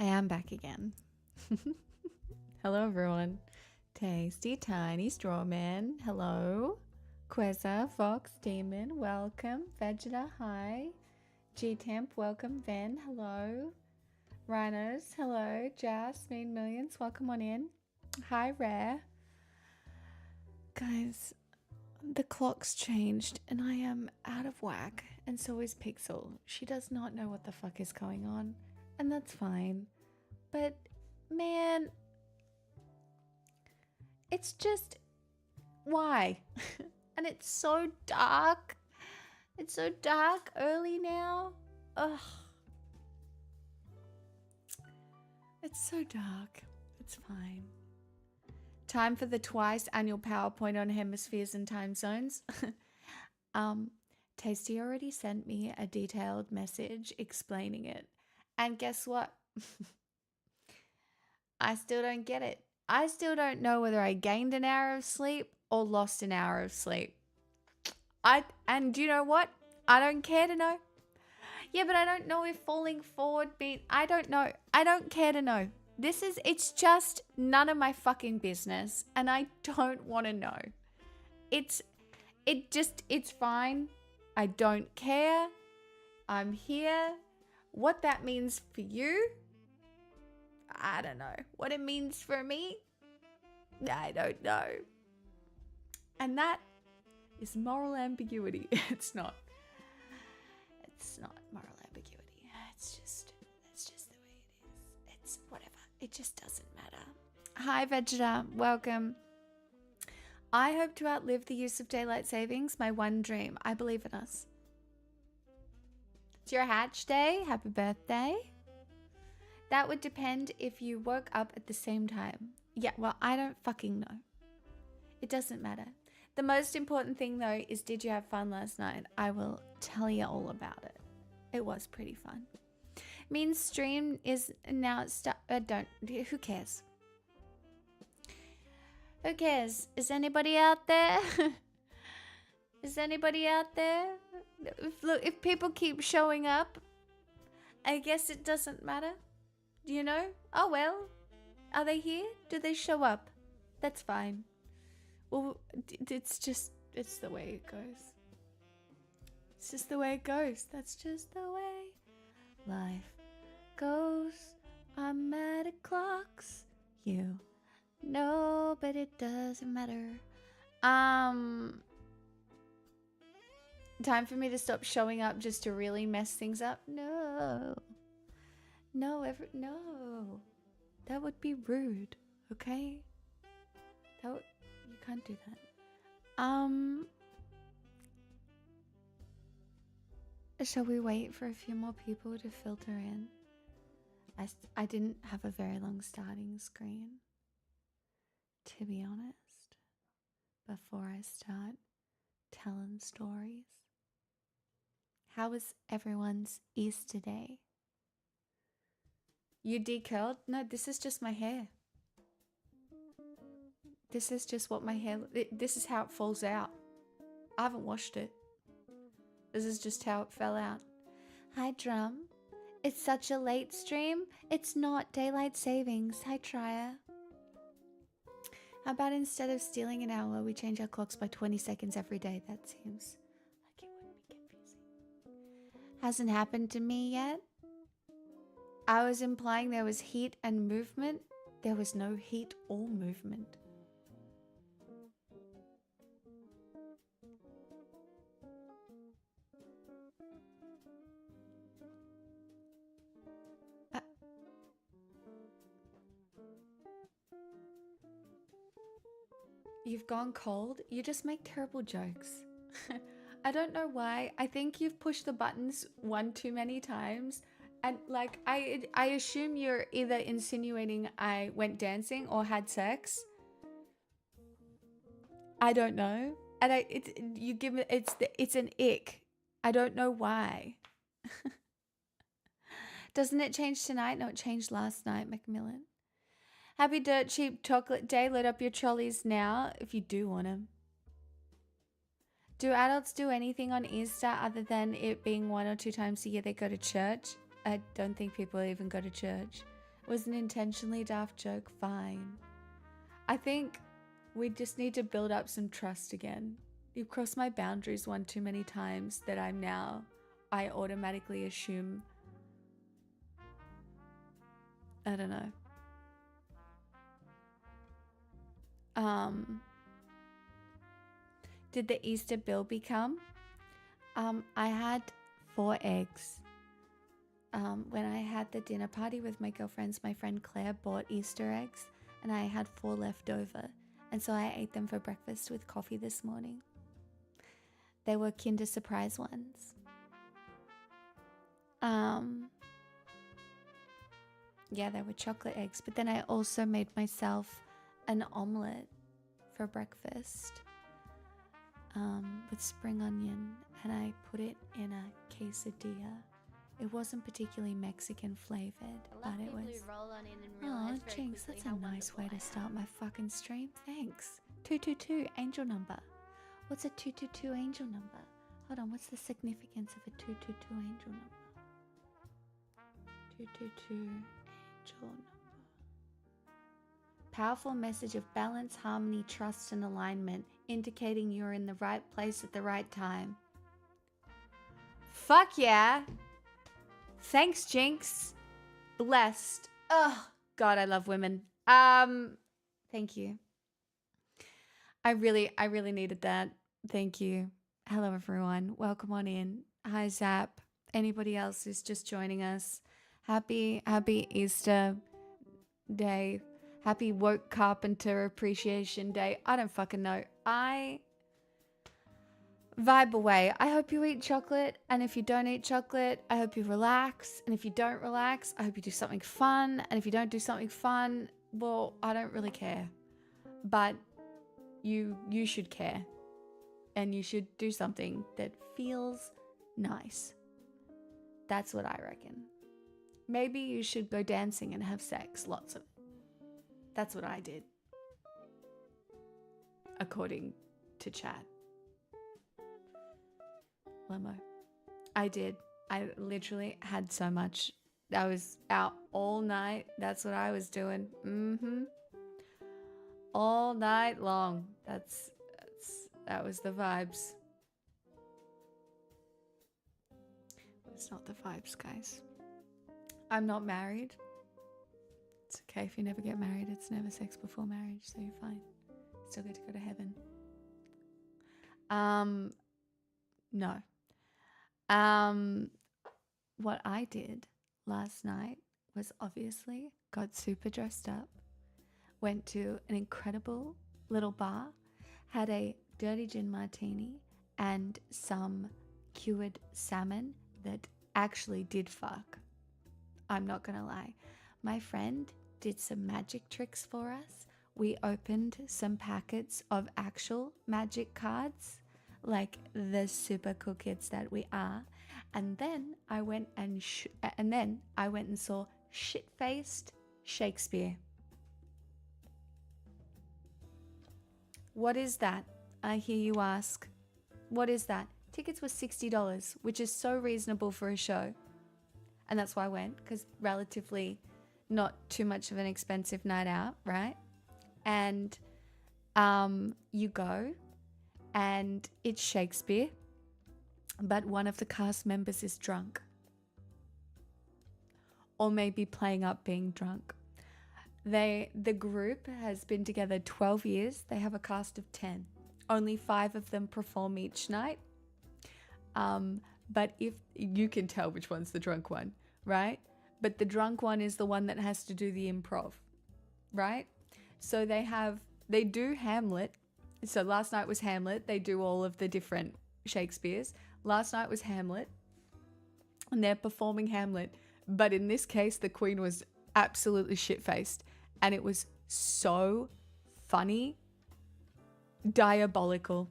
I am back again. Hello, everyone. Tasty Tiny Strawman. Hello. Queza, Fox, Demon, welcome. Vegeta, hi. G-Temp, welcome. Ven, hello. Rhinos, hello. Jasmine Millions, welcome on in. Hi, Rare. Guys, the clock's changed and I am out of whack, and so is Pixel. She does not know what the fuck is going on, and that's fine. But, man, it's just, why? And it's so dark. It's so dark early now. Ugh. It's so dark. It's fine. Time for the twice annual PowerPoint on hemispheres and time zones. Tasty already sent me a detailed message explaining it. And guess what? I still don't get it. I still don't know whether I gained an hour of sleep or lost an hour of sleep. And you know what? I don't care to know. Yeah, but I don't know if falling forward means... I don't know. I don't care to know. It's just none of my fucking business, and I don't want to know. It's fine. I don't care. I'm here. What that means for you, I don't know. What it means for me, I don't know. And that is moral ambiguity. It's not moral ambiguity. It's just the way it is. It's whatever. It just doesn't matter. Hi, Vegeta. Welcome. I hope to outlive the use of daylight savings. My one dream. I believe in us. It's your hatch day. Happy birthday. That would depend if you woke up at the same time. Yeah, well, I don't fucking know. It doesn't matter. The most important thing, though, is did you have fun last night? I will tell you all about it. It was pretty fun. Means stream is now who cares? Who cares? Is anybody out there? Is anybody out there? If people keep showing up, I guess it doesn't matter. Do you know? Oh well. Are they here? Do they show up? That's fine. Well, it's the way it goes. It's just the way it goes. That's just the way life goes. I'm mad at clocks. You know, but it doesn't matter. Time for me to stop showing up just to really mess things up? No. No. That would be rude, okay? You can't do that. Shall we wait for a few more people to filter in? I didn't have a very long starting screen, to be honest, before I start telling stories. How was everyone's Easter day? You decurled? No, this is just my hair. This is just what my hair... This is how it falls out. I haven't washed it. This is just how it fell out. Hi, Drum. It's such a late stream. It's not daylight savings. Hi, Trier. How about instead of stealing an hour, we change our clocks by 20 seconds every day? That seems like it wouldn't be confusing. Hasn't happened to me yet. I was implying there was heat and movement. There was no heat or movement. You've gone cold? You just make terrible jokes. I don't know why. I think you've pushed the buttons one too many times. And like, I assume you're either insinuating I went dancing or had sex. I don't know. And it's an ick. I don't know why. Doesn't it change tonight? No, it changed last night, Macmillan. Happy Dirt Cheap Chocolate Day. Load up your trolleys now if you do want them. Do adults do anything on Easter other than it being 1 or 2 times a year they go to church? I don't think people even go to church. Was an intentionally daft joke. Fine. I think we just need to build up some trust again. You've crossed my boundaries one too many times that I automatically assume. I don't know. Did the Easter Bilby come? I had 4 eggs. When I had the dinner party with my girlfriends, my friend Claire bought Easter eggs and I had 4 left over. And so I ate them for breakfast with coffee this morning. They were Kinder Surprise ones. Yeah, they were chocolate eggs. But then I also made myself an omelette for breakfast with spring onion, and I put it in a quesadilla. It wasn't particularly Mexican flavored, but it was. Oh, jinx, that's a nice way to start my fucking stream. Thanks. 222 angel number. What's a 222 angel number? Hold on, what's the significance of a 222 angel number? 222 angel number. Powerful message of balance, harmony, trust, and alignment, indicating you're in the right place at the right time. Fuck yeah. Thanks, Jinx. Blessed. Oh, God, I love women. Thank you. I really needed that. Thank you. Hello, everyone. Welcome on in. Hi, Zap. Anybody else who's just joining us. Happy Easter Day. Happy Woke Carpenter Appreciation Day. I don't fucking know. I vibe away. I hope you eat chocolate, and if you don't eat chocolate, I hope you relax, and if you don't relax, I hope you do something fun, and if you don't do something fun, well, I don't really care. But you should care, and you should do something that feels nice. That's what I reckon. Maybe you should go dancing and have sex, lots of it. That's what I did, according to chat. Lemo. I did. I literally had so much. I was out all night. That's what I was doing. All night long. That was the vibes. It's not the vibes, guys. I'm not married. It's okay if you never get married. It's never sex before marriage, so you're fine. Still get to go to heaven. No. What I did last night was obviously got super dressed up, went to an incredible little bar, had a dirty gin martini and some cured salmon that actually did fuck. I'm not gonna lie. My friend did some magic tricks for us. We opened some packets of actual magic cards, like the super cool kids that we are, and then I went and saw shit-faced Shakespeare. What is that? I hear you ask. What is that? Tickets were $60, which is so reasonable for a show. And that's why I went, because relatively not too much of an expensive night out, right? And you go, and it's Shakespeare, but one of the cast members is drunk. Or maybe playing up being drunk. The group has been together 12 years. They have a cast of 10. Only 5 of them perform each night. But if you can tell which one's the drunk one, right? But the drunk one is the one that has to do the improv, right? So they do Hamlet. So last night was Hamlet. They do all of the different Shakespeares. Last night was Hamlet. And they're performing Hamlet. But in this case, the Queen was absolutely shit-faced. And it was so funny. Diabolical.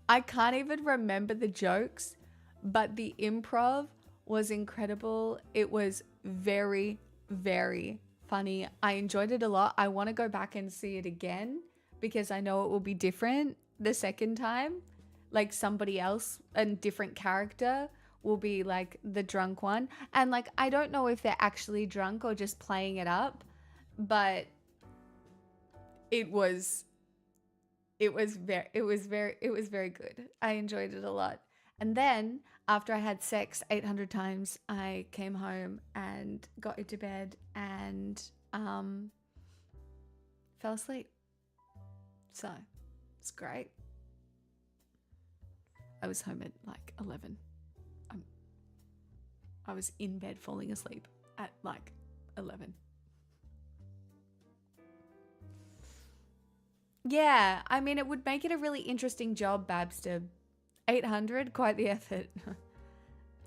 I can't even remember the jokes, but the improv was incredible. It was very, very funny. I enjoyed it a lot. I want to go back and see it again because I know it will be different the second time. Like somebody else, a different character will be like the drunk one. And like, I don't know if they're actually drunk or just playing it up, but it was very good. I enjoyed it a lot. And then after I had sex 800 times, I came home and got into bed and fell asleep. So it's great. I was home at like 11. I was in bed falling asleep at like 11. Yeah, I mean, it would make it a really interesting job, Babster. 800, quite the effort.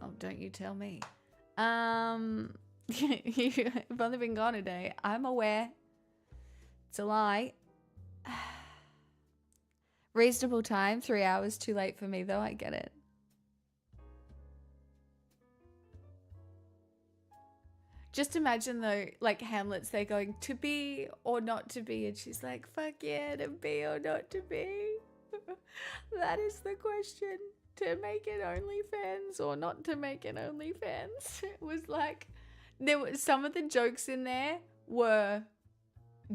Oh, don't you tell me. You've only been gone a day. I'm aware. It's a lie. Reasonable time, 3 hours too late for me, though. I get it. Just imagine though, like Hamlet's there going, to be or not to be, and she's like, fuck yeah, to be or not to be. That is the question. To make it OnlyFans or not to make it OnlyFans. It was like, there were some of the jokes in there were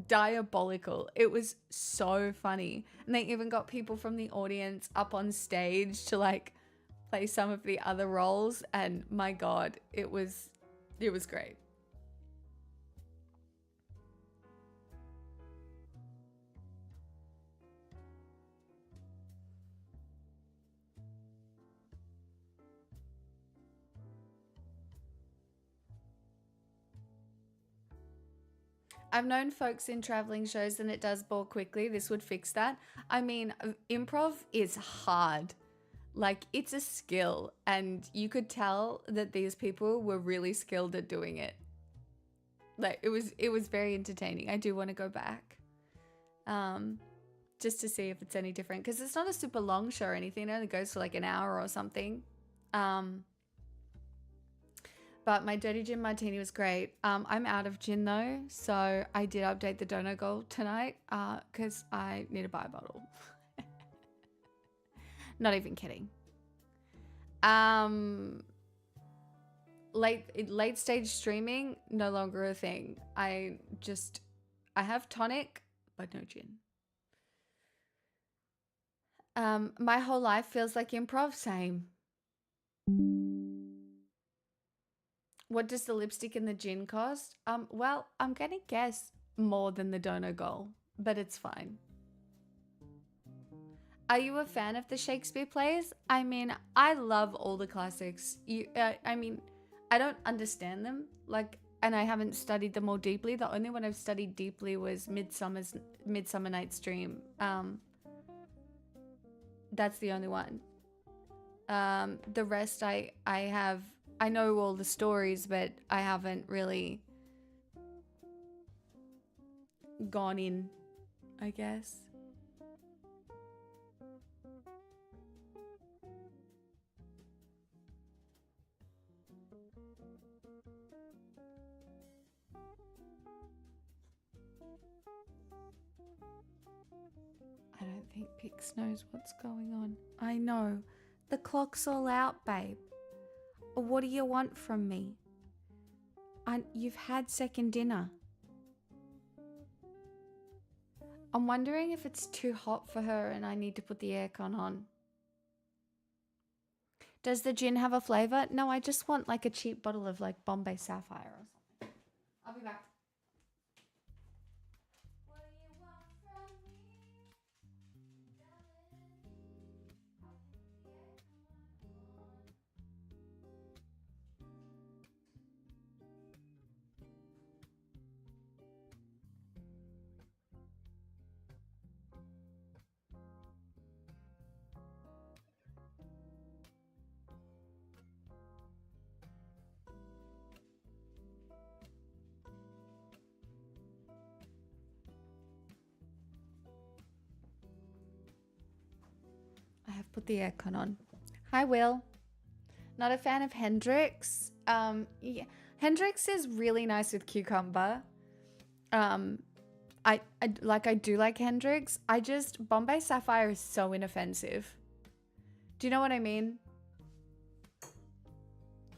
diabolical. It was so funny. And they even got people from the audience up on stage to like play some of the other roles. And my God, it was great. I've known folks in traveling shows and it does bore quickly. This would fix that. I mean, improv is hard. Like, it's a skill, and you could tell that these people were really skilled at doing it. Like, it was very entertaining. I do want to go back. Just to see if it's any different, because it's not a super long show or anything. It only goes for like an hour or something. But my Dirty Gin Martini was great. I'm out of gin though, so I did update the donor goal tonight because I need to buy a bottle. Not even kidding. Late stage streaming, no longer a thing. I have tonic, but no gin. My whole life feels like improv, same. What does the lipstick and the gin cost? Well, I'm gonna guess more than the dono goal, but it's fine. Are you a fan of the Shakespeare plays? I mean, I love all the classics. I mean, I don't understand them, like, and I haven't studied them all deeply. The only one I've studied deeply was Midsummer Night's Dream. That's the only one. The rest I know all the stories, but I haven't really gone in, I guess. I don't think Pix knows what's going on. I know. The clock's all out, babe. What do you want from me? You've had second dinner. I'm wondering if it's too hot for her and I need to put the aircon on. Does the gin have a flavor? No, I just want like a cheap bottle of like Bombay Sapphire or something. I'll be back. I have put the aircon on. Hi, Will. Not a fan of Hendrix. Yeah, Hendrix is really nice with cucumber. I do like Hendrix. Bombay Sapphire is so inoffensive. Do you know what I mean?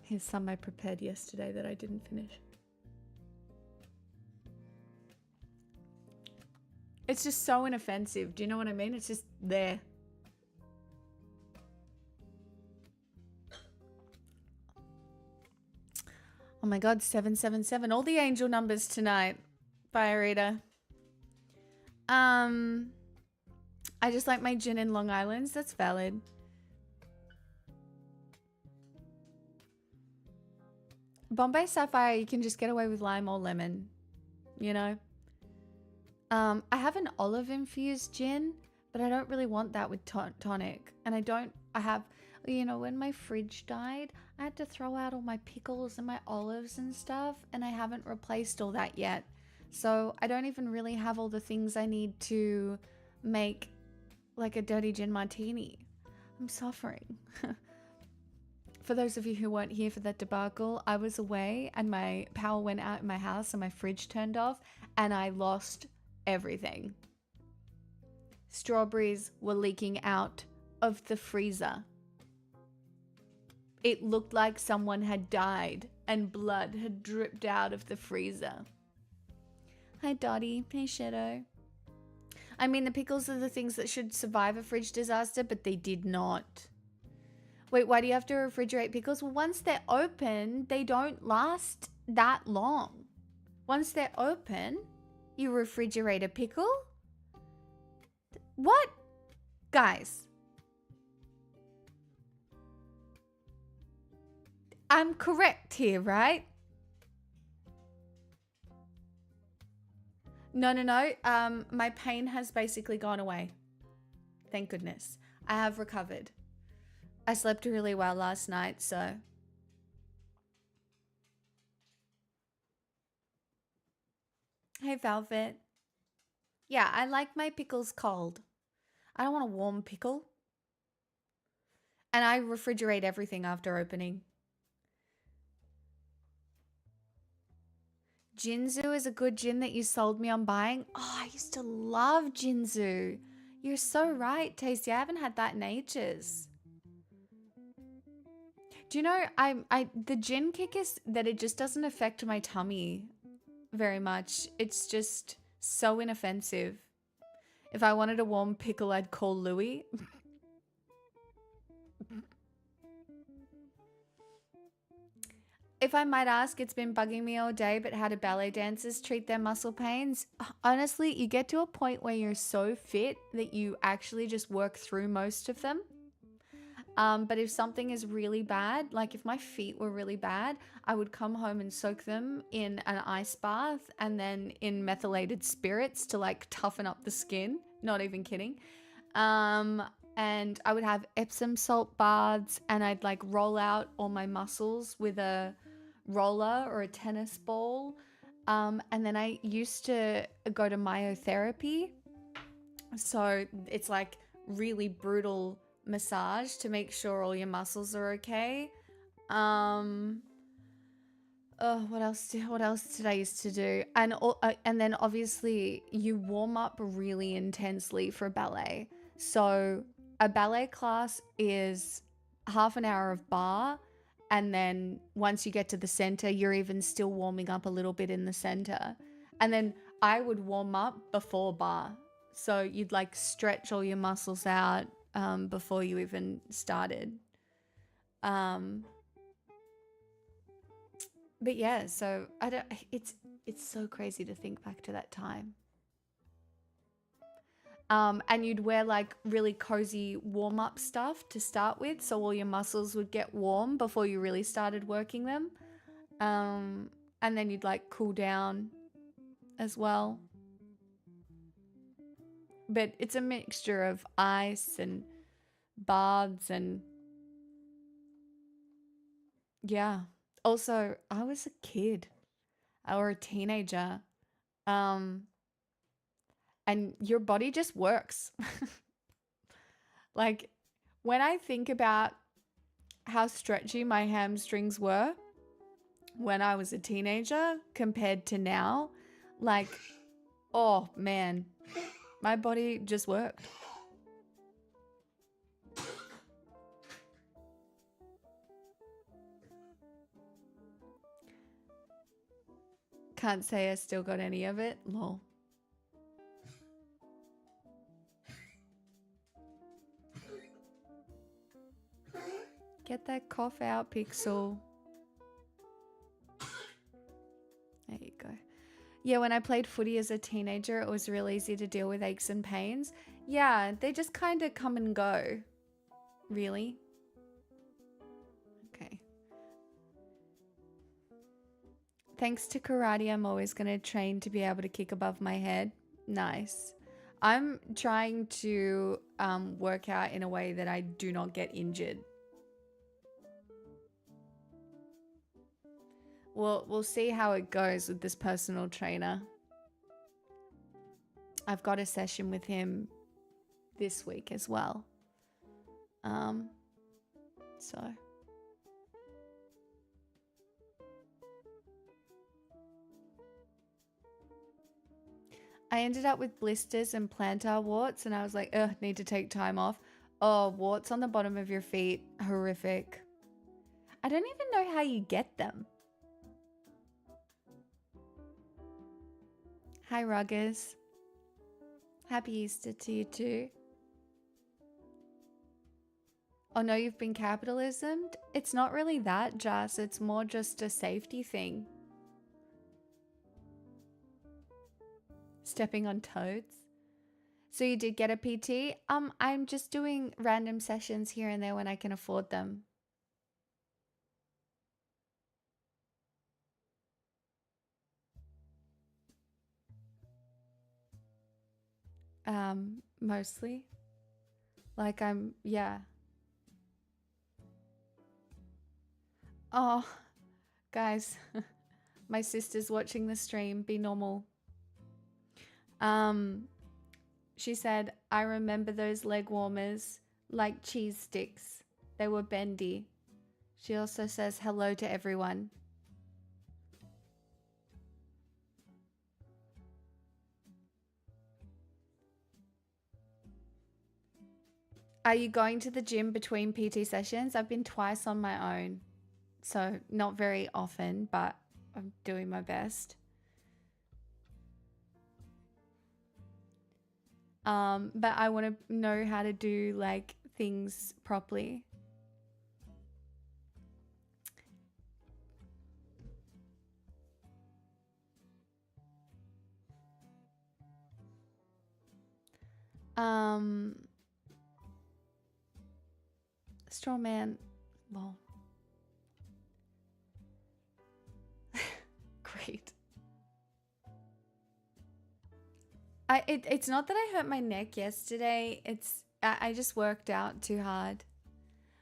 Here's some I prepared yesterday that I didn't finish. It's just so inoffensive. Do you know what I mean? It's just there. Oh my god, 777. All the angel numbers tonight. Fire Eater. I just like my gin in Long Island's. That's valid. Bombay Sapphire, you can just get away with lime or lemon. You know? I have an olive infused gin, but I don't really want that with tonic. And I have, you know, when my fridge died, I had to throw out all my pickles and my olives and stuff, and I haven't replaced all that yet. So I don't even really have all the things I need to make like a dirty gin martini. I'm suffering. For those of you who weren't here for that debacle, I was away and my power went out in my house and my fridge turned off and I lost everything. Strawberries were leaking out of the freezer. It looked like someone had died and blood had dripped out of the freezer. Hi Dottie. Hey Shadow. I mean, the pickles are the things that should survive a fridge disaster, but they did not. Wait, why do you have to refrigerate pickles? Well, once they're open, they don't last that long. Once they're open, you refrigerate a pickle? What? Guys. I'm correct here, right? No. My pain has basically gone away. Thank goodness. I have recovered. I slept really well last night, so. Hey, Velvet. Yeah, I like my pickles cold. I don't want a warm pickle. And I refrigerate everything after opening. Jinzu is a good gin that you sold me on buying. Oh, I used to love Jinzu. You're so right, Tasty. I haven't had that in ages. Do you know, the gin kick is that it just doesn't affect my tummy very much. It's just so inoffensive. If I wanted a warm pickle, I'd call Louis. If I might ask, it's been bugging me all day, but how do ballet dancers treat their muscle pains? Honestly, you get to a point where you're so fit that you actually just work through most of them. But if something is really bad, like if my feet were really bad, I would come home and soak them in an ice bath and then in methylated spirits to like toughen up the skin. Not even kidding. And I would have Epsom salt baths and I'd like roll out all my muscles with a roller or a tennis ball. And then I used to go to myotherapy. So it's like really brutal massage to make sure all your muscles are okay. Oh, what else did I used to do? And then obviously you warm up really intensely for ballet. So a ballet class is half an hour of bar, and then once you get to the center, you're even still warming up a little bit in the center. And then I would warm up before bar. So you'd like stretch all your muscles out before you even started. But yeah, so it's so crazy to think back to that time. And you'd wear like really cozy warm-up stuff to start with, so all your muscles would get warm before you really started working them. And then you'd like cool down as well. But it's a mixture of ice and baths and yeah. Also, I was a kid or a teenager. And your body just works. Like, when I think about how stretchy my hamstrings were when I was a teenager compared to now, like, oh man, my body just worked. Can't say I still got any of it. Lol. Get that cough out, Pixel. There you go. Yeah, when I played footy as a teenager, it was real easy to deal with aches and pains. Yeah, they just kind of come and go. Really? Okay. Thanks to karate, I'm always going to train to be able to kick above my head. Nice. I'm trying to work out in a way that I do not get injured. We'll see how it goes with this personal trainer. I've got a session with him this week as well. So I ended up with blisters and plantar warts, and I was like, ugh, need to take time off. Oh, warts on the bottom of your feet, horrific. I don't even know how you get them. Hi, Ruggers. Happy Easter to you too. Oh no, you've been capitalismed? It's not really that, Jas. It's more just a safety thing. Stepping on toads. So you did get a PT? I'm just doing random sessions here and there when I can afford them. Mostly. Like yeah. Oh, guys, my sister's watching the stream. Be normal. She said, I remember those leg warmers like cheese sticks. They were bendy. She also says hello to everyone. Are you going to the gym between PT sessions? I've been twice on my own. So not very often, but I'm doing my best. But I want to know how to do like things properly. Straw man. Lol. Great. It's not that I hurt my neck yesterday. I just worked out too hard.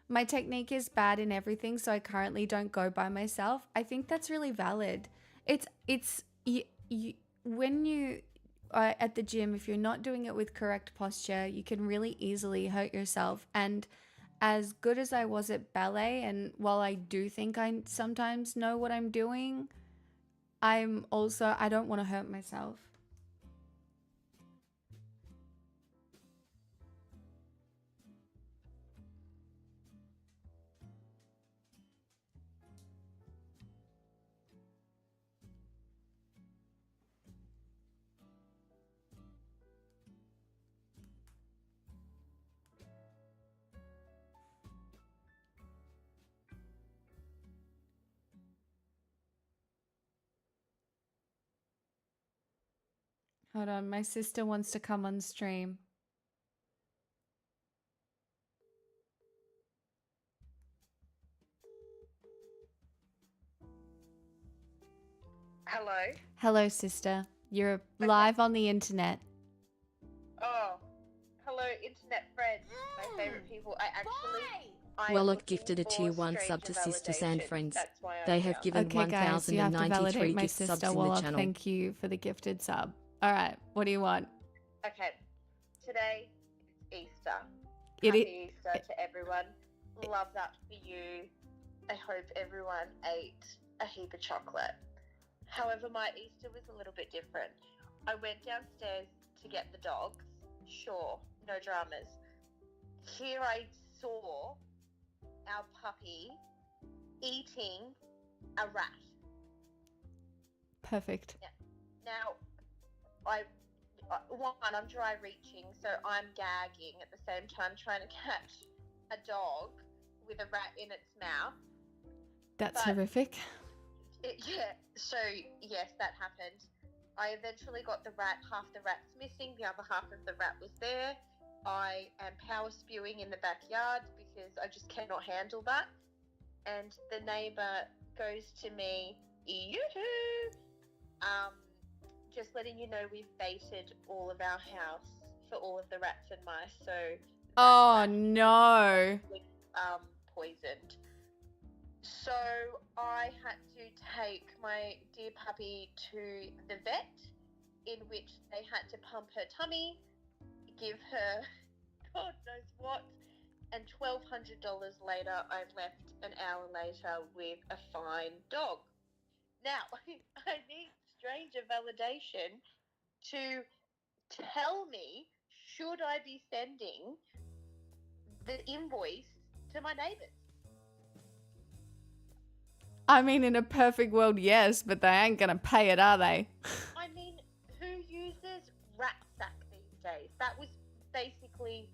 My technique is bad in everything, so I currently don't go by myself. I think that's really valid. When you are at the gym, if you're not doing it with correct posture, you can really easily hurt yourself. And as good as I was at ballet, and while I do think I sometimes know what I'm doing, I don't want to hurt myself. Hold on, my sister wants to come on stream. Hello? Hello, sister. You're live on the internet. Oh, hello, internet friends. My favorite people. Wellock gifted a tier 1 sub to sisters and friends. They have given Okay, guys, you have to 1,093 validate my gift subs sister. in the Well, channel. thank you for the gifted sub. All right, what do you want? Okay, today is Easter. It Happy Easter to everyone. Love that for you. I hope everyone ate a heap of chocolate. However, my Easter was a little bit different. I went downstairs to get the dogs. Sure, no dramas. Here I saw our puppy eating a rat. Perfect. Now, I'm dry reaching, so I'm gagging at the same time trying to catch a dog with a rat in its mouth. That's But horrific. So yes, that happened. I eventually got the rat. Half the rat's missing, the other half of the rat was there. I am power spewing in the backyard because I just cannot handle that. And the neighbour goes to me, yoo-hoo! Just letting you know we've baited all of our house for all of the rats and mice. So Oh no. poisoned. So I had to take my dear puppy to the vet, in which they had to pump her tummy, give her God knows what, and $1,200 later, I'm left an hour later with a fine dog. Now, I need stranger validation to tell me, should I be sending the invoice to my neighbours? I mean, in a perfect world, yes, but they ain't gonna pay it, are they? I mean, who uses RatSack these days? That was basically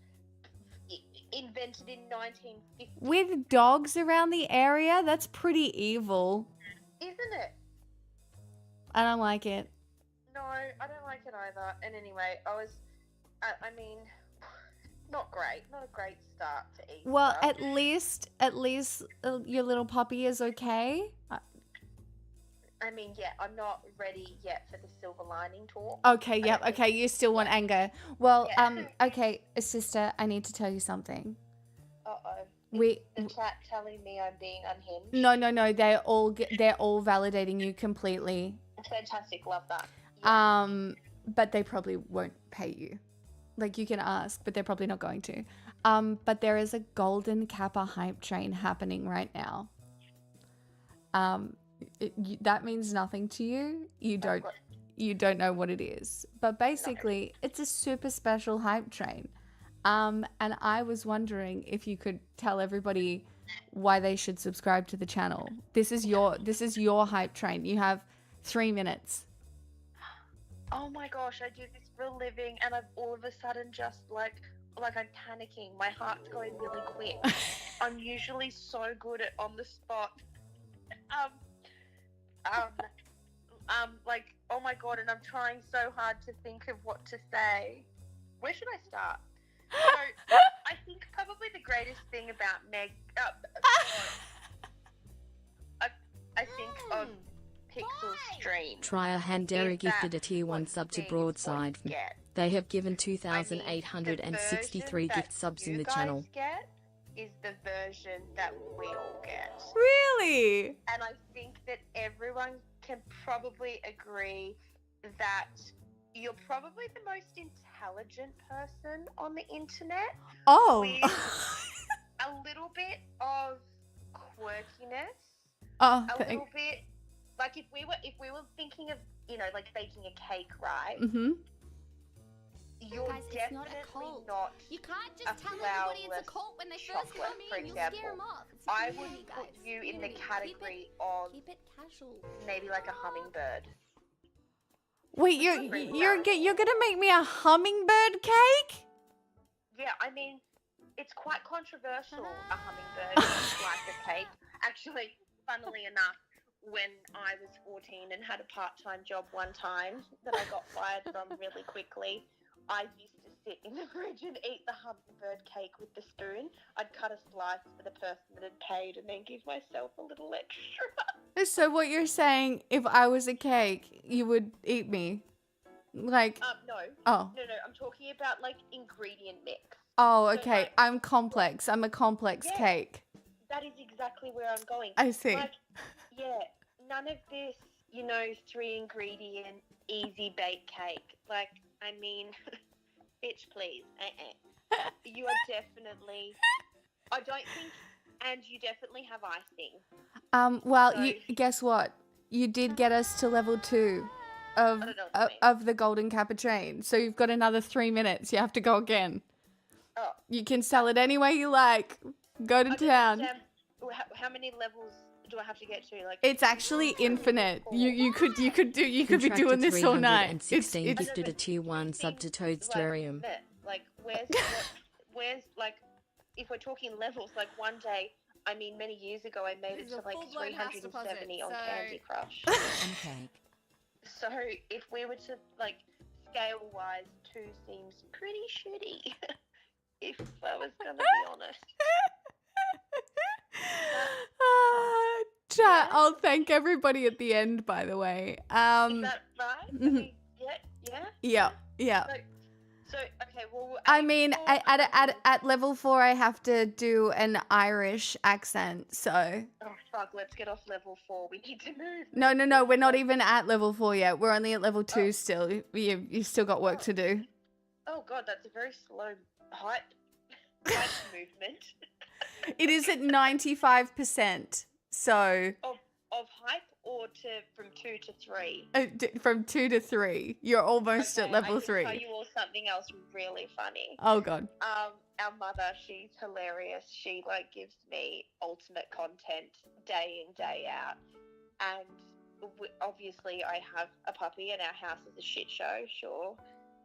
invented in 1950. With dogs around the area, that's pretty evil. Isn't it? I don't like it. No, I don't like it either. And anyway, I mean, not great. Not a great start to Easter. Well, at least your little puppy is okay. I mean, yeah, I'm not ready yet for the silver lining talk. Okay, yep, don't okay, you still want anger. Well, Yeah. Okay, sister, I need to tell you something. Uh-oh. We The chat telling me I'm being unhinged. No, they're all validating you completely. Fantastic, love that. But they probably won't pay you. Like, you can ask, but they're probably not going to. But there is a Golden Kappa hype train happening right now. That means nothing to you. You don't know what it is. But basically, it's a super special hype train. And I was wondering if you could tell everybody why they should subscribe to the channel. This is your hype train. You have 3 minutes. Oh my gosh, I do this for a living, and I've all of a sudden just like I'm panicking. My heart's going really quick. I'm usually so good at on the spot. Like, oh my god, and I'm trying so hard to think of what to say. Where should I start? So, I think probably the greatest thing about Meg, I think on Pixel's stream. Try a Handera gifted a tier 1 sub to Broadside. They have given 2,863 gift subs in the channel. Get is the version that we all get. Really? And I think that everyone can probably agree that you're probably the most intelligent person on the internet. Oh. With a little bit of quirkiness. Oh, a little bit, like if we were thinking of, like baking a cake, right? Mm-hmm. You're Guys, it's definitely not a cult. not You can't just tell flourless everybody it's a cult when they first chocolate, come for in. You'll example. scare them off. It's a I community, would put guys. you in the Community. category of Keep it casual. maybe like a hummingbird. Wait, you're gonna make me a hummingbird cake? Yeah, I mean, it's quite controversial, a hummingbird like a cake. Actually, funnily enough, when I was 14 and had a part-time job one time that I got fired from really quickly, I used to sit in the fridge and eat the hummingbird cake with the spoon. I'd cut a slice for the person that had paid and then give myself a little extra. So what you're saying, if I was a cake, you would eat me? Like... No. Oh. No, I'm talking about, like, ingredient mix. Oh, So, okay. like- I'm complex. I'm a complex Yeah. cake. That is exactly where I'm going. I see. Like, yeah, none of this, 3-ingredient, easy bake cake. Like, I mean, bitch, please. You are definitely, I don't think, and you definitely have icing. Well, So- guess what? You did get us to level 2 of I don't know what that means. of the Golden Kappa train. So you've got another 3 minutes. You have to go again. Oh, You can sell it any way you like. Go to I don't town. understand how many levels do I have to get to? Like, It's actually infinite. You could be doing Contractor this all night. 316 It's gifted a tier 1 sub to Toadsterarium. Like, where's like, if we're talking levels, like one day, I mean, many years ago, I made it This is to a like full-blown house 370 on deposit, so- Candy Crush. And cake. So if we were to, like, scale-wise, 2 seems pretty shitty, if I was going to be honest. Chat, Yeah. I'll thank everybody at the end, by the way. Is that right? mhm. I mean, yeah? Yeah. So, okay, well... I mean, at level 4, I have to do an Irish accent, so... Oh, fuck, let's get off level 4. We need to move. No, we're not even at level 4 yet. We're only at level 2 Oh. still. You've still got work to do. Oh, God, that's a very slow hype movement. It is at 95%, so... Of hype or from 2 to 3? From 2 to 3. You're almost at level I 3. can tell you all something else really funny. Oh, God. Our mother, she's hilarious. She, like, gives me ultimate content day in, day out. And obviously I have a puppy and our house is a shit show, sure.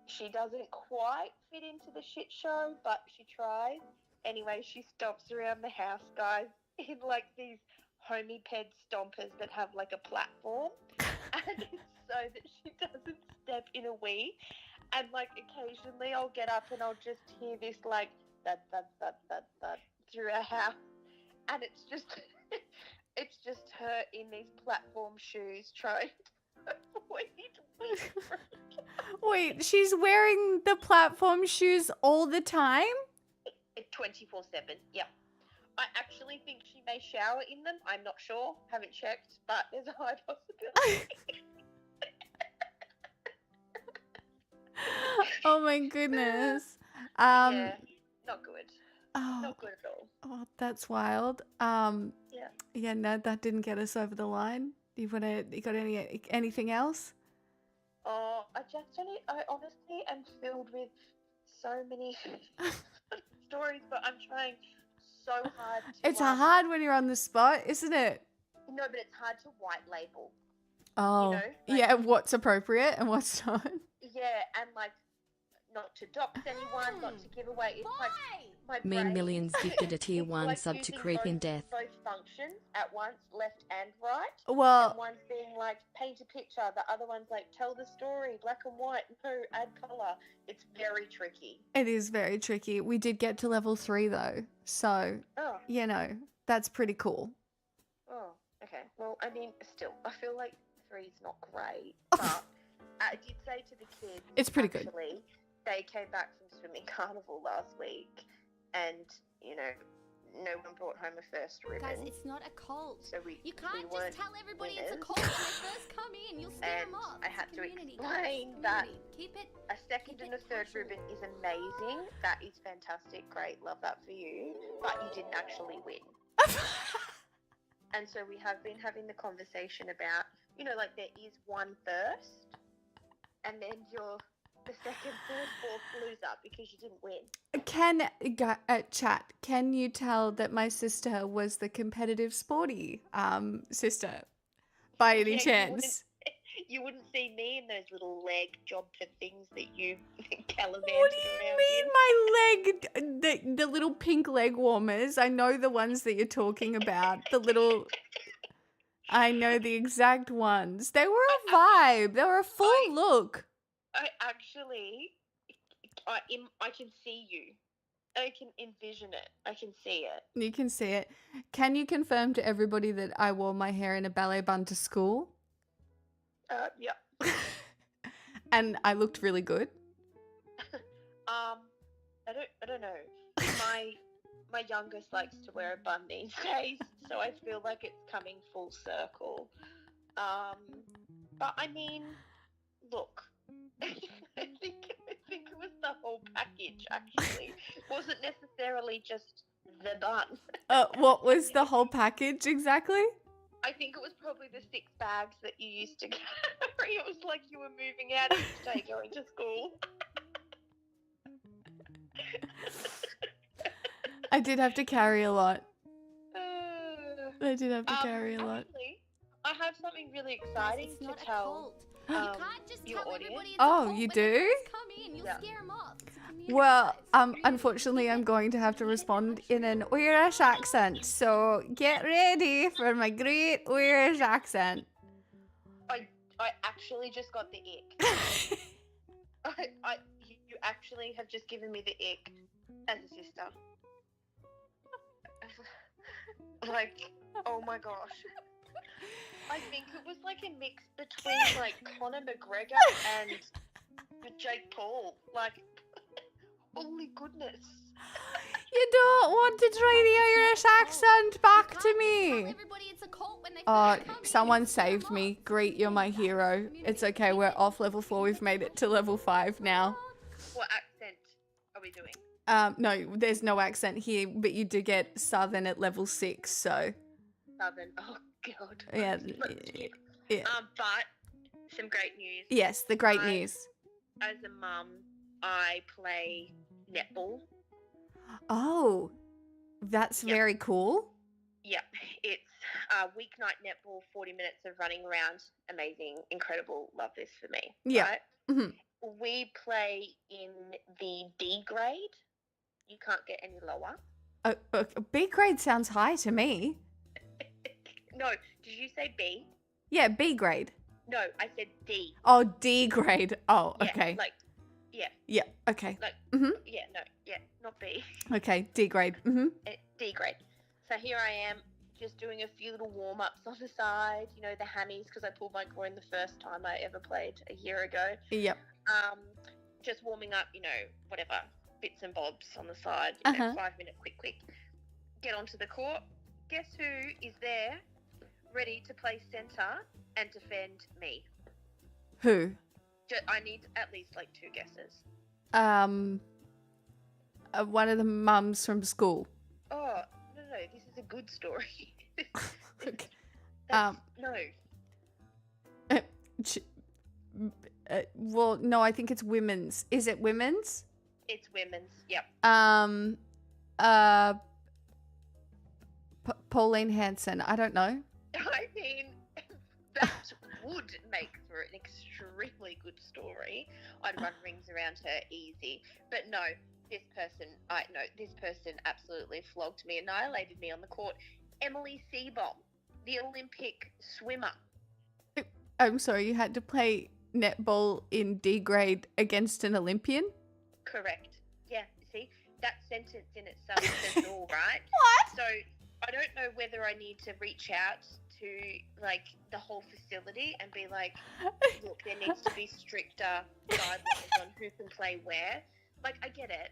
She doesn't quite fit into the shit show, but she tries. Anyway, she stomps around the house, guys, in, like, these homie-ped stompers that have, like, a platform. And it's so that she doesn't step in a wee. And, like, occasionally I'll get up and I'll just hear this, like, thud, thud, thud, thud, thud through our house. And it's just her in these platform shoes trying to avoid wee. Wait, she's wearing the platform shoes all the time? 24/7, yeah. I actually think she may shower in them. I'm not sure. Haven't checked, but there's a high possibility. Oh my goodness. Yeah, not good. Oh, Not good at all. oh, that's wild. Yeah, no, that didn't get us over the line. You got anything else? Oh, I honestly am filled with so many stories, but I'm trying so hard to... It's hard when you're on the spot, isn't it? No, but it's hard to white label. Oh, know, like- yeah, what's appropriate and what's not. Yeah, and, like, not to dox anyone, not to give away... It's like my Mean brain- Millions gifted a tier it's 1 like sub to using Creep in both- Death. Both functions at once, left and right. And Well, one's being like, paint a picture. The other one's like, tell the story, black and white. No, add colour. It's very tricky. it is very tricky. We did get to level 3 though, so, Oh, you know, that's pretty cool. okay. Well, I mean, still, I feel like 3's not great. But I did say to the kids, It's pretty good. actually, they came back from swimming carnival last week, and, you know, no one brought home a first ribbon. Guys, it's not a cult. So we You can't we weren't just tell everybody it's a winners. cult when they first come in. You'll scare And them off. I It's had a to community, explain guys. that Community. Keep it. a second and a third ribbon is amazing. That is fantastic. Great. Love that for you. But you didn't actually win. And so we have been having the conversation about, you know, like there is one first, and then you're the second, third, fourth loser because you didn't win. Chat, can you tell that my sister was the competitive sporty sister by any Yeah, chance? You wouldn't see me in those little leg jobber things that you gallivanted What do around you mean in. my leg, the little pink leg warmers? I know the ones that you're talking about. The little, I know the exact ones. They were a vibe. They were a full look. I actually, I can see you. I can envision it. I can see it. You can see it. Can you confirm to everybody that I wore my hair in a ballet bun to school? Yeah. And I looked really good. I don't know. My youngest likes to wear a bun these days, so I feel like it's coming full circle. But I mean, look, I think it was the whole package. Actually, it wasn't necessarily just the bun. What was the whole package exactly? I think it was probably the 6 bags that you used to carry. It was like you were moving out each day going to school. I did have to carry a lot. I did have to carry a lot. Actually, I have something really exciting It's to not a tell. cult. You um, can't just your tell audience. everybody it's Oh, a cult you when they do? first come in. You'll Yeah. scare them off. It's a community, Well, guys. unfortunately, I'm going to have to respond in an Irish accent, so get ready for my great Irish accent. I actually just got the ick. You actually have just given me the ick as a sister. Like, oh my gosh. I think it was like a mix between like Conor McGregor and Jake Paul. Like, holy goodness. You don't want to try the Irish accent back to You can't just tell me. everybody it's a cult when they Oh, first come in. someone You'll scare 'em saved me. off. Great, you're my hero. It's okay, we're off level 4. We've made it to level 5 now. What accent are we doing? No, there's no accent here, but you do get Southern at level 6, so Southern. Oh god. yeah, Let's skip. yeah. But some great news. Yes, the great I- news. As a mum, I play netball. Oh, that's Yep. very cool. Yep, it's weeknight netball, 40 minutes of running around. Amazing, incredible. Love this for me. Yeah. Right? Mhm. We play in the D grade. You can't get any lower. B grade sounds high to me. No, did you say B? Yeah, B grade. No, I said D. Oh, D grade. Oh, Yeah, okay. Like, yeah, Yeah, okay. yeah, no, yeah, not B. Okay, D grade. Mm-hmm. D grade. So here I am, just doing a few little warm-ups on the side, you know, the hammies, because I pulled my groin the first time I ever played a year ago. Yep. Just warming up, you know, whatever, bits and bobs on the side, you know, 5-minute quick. Get onto the court. Guess who is there, ready to play centre and defend me? Who? I need at least like 2 guesses. One of the mums from school. Oh, no, this is a good story. Okay. No. Well, no, I think it's women's. Is it women's? It's women's, yep. Pauline Hanson. I don't know. I mean, that would make for an extremely good story. I'd run rings around her easy. But no, this person absolutely flogged me, annihilated me on the court. Emily Seebohm, the Olympic swimmer. I'm sorry, you had to play netball in D grade against an Olympian? Correct. Yeah, see, that sentence in itself says it all, right? What? So I don't know whether I need to reach out to like the whole facility and be like, look, there needs to be stricter guidelines on who can play where. Like, I get it.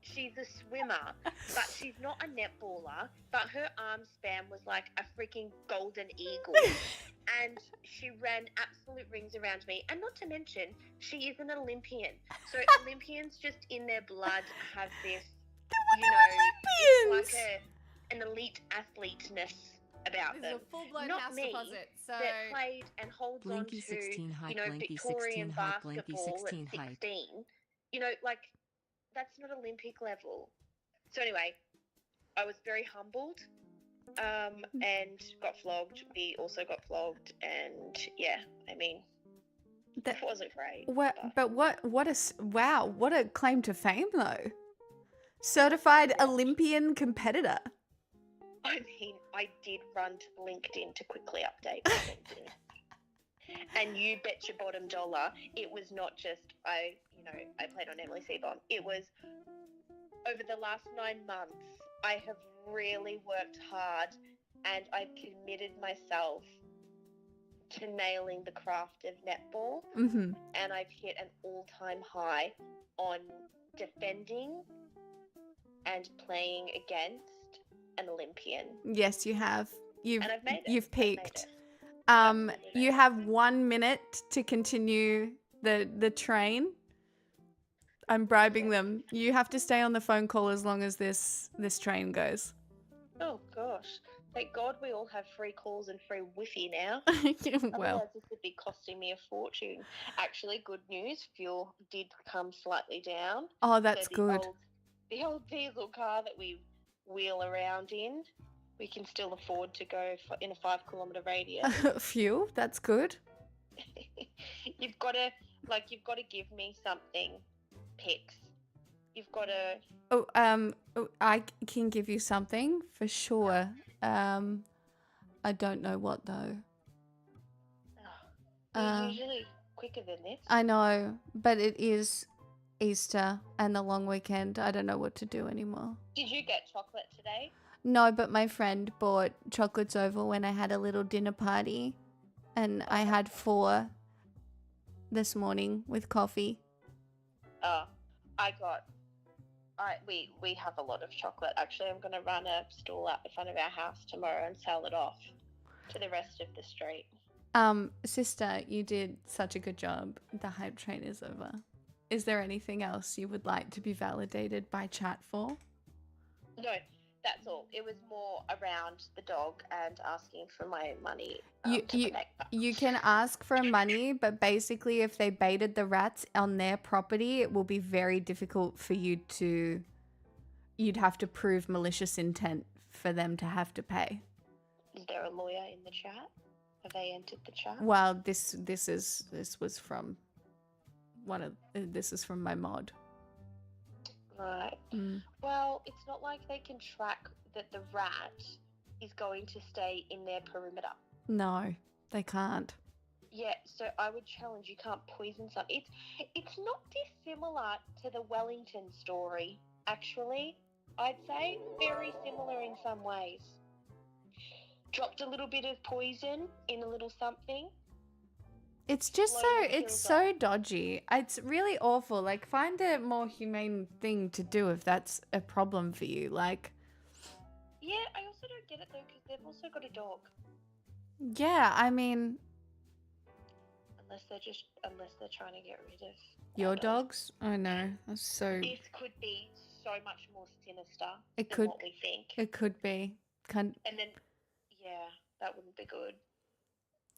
She's a swimmer, but she's not a netballer. But her arm span was like a freaking golden eagle. And she ran absolute rings around me. And not to mention, she is an Olympian. So Olympians just in their blood have this, you know, it's like an elite athleteness about This them. is a full-blown Not house me, deposit. So that played and holds on Blinky to, 16 height, you know, Blinky Victorian 16 height, Blinky basketball 16 at height. 16. You know, like, that's not Olympic level. So anyway, I was very humbled and got flogged. We also got flogged, and yeah, I mean, That- it wasn't great. What a claim to fame though. Certified Olympian competitor. I mean, I did run to LinkedIn to quickly update my LinkedIn. And you bet your bottom dollar, it was not just I played on Emily Seebohm. It was over the last 9 months, I have really worked hard and I've committed myself to nailing the craft of netball. Mm-hmm. And I've hit an all-time high on defending and playing against an Olympian. Yes, you have. And I've made it. You've I've made peaked. it. Absolutely. You have 1 minute to continue the train. I'm bribing them. You have to stay on the phone call as long as this train goes. Oh gosh. Thank God we all have free calls and free Wi-Fi now. Well, Otherwise this would be costing me a fortune. Actually, good news, fuel did come slightly down. oh, that's So good. The old diesel car that we wheel around in we can still afford to go in a 5 kilometer radius. Phew, that's good. You've got to give me something, Pix. You've got to. I can give you something for sure. I don't know what though. You're usually quicker than this. I know, but it is Easter and the long weekend. I don't know what to do anymore. Did you get chocolate today? No, but my friend bought chocolates over when I had a little dinner party, and I had 4 this morning with coffee. We have a lot of chocolate. Actually, I'm going to run a stall out the front of our house tomorrow and sell it off to the rest of the street. Sister, you did such a good job. The hype train is over. Is there anything else you would like to be validated by chat for? No, that's all. It was more around the dog and asking for my money. You can ask for money, but basically if they baited the rats on their property, it will be very difficult for you to... You'd have to prove malicious intent for them to have to pay. Is there a lawyer in the chat? Have they entered the chat? Well, this was from this is from my mod. Right. Well, it's not like they can track that the rat is going to stay in their perimeter. No, they can't. Yeah, so I would challenge you can't poison something. It's not dissimilar to the Wellington story, actually. I'd say very similar in some ways. Dropped a little bit of poison in a little something. It's just so dodgy. It's really awful. Like, find a more humane thing to do if that's a problem for you. Like, yeah, I also don't get it though because they've also got a dog. Yeah, I mean, unless they're trying to get rid of your dogs. I know. That's so. This could be so much more sinister It than could. what we think. It could be. And then, yeah, that wouldn't be good.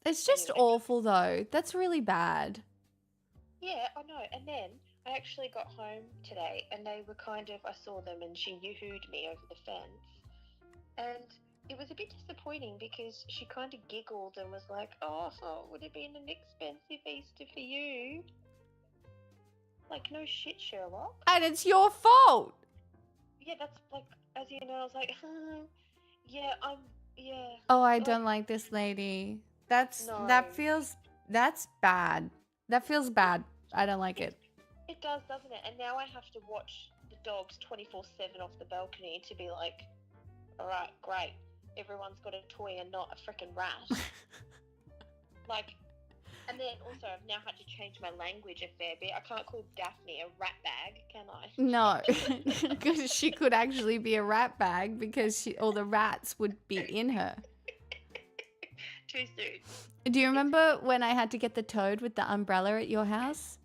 It's just awful though. That's really bad. Yeah, I know. And then I actually got home today and they were I saw them and she yoo-hooed me over the fence. And it was a bit disappointing because she kind of giggled and was like, oh, would it be an expensive Easter for you? Like, no shit, Sherlock. And it's your fault. Yeah, that's like, as you know, I was like, yeah. Oh, I don't like this lady. That's bad. That feels bad. I don't like it. It does, doesn't it? And now I have to watch the dogs 24/7 off the balcony to be like, all right, great. Everyone's got a toy and not a freaking rat. Like, and then also I've now had to change my language a fair bit. I can't call Daphne a rat bag, can I? No, because she could actually be a rat bag because all the rats would be in her. Too soon. Do you remember when I had to get the toad with the umbrella at your house?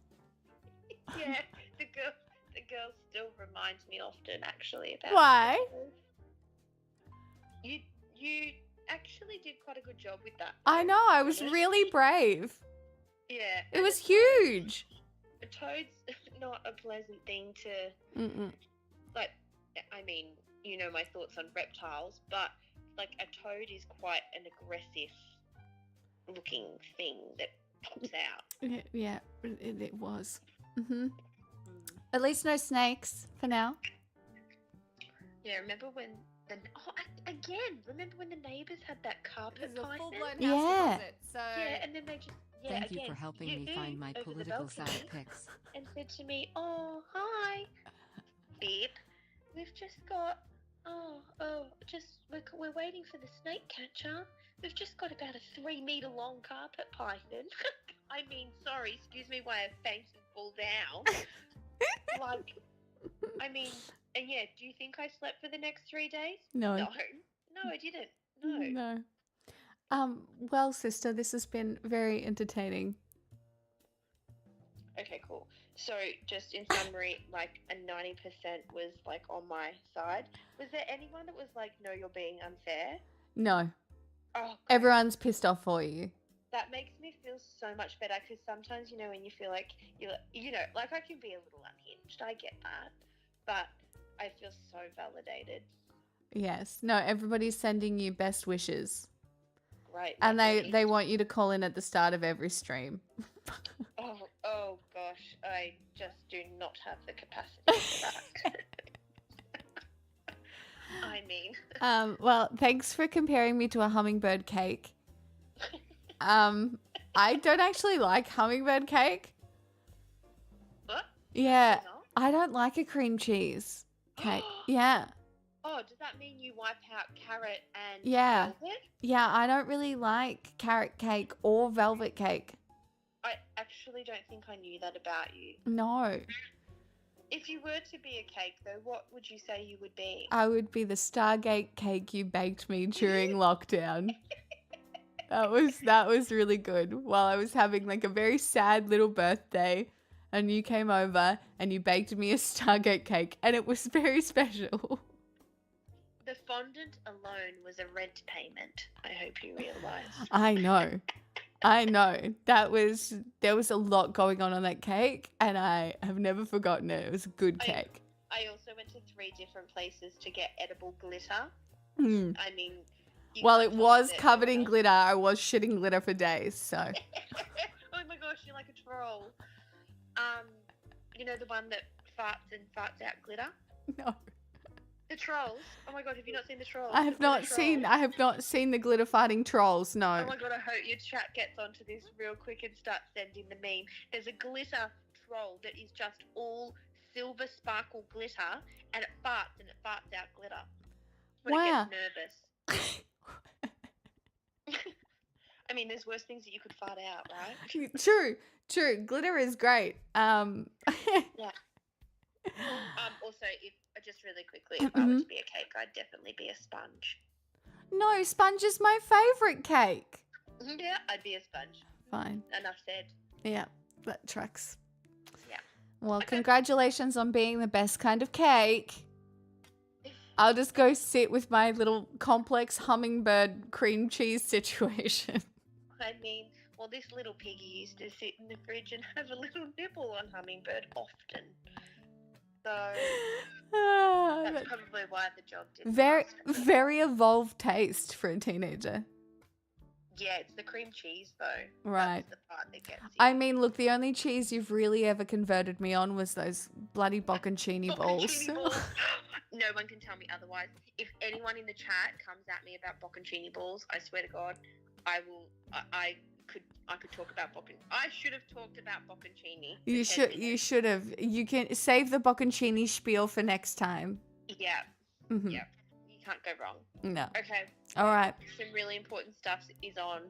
Yeah, the girl still reminds me often actually about. Why? You actually did quite a good job with that. I know, I was really brave. Yeah. It was huge. A toad's not a pleasant thing to. Like, I mean, you know my thoughts on reptiles, but like a toad is quite an aggressive looking thing that pops out. Yeah, it was. At least no snakes for now. Yeah, remember when remember when the neighbours had that carpet python? Yeah. Yeah, and then they just Thank you for helping me find my political side picks. And said to me, "Oh, hi, Bip. We've just got we're waiting for the snake catcher. We've just got about a 3-meter long carpet python." I mean, sorry, excuse me, why I fainted and fall down. Like, I mean, and yeah, do you think I slept for the next 3 days? No, I didn't. No. Well, sister, this has been very entertaining. Okay, cool. So, just in summary, like a 90% was like on my side. Was there anyone that was like, no, you're being unfair? No. Oh, everyone's pissed off for you. That makes me feel so much better because sometimes, you know, when you feel like like I can be a little unhinged. I get that, but I feel so validated. Yes. No, everybody's sending you best wishes. Great. And lovely. they want you to call in at the start of every stream. Oh gosh, I just do not have the capacity for that. I mean, Well, thanks for comparing me to a hummingbird cake. I don't actually like hummingbird cake. what? Yeah, No? I don't like a cream cheese cake. Yeah. Oh, does that mean you wipe out carrot and Yeah. velvet? Yeah, I don't really like carrot cake or velvet cake. I actually don't think I knew that about you. No, If you were to be a cake, though, what would you say you would be? I would be the Stargate cake you baked me during lockdown. That was really good. While I was having like a very sad little birthday, and you came over and you baked me a Stargate cake, and it was very special. The fondant alone was a rent payment. I hope you realise. I know. There was a lot going on that cake, and I have never forgotten it. It was a good cake. I also went to 3 different places to get edible glitter. Hmm. I mean, you Well, can't it tell was that covered in glitter. glitter. I was shitting glitter for days, so. Oh my gosh, you're like a troll. You know the one that farts out glitter? No. The trolls. Oh my god, have you not seen the trolls? I have The glitter not seen the glitter farting trolls, Oh no. my god, I hope your chat gets onto this real quick and starts sending the meme. There's a glitter troll that is just all silver sparkle glitter, and it farts out glitter. When Wow. it gets nervous. I mean, there's worse things that you could fart out, right? True. Glitter is great. Also, if just really quickly, if I were to be a cake, I'd definitely be a sponge. No, sponge is my favorite cake. Yeah, I'd be a sponge. Fine. Enough said. Yeah, that tracks. Yeah. Well, congratulations on being the best kind of cake. I'll just go sit with my little complex hummingbird cream cheese situation. I mean, well, this little piggy used to sit in the fridge and have a little nibble on hummingbird often. So that's probably why the job didn't very, last for me. very evolved taste for a teenager. Yeah, it's the cream cheese though. Right. That's the part that gets you. I mean, look, the only cheese you've really ever converted me on was those bloody bocconcini balls. Bocconcini balls. No one can tell me otherwise. If anyone in the chat comes at me about bocconcini balls, I swear to God, I could talk about bocconcini. I should have talked about bocconcini. You should have. You can save the bocconcini spiel for next time. Yeah. Mhm. Yeah. You can't go wrong. No. Okay. All right. Some really important stuff is on.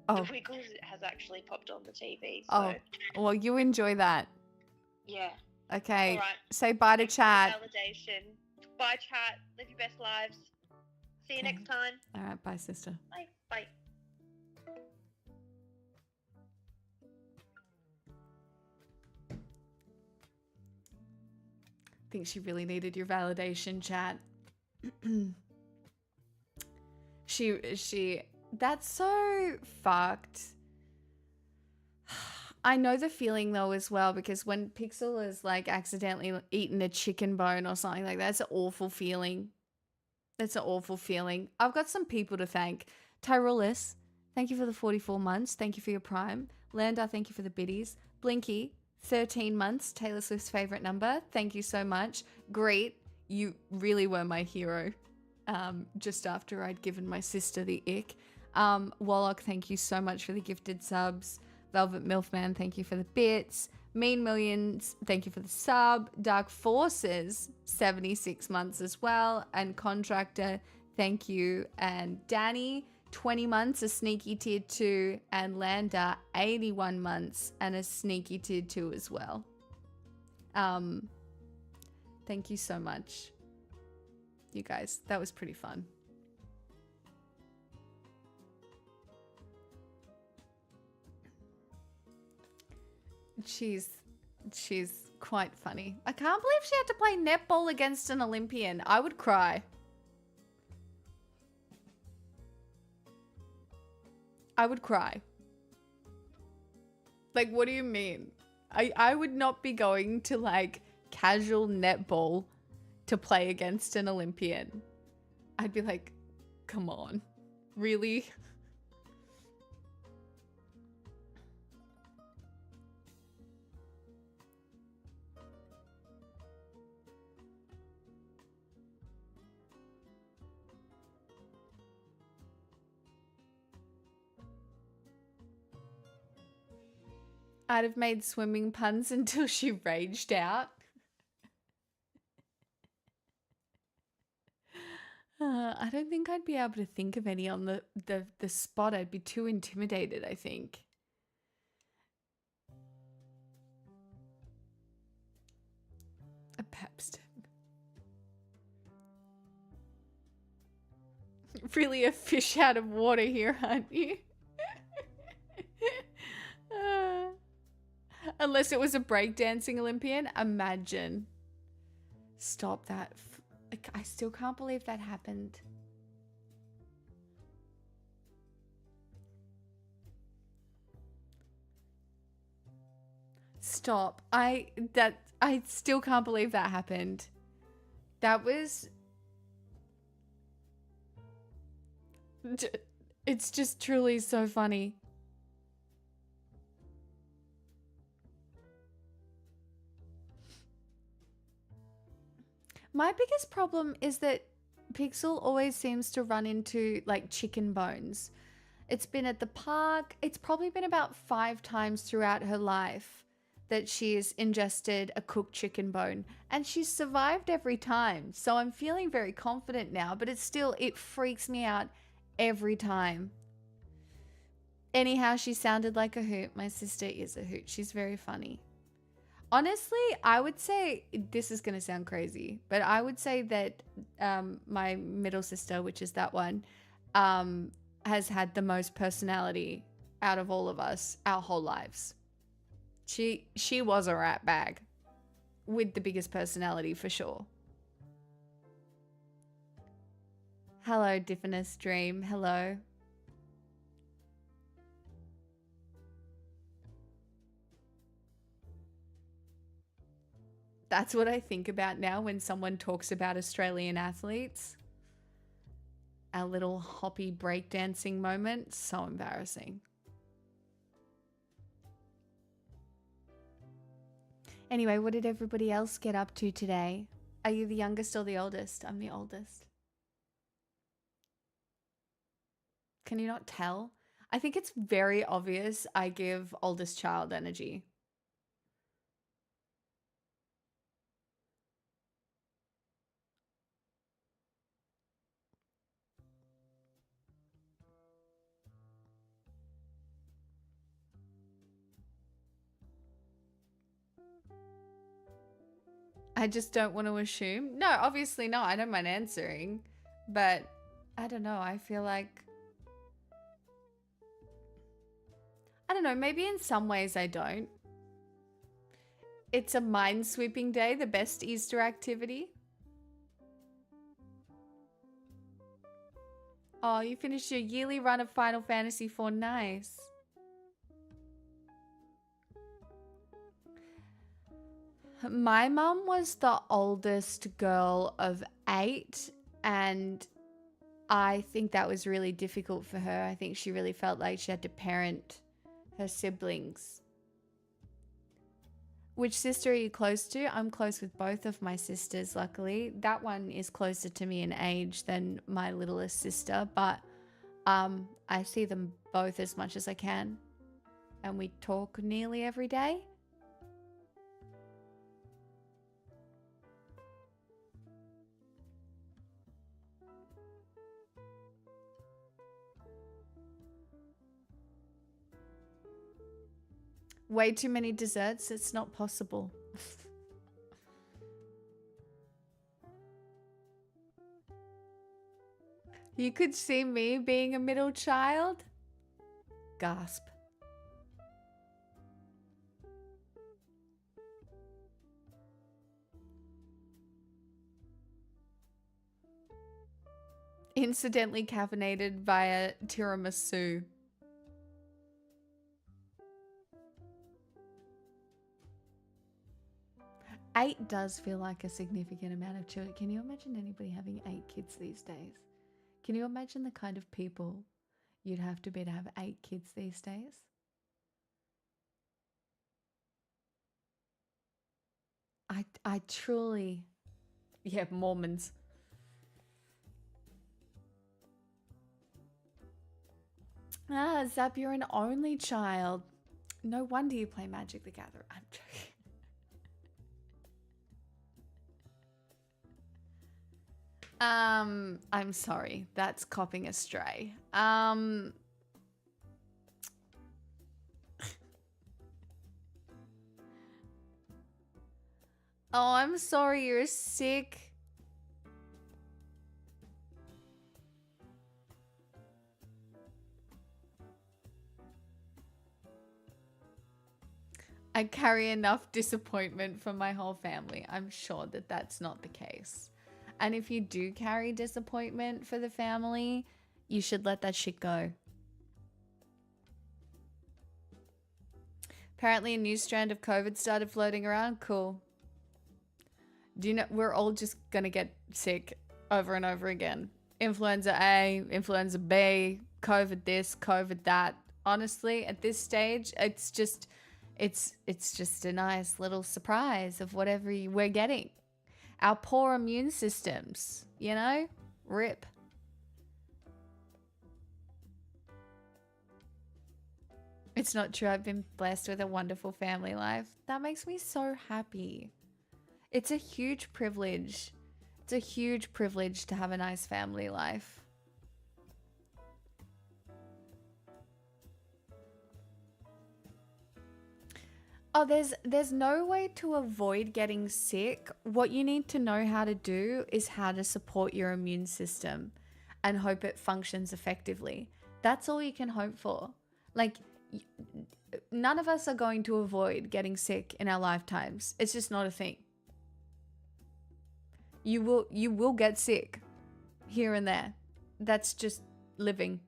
Oh. The Wiggles has actually popped on the TV. So, Oh. Well, you enjoy that. yeah. Okay. All right. Say bye to Thanks for the chat. Validation. Bye, chat. Live your best lives. See you Okay. next time. All right. Bye, sister. Bye. Bye. I think she really needed your validation, chat. she that's so fucked. I know the feeling though as well, because when Pixel has like accidentally eaten a chicken bone or something like that, it's an awful feeling. That's an awful feeling. I've got some people to thank. Tyrolis, thank you for the 44 months. Thank you for your prime. Landa, thank you for the biddies. Blinky, 13 months. Taylor Swift's favorite number. Thank you so much. Great. You really were my hero. Just after I'd given my sister the ick. Warlock, thank you so much for the gifted subs. Velvet Milfman, thank you for the bits. Mean Millions, thank you for the sub. Dark Forces, 76 months as well. And Contractor, thank you. And Danny, 20 months, a sneaky tier 2. And Landa, 81 months and a sneaky tier 2 as well. Thank you so much, you guys. That was pretty fun. She's quite funny. I can't believe she had to play netball against an Olympian. I would cry. I would cry. Like, what do you mean? I would not be going to like casual netball to play against an Olympian. I'd be like, come on, really? I'd have made swimming puns until she raged out. I don't think I'd be able to think of any on the spot. I'd be too intimidated, I think. A Pepston. Really a fish out of water here, aren't you? Unless it was a breakdancing Olympian. Imagine. Stop that. I still can't believe that happened. Stop. I still can't believe that happened. That was... It's just truly so funny. My biggest problem is that Pixel always seems to run into like chicken bones. It's been at the park. It's probably been about 5 times throughout her life that she's ingested a cooked chicken bone, and she's survived every time. So I'm feeling very confident now, but it freaks me out every time. Anyhow, she sounded like a hoot. My sister is a hoot. She's very funny. Honestly, I would say, this is going to sound crazy, but I would say that my middle sister, which is that one, has had the most personality out of all of us our whole lives. She was a rat bag with the biggest personality for sure. Hello, Diffinus Dream. Hello. That's what I think about now when someone talks about Australian athletes. Our little hoppy breakdancing moment. So embarrassing. Anyway, what did everybody else get up to today? Are you the youngest or the oldest? I'm the oldest. Can you not tell? I think it's very obvious I give oldest child energy. I just don't want to assume. No, obviously not. I don't mind answering. But I don't know. I feel like... I don't know. Maybe in some ways I don't. It's a mind-sweeping day, the best Easter activity. Oh, you finished your yearly run of Final Fantasy IV. Nice. My mum was the oldest girl of 8, and I think that was really difficult for her. I think she really felt like she had to parent her siblings. Which sister are you close to? I'm close with both of my sisters, luckily. That one is closer to me in age than my littlest sister, but I see them both as much as I can. And we talk nearly every day. Way too many desserts, it's not possible. You could see me being a middle child? Gasp. Incidentally caffeinated via tiramisu. 8 does feel like a significant amount of children. Can you imagine anybody having 8 kids these days? Can you imagine the kind of people you'd have to be to have 8 kids these days? I truly... Yeah, Mormons. Ah, Zap, you're an only child. No wonder you play Magic the Gathering. I'm joking. I'm sorry. That's copping a stray. Oh, I'm sorry you're sick. I carry enough disappointment from my whole family. I'm sure that that's not the case. And if you do carry disappointment for the family, you should let that shit go. Apparently a new strand of COVID started floating around. Cool. Do you know, we're all just gonna get sick over and over again. Influenza A, influenza B, COVID this, COVID that. Honestly, at this stage, it's just a nice little surprise of whatever we're getting. Our poor immune systems, you know? RIP. It's not true. I've been blessed with a wonderful family life. That makes me so happy. It's a huge privilege. It's a huge privilege to have a nice family life. Oh, there's no way to avoid getting sick. What you need to know how to do is how to support your immune system and hope it functions effectively. That's all you can hope for. Like, none of us are going to avoid getting sick in our lifetimes. It's just not a thing. You will get sick here and there. That's just living.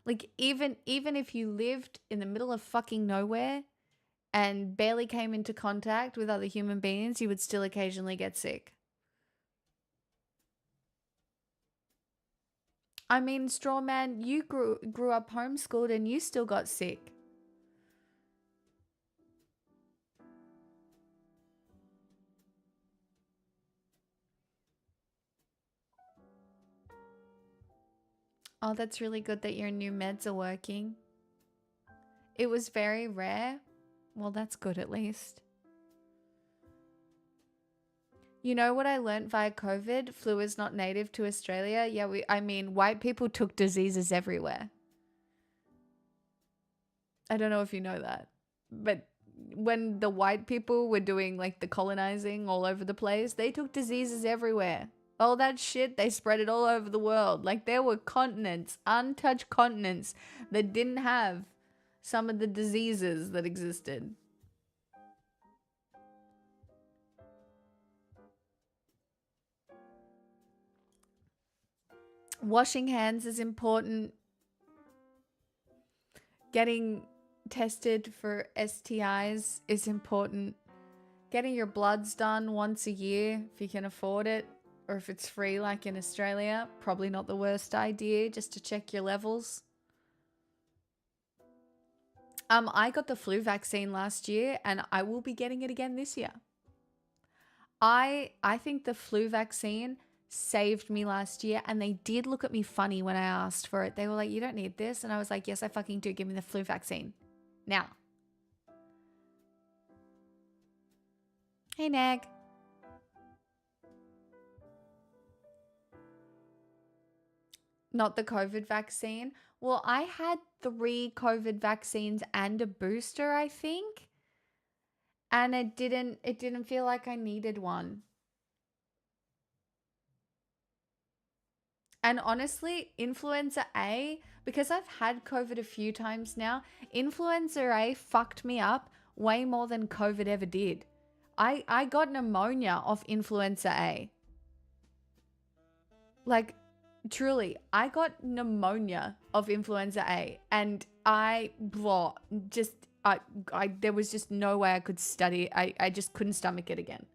Like, even if you lived in the middle of fucking nowhere and barely came into contact with other human beings, you would still occasionally get sick. I mean, Strawman, you grew up homeschooled and you still got sick. Oh, that's really good that your new meds are working. It was very rare. Well, that's good at least. You know what I learned via COVID? Flu is not native to Australia. Yeah, I mean, white people took diseases everywhere. I don't know if you know that. But when the white people were doing like the colonizing all over the place, they took diseases everywhere. All that shit, they spread it all over the world. Like there were continents, untouched continents that didn't have some of the diseases that existed. Washing hands is important. Getting tested for STIs is important. Getting your bloods done once a year if you can afford it, or if it's free like in Australia, probably not the worst idea, just to check your levels. I got the flu vaccine last year and I will be getting it again this year. I think the flu vaccine saved me last year, and they did look at me funny when I asked for it. They were like, you don't need this. And I was like, yes, I fucking do. Give me the flu vaccine. Now. Hey, Nag. Not the COVID vaccine. Well, I had 3 COVID vaccines and a booster, I think. And it didn't feel like I needed one. And honestly, influenza A, because I've had COVID a few times now, influenza A fucked me up way more than COVID ever did. I got pneumonia off influenza A. Like, truly, I got pneumonia of influenza A, and there was just no way I could study. I just couldn't stomach it again.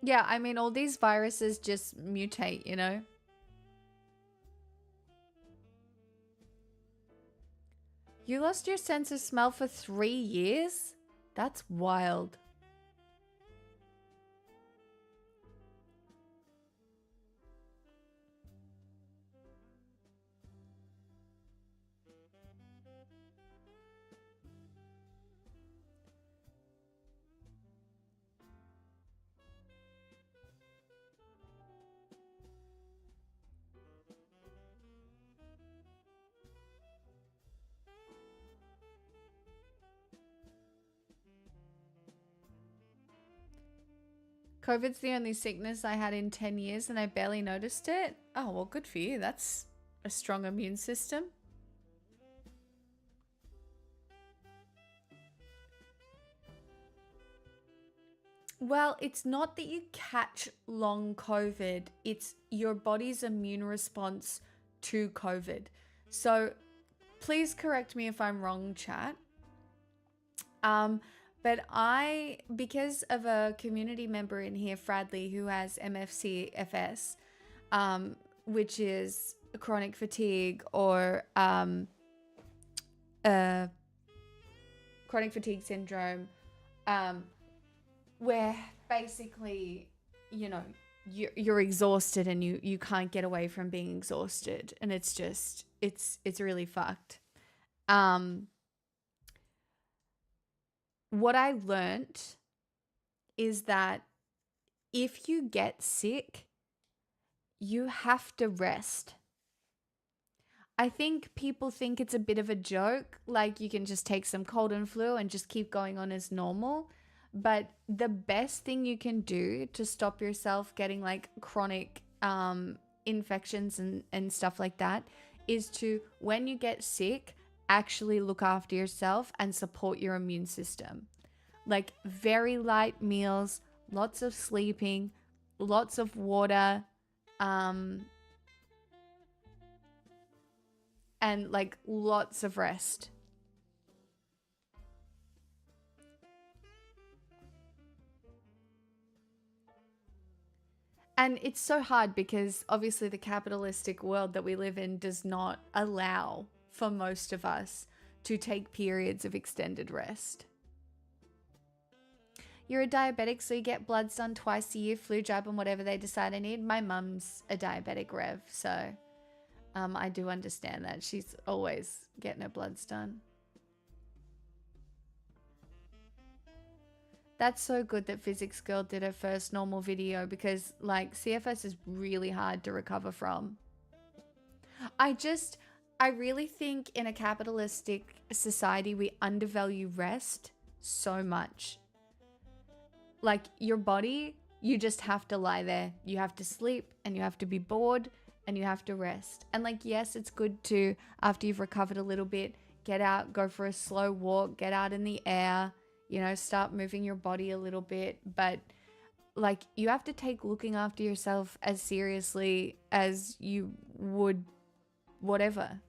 Yeah, I mean, all these viruses just mutate, you know? You lost your sense of smell for 3 years? That's wild. COVID's the only sickness I had in 10 years and I barely noticed it. Oh, well, good for you. That's a strong immune system. Well, it's not that you catch long COVID, it's your body's immune response to COVID. So please correct me if I'm wrong, chat. But because of a community member in here, Fradley, who has MFCFS, which is chronic fatigue or chronic fatigue syndrome, where basically, you know, you're exhausted and you can't get away from being exhausted, and it's just it's really fucked. What I learnt is that if you get sick, you have to rest. I think people think it's a bit of a joke, like you can just take some cold and flu and just keep going on as normal. But the best thing you can do to stop yourself getting like chronic infections and stuff like that is to, when you get sick, actually look after yourself and support your immune system. Like very light meals, lots of sleeping, lots of water, and like lots of rest. And it's so hard because obviously the capitalistic world that we live in does not allow for most of us to take periods of extended rest. You're a diabetic, so you get bloods done twice a year, flu jab and whatever they decide I need. My mum's a diabetic rev, so I do understand that. She's always getting her bloods done. That's so good that Physics Girl did her first normal video, because like CFS is really hard to recover from. I really think in a capitalistic society, we undervalue rest so much. Like your body, you just have to lie there. You have to sleep and you have to be bored and you have to rest. And like, yes, it's good to, after you've recovered a little bit, get out, go for a slow walk, get out in the air, you know, start moving your body a little bit. But like, you have to take looking after yourself as seriously as you would whatever.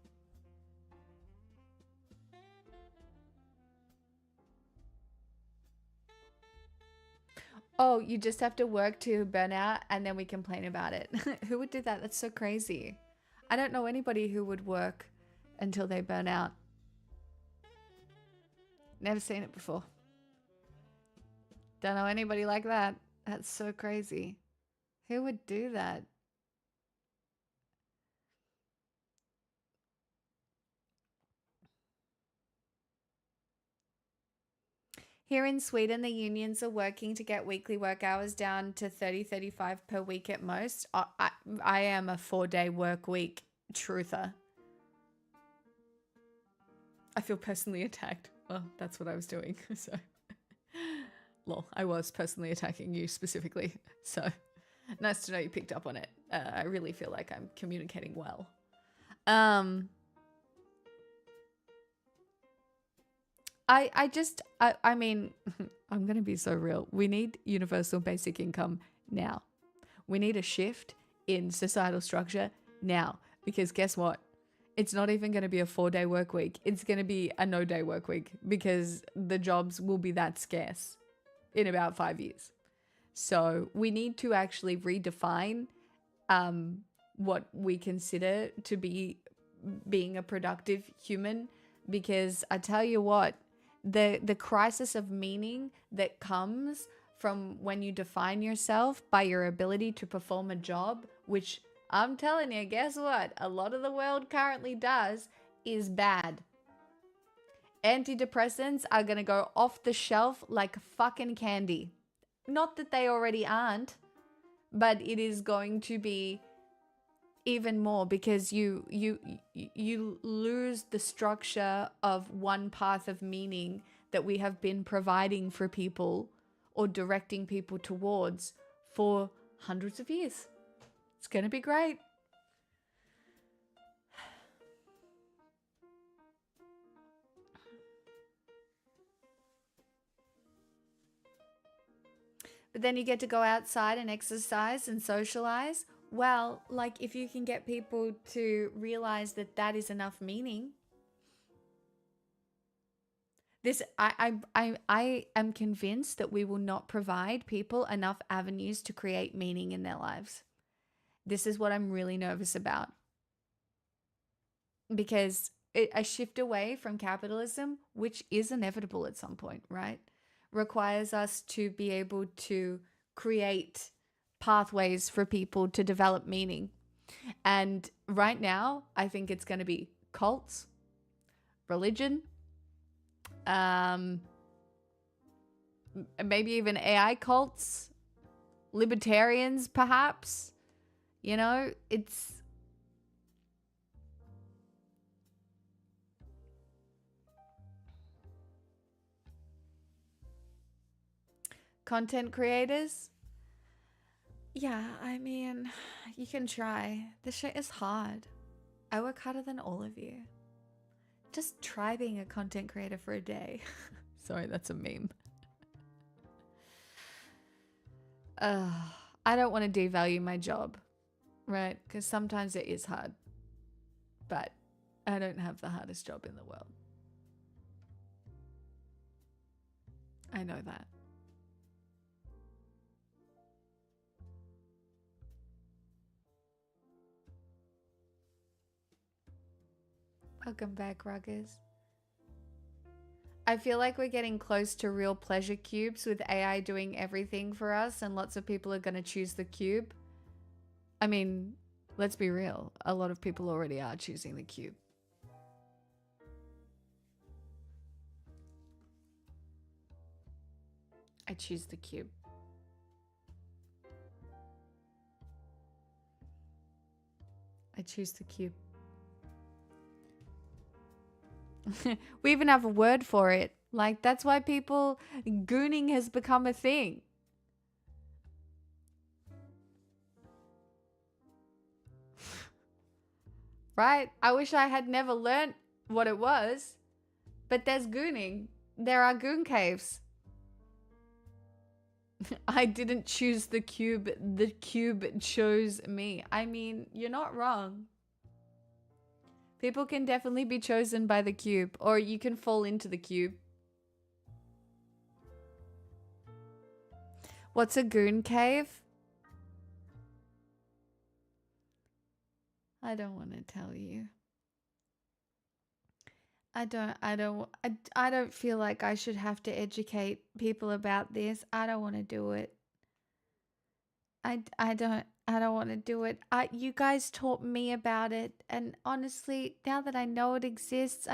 Oh, you just have to work to burn out and then we complain about it. Who would do that? That's so crazy. I don't know anybody who would work until they burn out. Never seen it before. Don't know anybody like that. That's so crazy. Who would do that? Here in Sweden, the unions are working to get weekly work hours down to 30-35 per week at most. I am a 4-day work week truther. I feel personally attacked. Well, that's what I was doing. So, lol, I was personally attacking you specifically. So, nice to know you picked up on it. I really feel like I'm communicating well. I mean, I'm going to be so real. We need universal basic income now. We need a shift in societal structure now. Because guess what? It's not even going to be a 4-day work week. It's going to be a no-day work week because the jobs will be that scarce in about 5 years. So we need to actually redefine what we consider to be being a productive human, because I tell you what, the crisis of meaning that comes from when you define yourself by your ability to perform a job, which I'm telling you, guess what? A lot of the world currently does, is bad. Antidepressants are going to go off the shelf like fucking candy. Not that they already aren't, but it is going to be even more, because you lose the structure of one path of meaning that we have been providing for people or directing people towards for hundreds of years. It's going to be great. But then you get to go outside and exercise and socialize. Well, like, if you can get people to realize that that is enough meaning. I am convinced that we will not provide people enough avenues to create meaning in their lives. This is what I'm really nervous about. Because a shift away from capitalism, which is inevitable at some point, right, requires us to be able to create pathways for people to develop meaning. And right now, I think it's going to be cults, religion, maybe even AI cults, libertarians, perhaps. You know, it's... content creators. Yeah, I mean, you can try. This shit is hard. I work harder than all of you. Just try being a content creator for a day. Sorry, that's a meme. I don't want to devalue my job, right? Because sometimes it is hard. But I don't have the hardest job in the world. I know that. Welcome back, Ruggers. I feel like we're getting close to real pleasure cubes with AI doing everything for us, and lots of people are going to choose the cube. I mean, let's be real. A lot of people already are choosing the cube. I choose the cube. I choose the cube. We even have a word for it. Like, that's why gooning has become a thing. Right? I wish I had never learnt what it was. But there's gooning. There are goon caves. I didn't choose the cube. The cube chose me. I mean, you're not wrong. People can definitely be chosen by the cube, or you can fall into the cube. What's a goon cave? I don't want to tell you. I don't feel like I should have to educate people about this. I don't want to do it. I don't want to do it. You guys taught me about it, and honestly, now that I know it exists,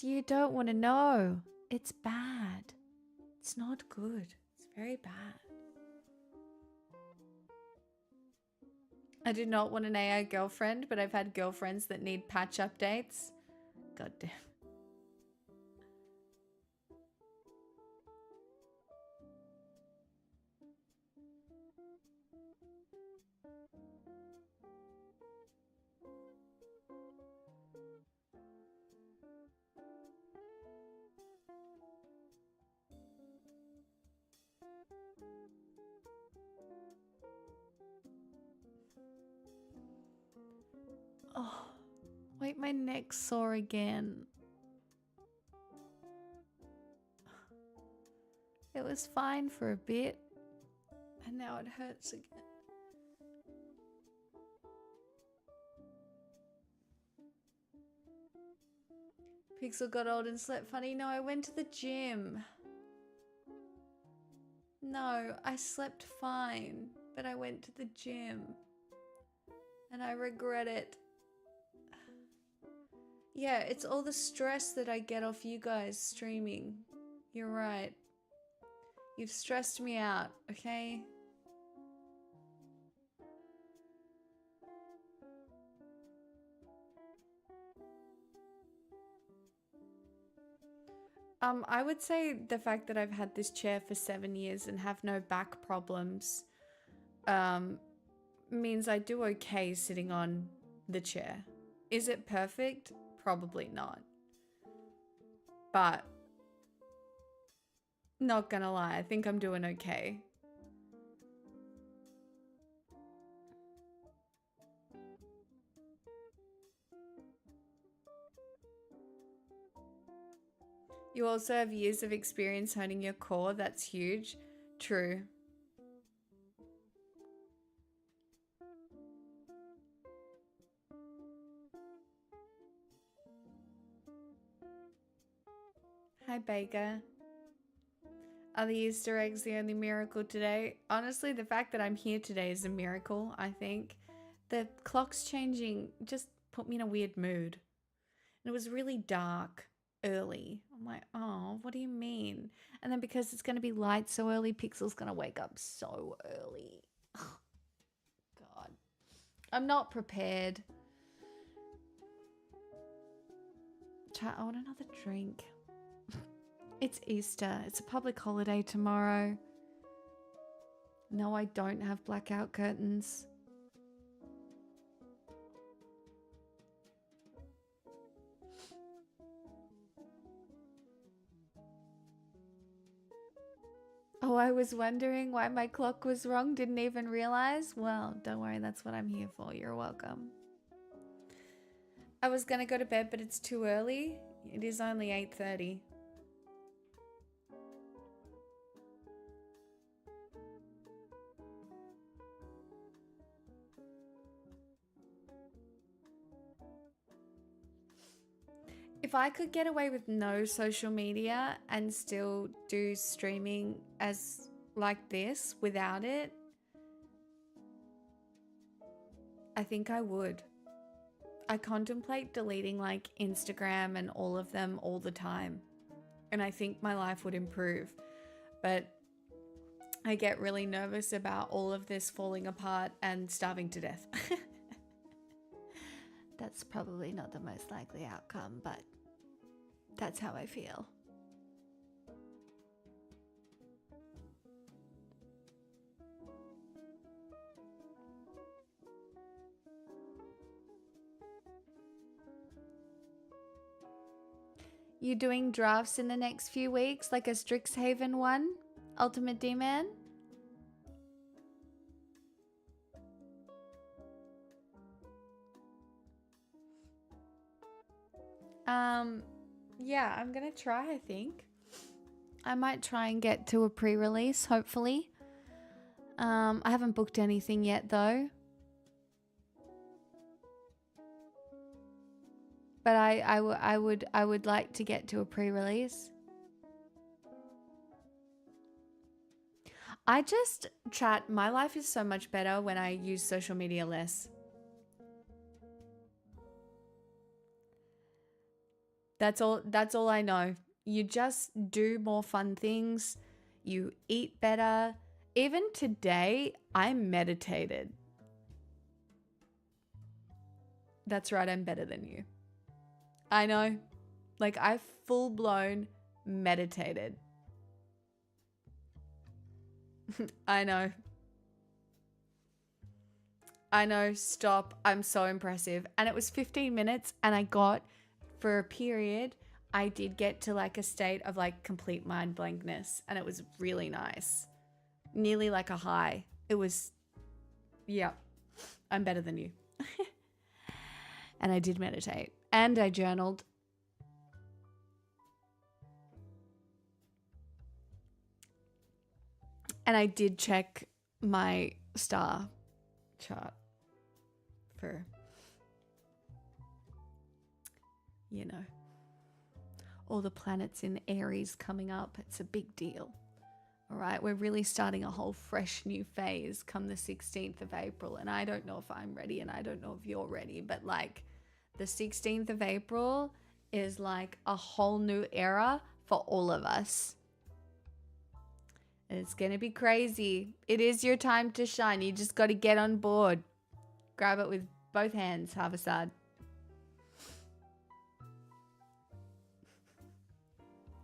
you don't want to know. It's bad. It's not good. It's very bad. I do not want an AI girlfriend, but I've had girlfriends that need patch updates. God damn. Oh, wait, my neck's sore again. It was fine for a bit, and now it hurts again. Pixel got old and slept funny. No, I went to the gym. No, I slept fine, but I went to the gym. And I regret it. Yeah, it's all the stress that I get off you guys streaming. You're right. You've stressed me out, okay? I would say the fact that I've had this chair for 7 years and have no back problems, means I do okay sitting on the chair. Is it perfect? Probably not. But, not gonna lie, I think I'm doing okay. You also have years of experience honing your core. That's huge. True. Hi, Baker. Are the Easter eggs the only miracle today? Honestly, the fact that I'm here today is a miracle, I think. The clocks changing just put me in a weird mood. And it was really dark early. I'm like, oh, what do you mean? And then because it's going to be light so early, Pixel's going to wake up so early. God. I'm not prepared. I want another drink. It's Easter. It's a public holiday tomorrow. No, I don't have blackout curtains. Oh, I was wondering why my clock was wrong. Didn't even realize. Well, don't worry. That's what I'm here for. You're welcome. I was going to go to bed, but it's too early. It is only 8:30. If I could get away with no social media and still do streaming as like this without it, I think I would. I contemplate deleting like Instagram and all of them all the time, and I think my life would improve. But I get really nervous about all of this falling apart and starving to death. That's probably not the most likely outcome, but that's how I feel. You doing drafts in the next few weeks, like a Strixhaven one? Ultimate D-Man? Yeah, I'm gonna try, I think. I might try and get to a pre-release, hopefully. I haven't booked anything yet, though. But I would like to get to a pre-release. I just chat. My life is so much better when I use social media less. That's all I know. You just do more fun things. You eat better. Even today, I meditated. That's right, I'm better than you. I know. Like, I full-blown meditated. I know. I know, stop. I'm so impressive. And it was 15 minutes and I got, for a period, I did get to like a state of like complete mind blankness, and it was really nice. Nearly like a high. It was, yeah, I'm better than you. And I did meditate and I journaled. And I did check my star chart for, you know, all the planets in Aries coming up. It's a big deal. All right, we're really starting a whole fresh new phase come the 16th of April. And I don't know if I'm ready and I don't know if you're ready, but like the 16th of April is like a whole new era for all of us. And it's going to be crazy. It is your time to shine. You just got to get on board. Grab it with both hands, Harvasad.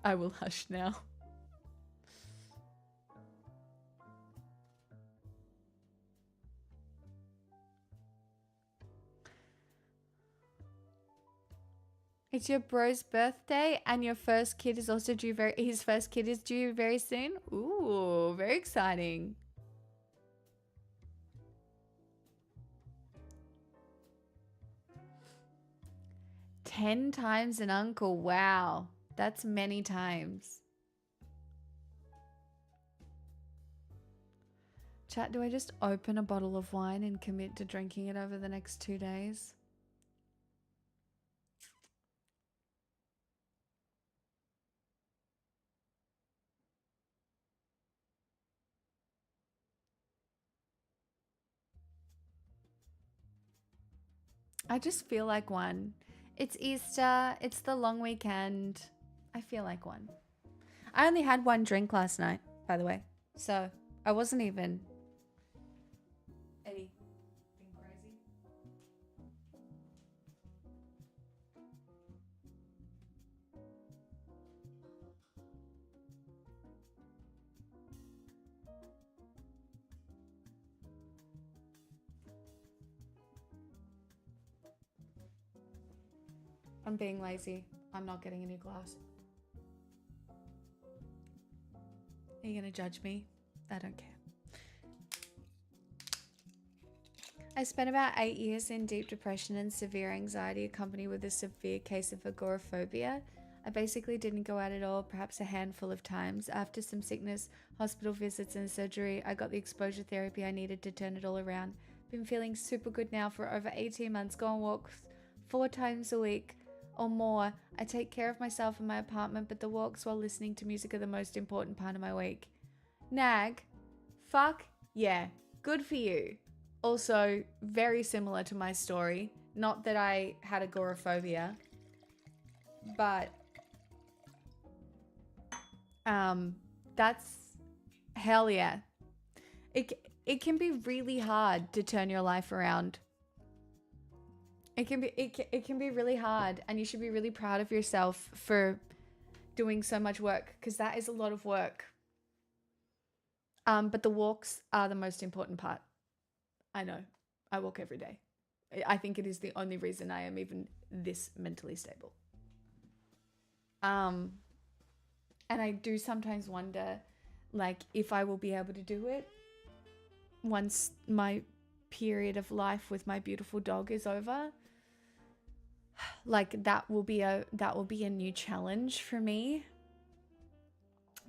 I will hush now. It's your bro's birthday and your first kid is also due his first kid is due very soon. Ooh, very exciting. Ten times an uncle. Wow. That's many times. Chat, do I just open a bottle of wine and commit to drinking it over the next 2 days? I just feel like one. It's Easter. It's the long weekend. I feel like one. I only had one drink last night, by the way. So I wasn't even anything crazy. I'm being lazy. I'm not getting a new glass. Are you going to judge me? I don't care. I spent about 8 years in deep depression and severe anxiety accompanied with a severe case of agoraphobia. I basically didn't go out at all, perhaps a handful of times. After some sickness, hospital visits and surgery, I got the exposure therapy I needed to turn it all around. Been feeling super good now for over 18 months. Go on walks 4 times a week or more. I take care of myself in my apartment, but the walks while listening to music are the most important part of my week. Nag, fuck yeah, good for you. Also, very similar to my story. Not that I had agoraphobia, but that's hell yeah. It can be really hard to turn your life around. It can be really hard, and you should be really proud of yourself for doing so much work, because that is a lot of work. But the walks are the most important part. I know. I walk every day. I think it is the only reason I am even this mentally stable. And I do sometimes wonder, like, if I will be able to do it once my period of life with my beautiful dog is over. Like, that will be a new challenge for me,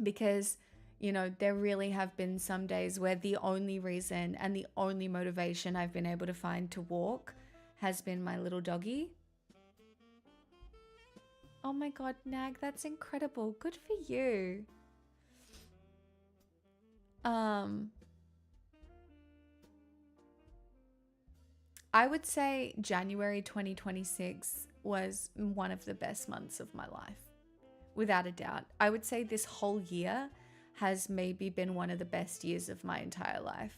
because, you know, there really have been some days where the only reason and the only motivation I've been able to find to walk has been my little doggy. Oh my God, Nag, that's incredible. Good for you. I would say January 2026 was one of the best months of my life, without a doubt. I would say this whole year has maybe been one of the best years of my entire life.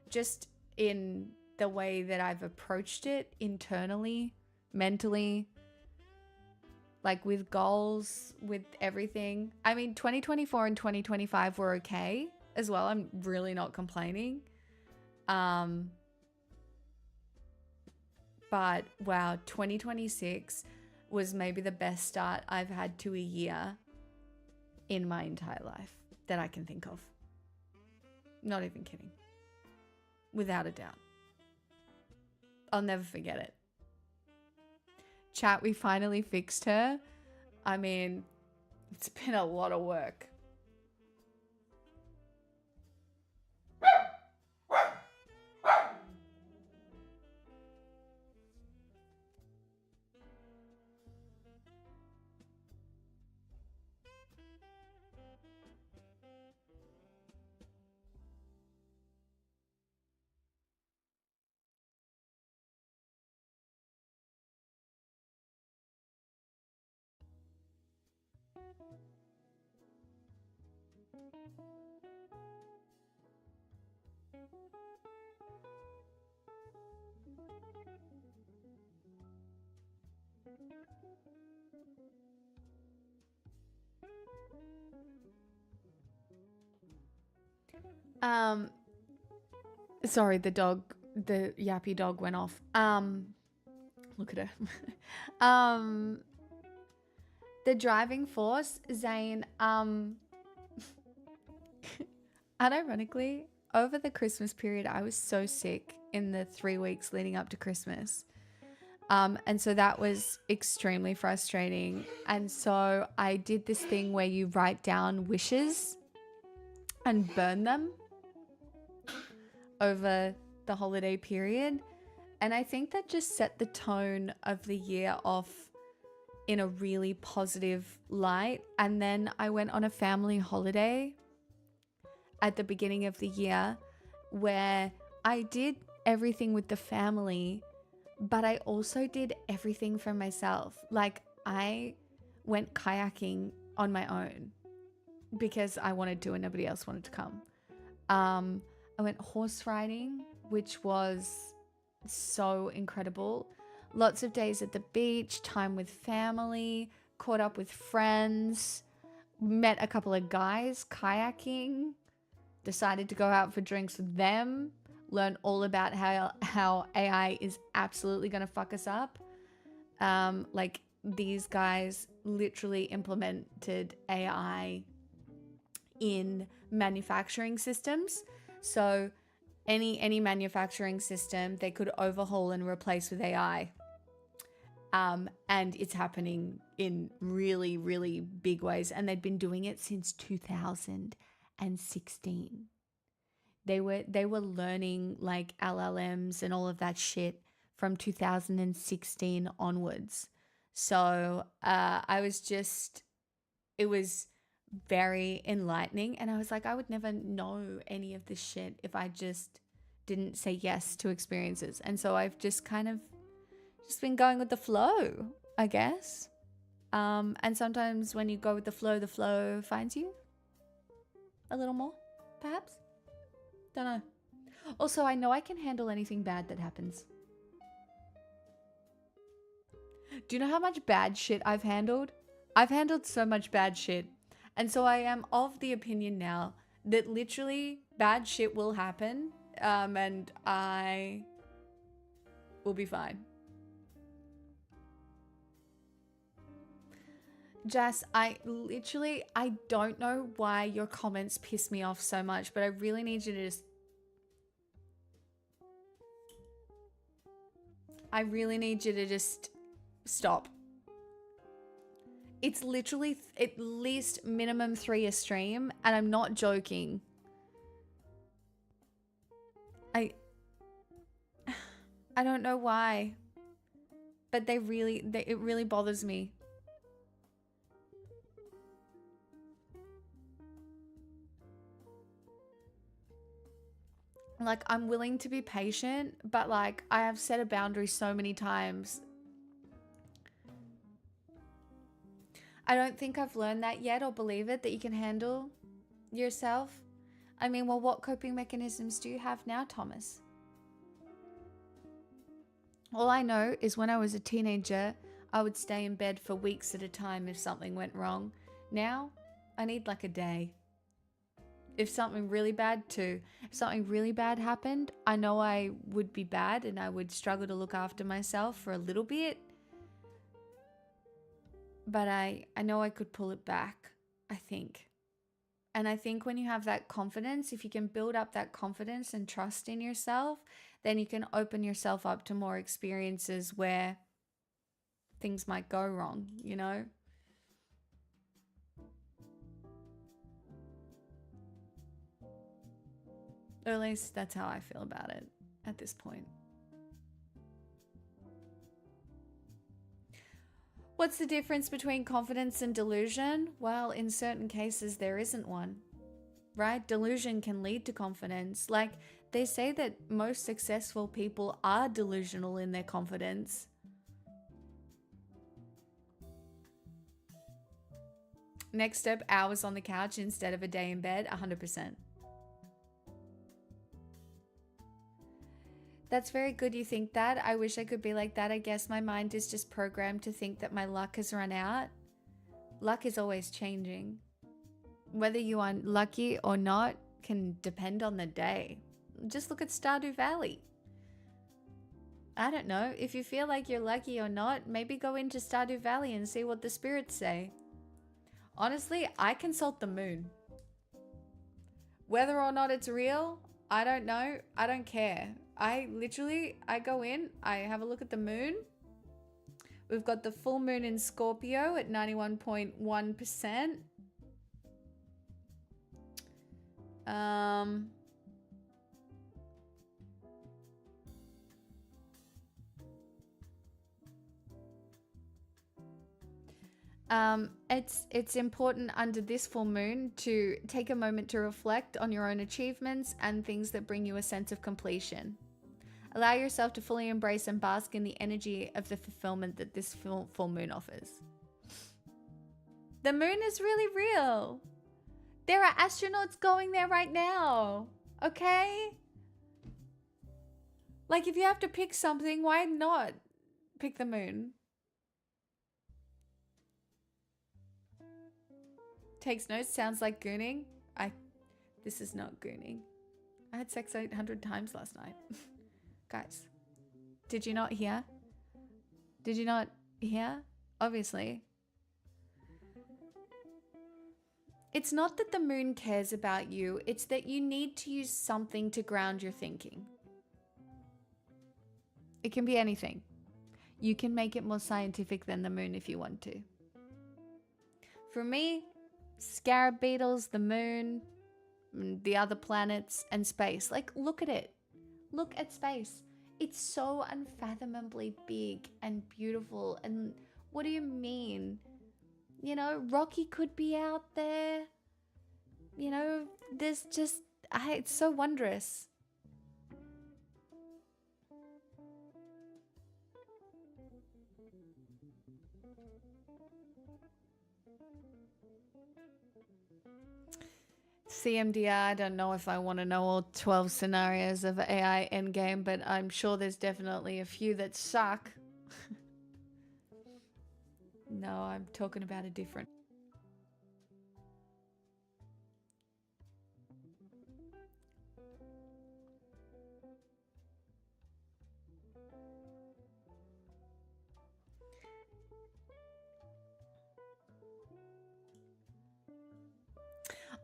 Just in the way that I've approached it internally, mentally, like with goals, with everything. I mean, 2024 and 2025 were okay as well. I'm really not complaining. But wow, 2026 was maybe the best start I've had to a year in my entire life that I can think of. Not even kidding. Without a doubt. I'll never forget it. Chat, we finally fixed her. I mean, It's been a lot of work. Sorry, the yappy dog went off. Look at her. The driving force, Zane, unironically, over the Christmas period, I was so sick in the 3 weeks leading up to Christmas. And so that was extremely frustrating. And so I did this thing where you write down wishes and burn them over the holiday period. And I think that just set the tone of the year off in a really positive light. And then I went on a family holiday at the beginning of the year where I did everything with the family, but I also did everything for myself. Like, I went kayaking on my own because I wanted to and nobody else wanted to come. I went horse riding, which was so incredible. Lots of days at the beach, time with family, caught up with friends, met a couple of guys kayaking, decided to go out for drinks with them, learn all about how AI is absolutely going to fuck us up. Like, these guys literally implemented AI in manufacturing systems. So any manufacturing system they could overhaul and replace with AI. And it's happening in really, really big ways. And they'd been doing it since 2016. They were learning like LLMs and all of that shit from 2016 onwards. So it was very enlightening. And I was like, I would never know any of this shit if I just didn't say yes to experiences. And so I've just kind of just been going with the flow, I guess. And sometimes when you go with the flow finds you a little more, perhaps. Don't know. Also, I know I can handle anything bad that happens. Do you know how much bad shit I've handled? I've handled so much bad shit. And so I am of the opinion now that literally bad shit will happen, and I will be fine. Jess, I don't know why your comments piss me off so much, but I really need you to just... I really need you to just stop. It's literally at least minimum 3 a stream, and I'm not joking. I don't know why, but it really bothers me. Like, I'm willing to be patient, but like, I have set a boundary so many times. I don't think I've learned that yet or believe it, that you can handle yourself. I mean, well, what coping mechanisms do you have now, Thomas? All I know is when I was a teenager, I would stay in bed for weeks at a time if something went wrong. Now, I need like a day. If something really bad happened, I know I would be bad and I would struggle to look after myself for a little bit. But I know I could pull it back, I think. And I think when you have that confidence, if you can build up that confidence and trust in yourself, then you can open yourself up to more experiences where things might go wrong, you know? Or at least that's how I feel about it at this point. What's the difference between confidence and delusion? Well, in certain cases, there isn't one, right? Delusion can lead to confidence. Like, they say that most successful people are delusional in their confidence. Next step, hours on the couch instead of a day in bed, 100%. That's very good you think that. I wish I could be like that. I guess my mind is just programmed to think that my luck has run out. Luck is always changing. Whether you are lucky or not can depend on the day. Just look at Stardew Valley. I don't know. If you feel like you're lucky or not, maybe go into Stardew Valley and see what the spirits say. Honestly, I consult the moon. Whether or not it's real, I don't know. I don't care. I go in, I have a look at the moon. We've got the full moon in Scorpio at 91.1%. It's important under this full moon to take a moment to reflect on your own achievements and things that bring you a sense of completion. Allow yourself to fully embrace and bask in the energy of the fulfillment that this full moon offers. The moon is really real. There are astronauts going there right now. Okay? Like, if you have to pick something, why not pick the moon? Takes notes, sounds like gooning. This is not gooning. I had sex 800 times last night. Guys, did you not hear? Did you not hear? Obviously. It's not that the moon cares about you, it's that you need to use something to ground your thinking. It can be anything. You can make it more scientific than the moon if you want to. For me, scarab beetles, the moon, the other planets, and space. Like, look at it. Look at space. It's so unfathomably big and beautiful. And what do you mean? You know, Rocky could be out there. You know, there's just, it's so wondrous. CMDR, I don't know if I want to know all 12 scenarios of AI Endgame, but I'm sure there's definitely a few that suck. No, I'm talking about a different.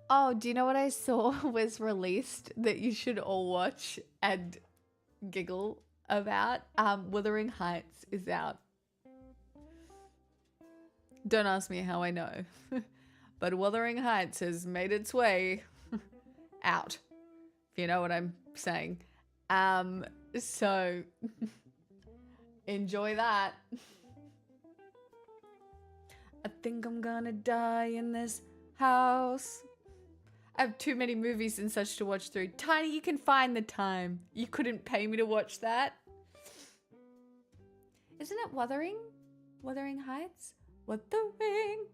Oh, do you know what I saw was released that you should all watch and giggle about? Wuthering Heights is out. Don't ask me how I know. But Wuthering Heights has made its way out, if you know what I'm saying. So enjoy that. I think I'm gonna die in this house. I have too many movies and such to watch through. Tiny, you can find the time. You couldn't pay me to watch that. Isn't it Wuthering? Wuthering Heights? Wuthering.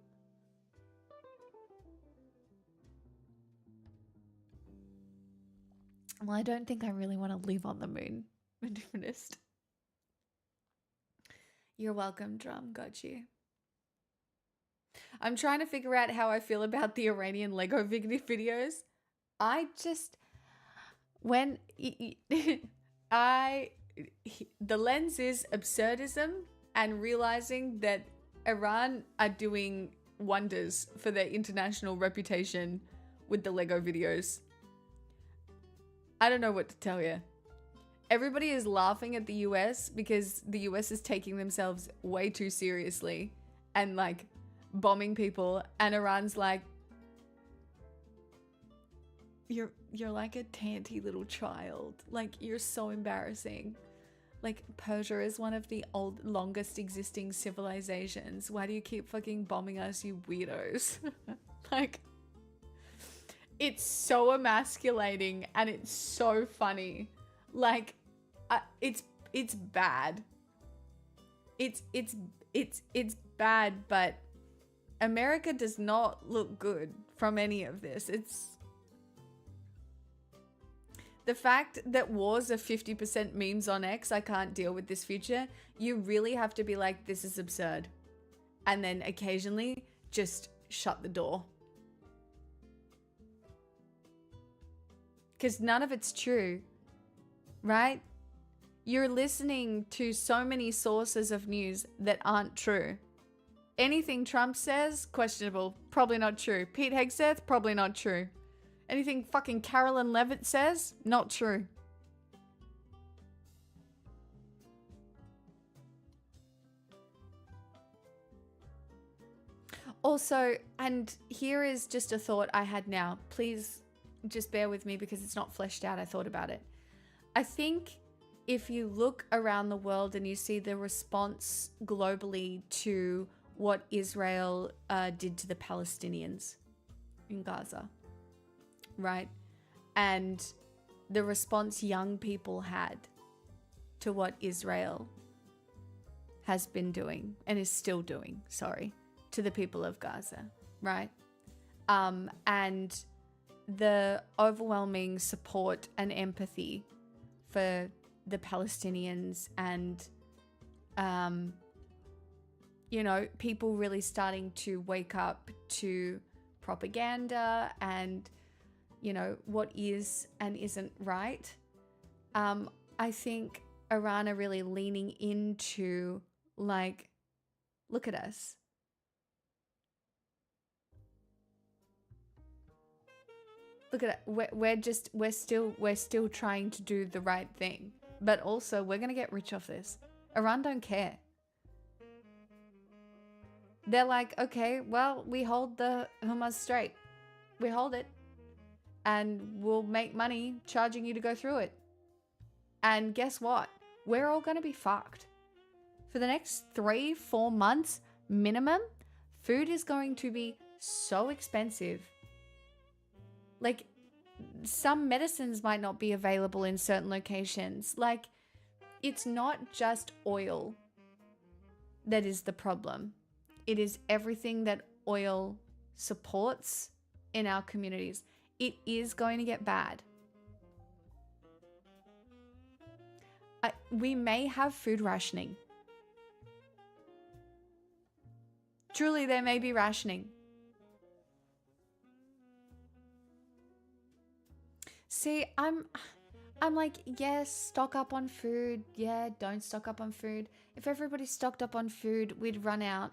Well, I don't think I really want to live on the moon. To be honest. You're welcome, Drum. Got you. I'm trying to figure out how I feel about the Iranian Lego videos. The lens is absurdism and realizing that Iran are doing wonders for their international reputation with the Lego videos. I don't know what to tell you. Everybody is laughing at the US because the US is taking themselves way too seriously and like bombing people, and Iran's like, you're like a tanty little child. Like, you're so embarrassing. Like, Persia is one of the longest existing civilizations. Why do you keep fucking bombing us, you weirdos? Like, it's so emasculating and it's so funny. Like, it's bad. It's bad, but America does not look good from any of this. It's the fact that wars are 50% memes on X. I can't deal with this future. You really have to be like, this is absurd. And then occasionally just shut the door. Because none of it's true, right? You're listening to so many sources of news that aren't true. Anything Trump says, questionable, probably not true. Pete Hegseth, probably not true. Anything fucking Carolyn Levitt says, not true. Also, and here is just a thought I had now. Please just bear with me because it's not fleshed out. I thought about it. I think if you look around the world and you see the response globally to what Israel did to the Palestinians in Gaza, right? And the response young people had to what Israel has been doing and is still doing, to the people of Gaza, right? And the overwhelming support and empathy for the Palestinians and, you know, people really starting to wake up to propaganda and, you know, what is and isn't right. I think Iran are really leaning into, like, look at us. Look at it. We're still trying to do the right thing. But also, we're going to get rich off this. Iran don't care. They're like, okay, well, we hold the Hormuz Strait. We hold it. And we'll make money charging you to go through it. And guess what? We're all going to be fucked. For the next 3-4 months minimum, food is going to be so expensive. Like, some medicines might not be available in certain locations. Like, it's not just oil that is the problem. It is everything that oil supports in our communities. It is going to get bad. We may have food rationing. Truly, there may be rationing. See, I'm like, yes, stock up on food. Yeah, don't stock up on food. If everybody stocked up on food, we'd run out.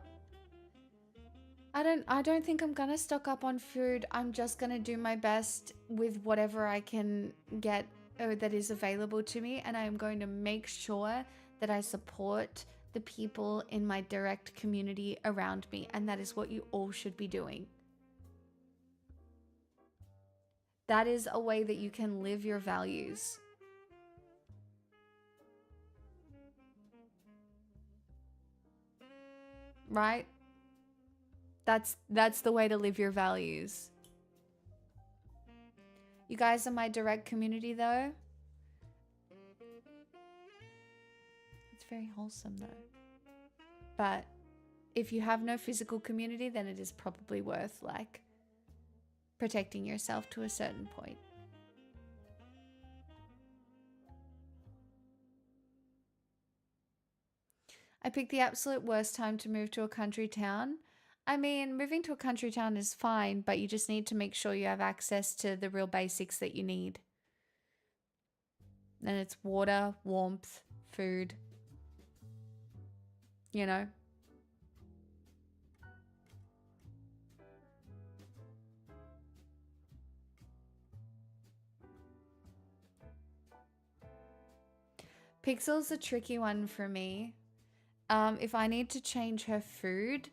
I don't think I'm gonna stock up on food. I'm just gonna do my best with whatever I can get that is available to me, and I'm going to make sure that I support the people in my direct community around me, and that is what you all should be doing. That is a way that you can live your values. Right? That's the way to live your values. You guys are my direct community, though. It's very wholesome, though. But if you have no physical community, then it is probably worth, like, protecting yourself to a certain point. I picked the absolute worst time to move to a country town. I mean, moving to a country town is fine, but you just need to make sure you have access to the real basics that you need. And it's water, warmth, food. You know? Pixel's a tricky one for me. If I need to change her food,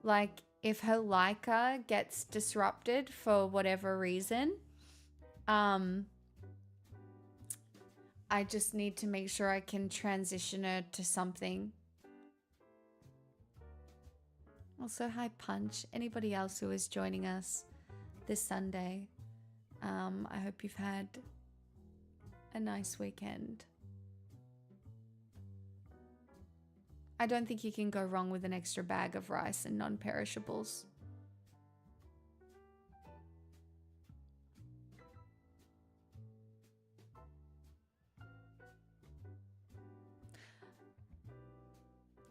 like if her Leica gets disrupted for whatever reason, I just need to make sure I can transition her to something. Also, hi Punch. Anybody else who is joining us this Sunday? I hope you've had a nice weekend. I don't think you can go wrong with an extra bag of rice and non-perishables.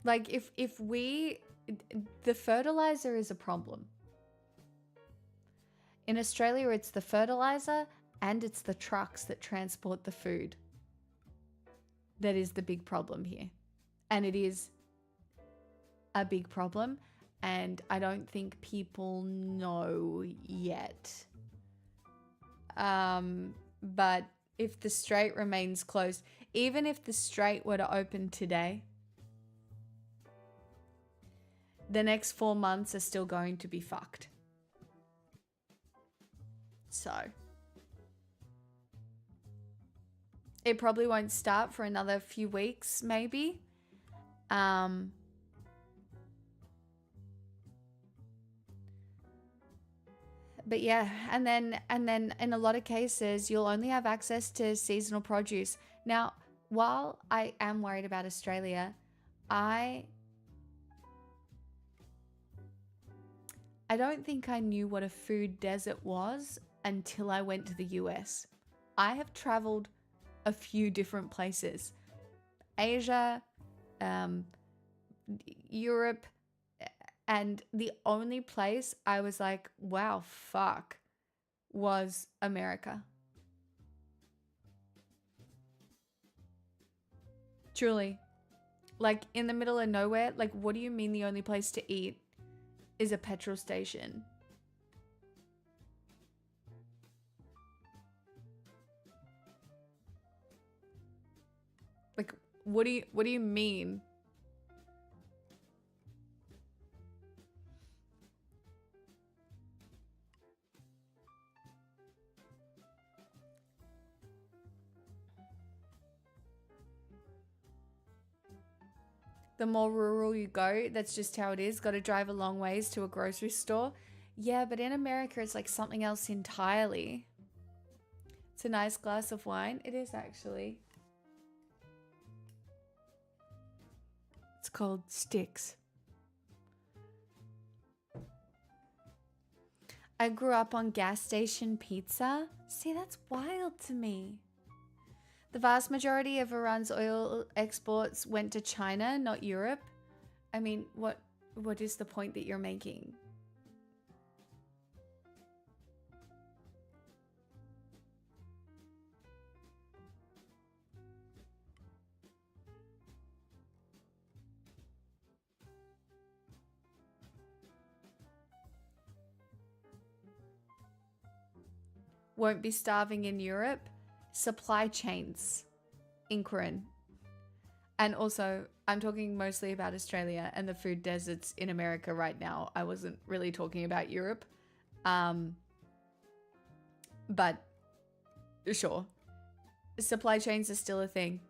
Like if we, the fertilizer is a problem. In Australia, it's the fertilizer and it's the trucks that transport the food. That is the big problem here. And it is a big problem. And I don't think people know yet. But if the strait remains closed, even if the strait were to open today, the next 4 months are still going to be fucked. So it probably won't start for another few weeks, maybe. But yeah, and then in a lot of cases, you'll only have access to seasonal produce. Now, while I am worried about Australia, I don't think I knew what a food desert was until I went to the US. I have traveled a few different places. Asia, Europe, and the only place I was like, wow, fuck, was America. Truly. Like, in the middle of nowhere, like, what do you mean the only place to eat is a petrol station? Like, what do you mean? The more rural you go, that's just how it is. Got to drive a long ways to a grocery store. Yeah, but in America, it's like something else entirely. It's a nice glass of wine. It is actually. It's called Styx. I grew up on gas station pizza. See, that's wild to me. The vast majority of Iran's oil exports went to China, not Europe. I mean, what is the point that you're making? Won't be starving in Europe. Supply chains in Korean. And also, I'm talking mostly about Australia and the food deserts in America right now. I wasn't really talking about Europe. But sure. Supply chains are still a thing.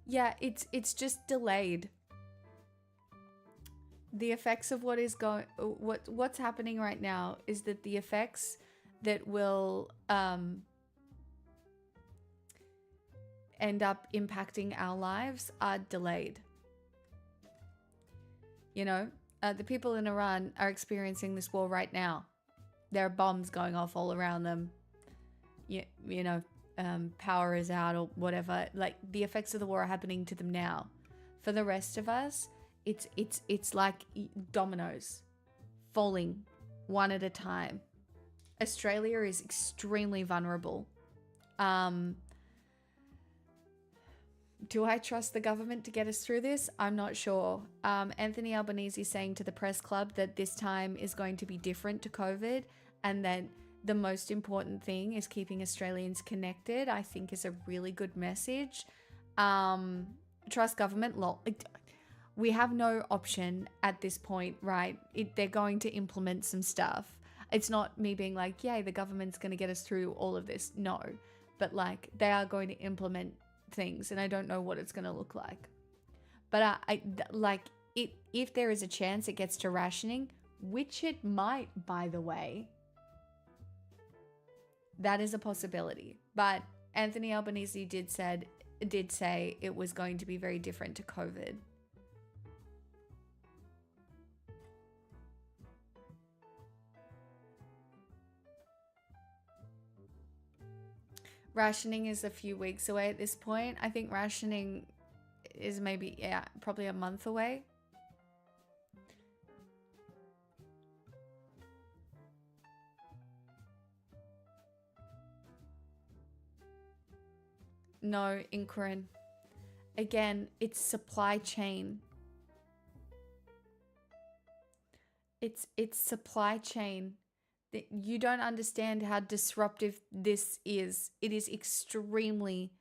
Yeah, it's just delayed. The effects of what's happening right now is that the effects that will end up impacting our lives are delayed. You know, the people in Iran are experiencing this war right now. There are bombs going off all around them. You know, power is out or whatever. Like, the effects of the war are happening to them now. For the rest of us, it's like dominoes falling one at a time. Australia is extremely vulnerable. Do I trust the government to get us through this? I'm not sure. Anthony Albanese saying to the press club that this time is going to be different to COVID and that the most important thing is keeping Australians connected, I think is a really good message. Trust government. We have no option at this point, right? They're going to implement some stuff. It's not me being like, yay, the government's going to get us through all of this. No. But like, they are going to implement things and I don't know what it's going to look like. But if there is a chance it gets to rationing, which it might, by the way, that is a possibility. But Anthony Albanese did say it was going to be very different to COVID. Rationing is a few weeks away at this point. I think rationing is maybe, probably a month away. No, Inquirin. Again, it's supply chain. It's supply chain. You don't understand how disruptive this is. It is extremely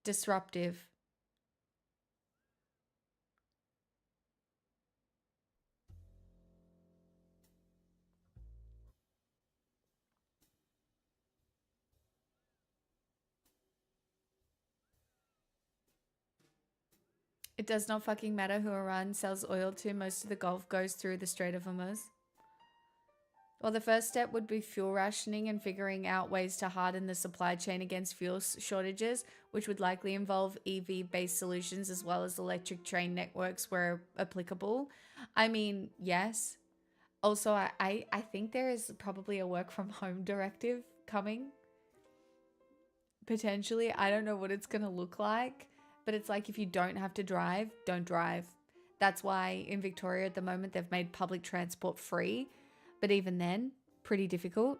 disruptive. It does not fucking matter who Iran sells oil to. Most of the Gulf goes through the Strait of Hormuz. Well, the first step would be fuel rationing and figuring out ways to harden the supply chain against fuel shortages, which would likely involve EV-based solutions as well as electric train networks where applicable. I mean, yes. Also, I think there is probably a work from home directive coming. Potentially. I don't know what it's going to look like, but it's like if you don't have to drive, don't drive. That's why in Victoria at the moment they've made public transport free. But even then, pretty difficult.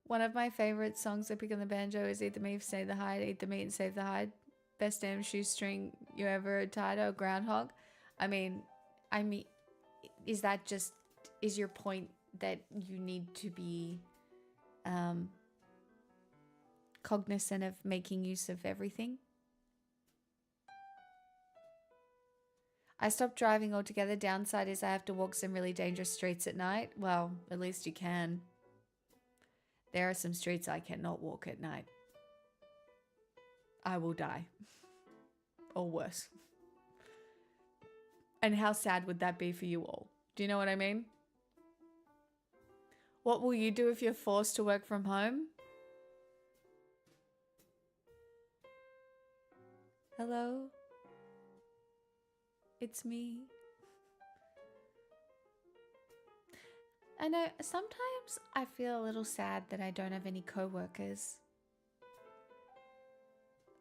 One of my favorite songs I pick on the banjo is Eat the Meat, Save the Hide, Eat the Meat and Save the Hide. Best damn shoestring you ever tied, or groundhog. I mean, is your point that you need to be cognizant of making use of everything? I stopped driving altogether. Downside is I have to walk some really dangerous streets at night. Well, at least you can. There are some streets I cannot walk at night. I will die. Or worse. And how sad would that be for you all? Do you know what I mean? What will you do if you're forced to work from home? Hello? It's me. I know sometimes I feel a little sad that I don't have any co-workers.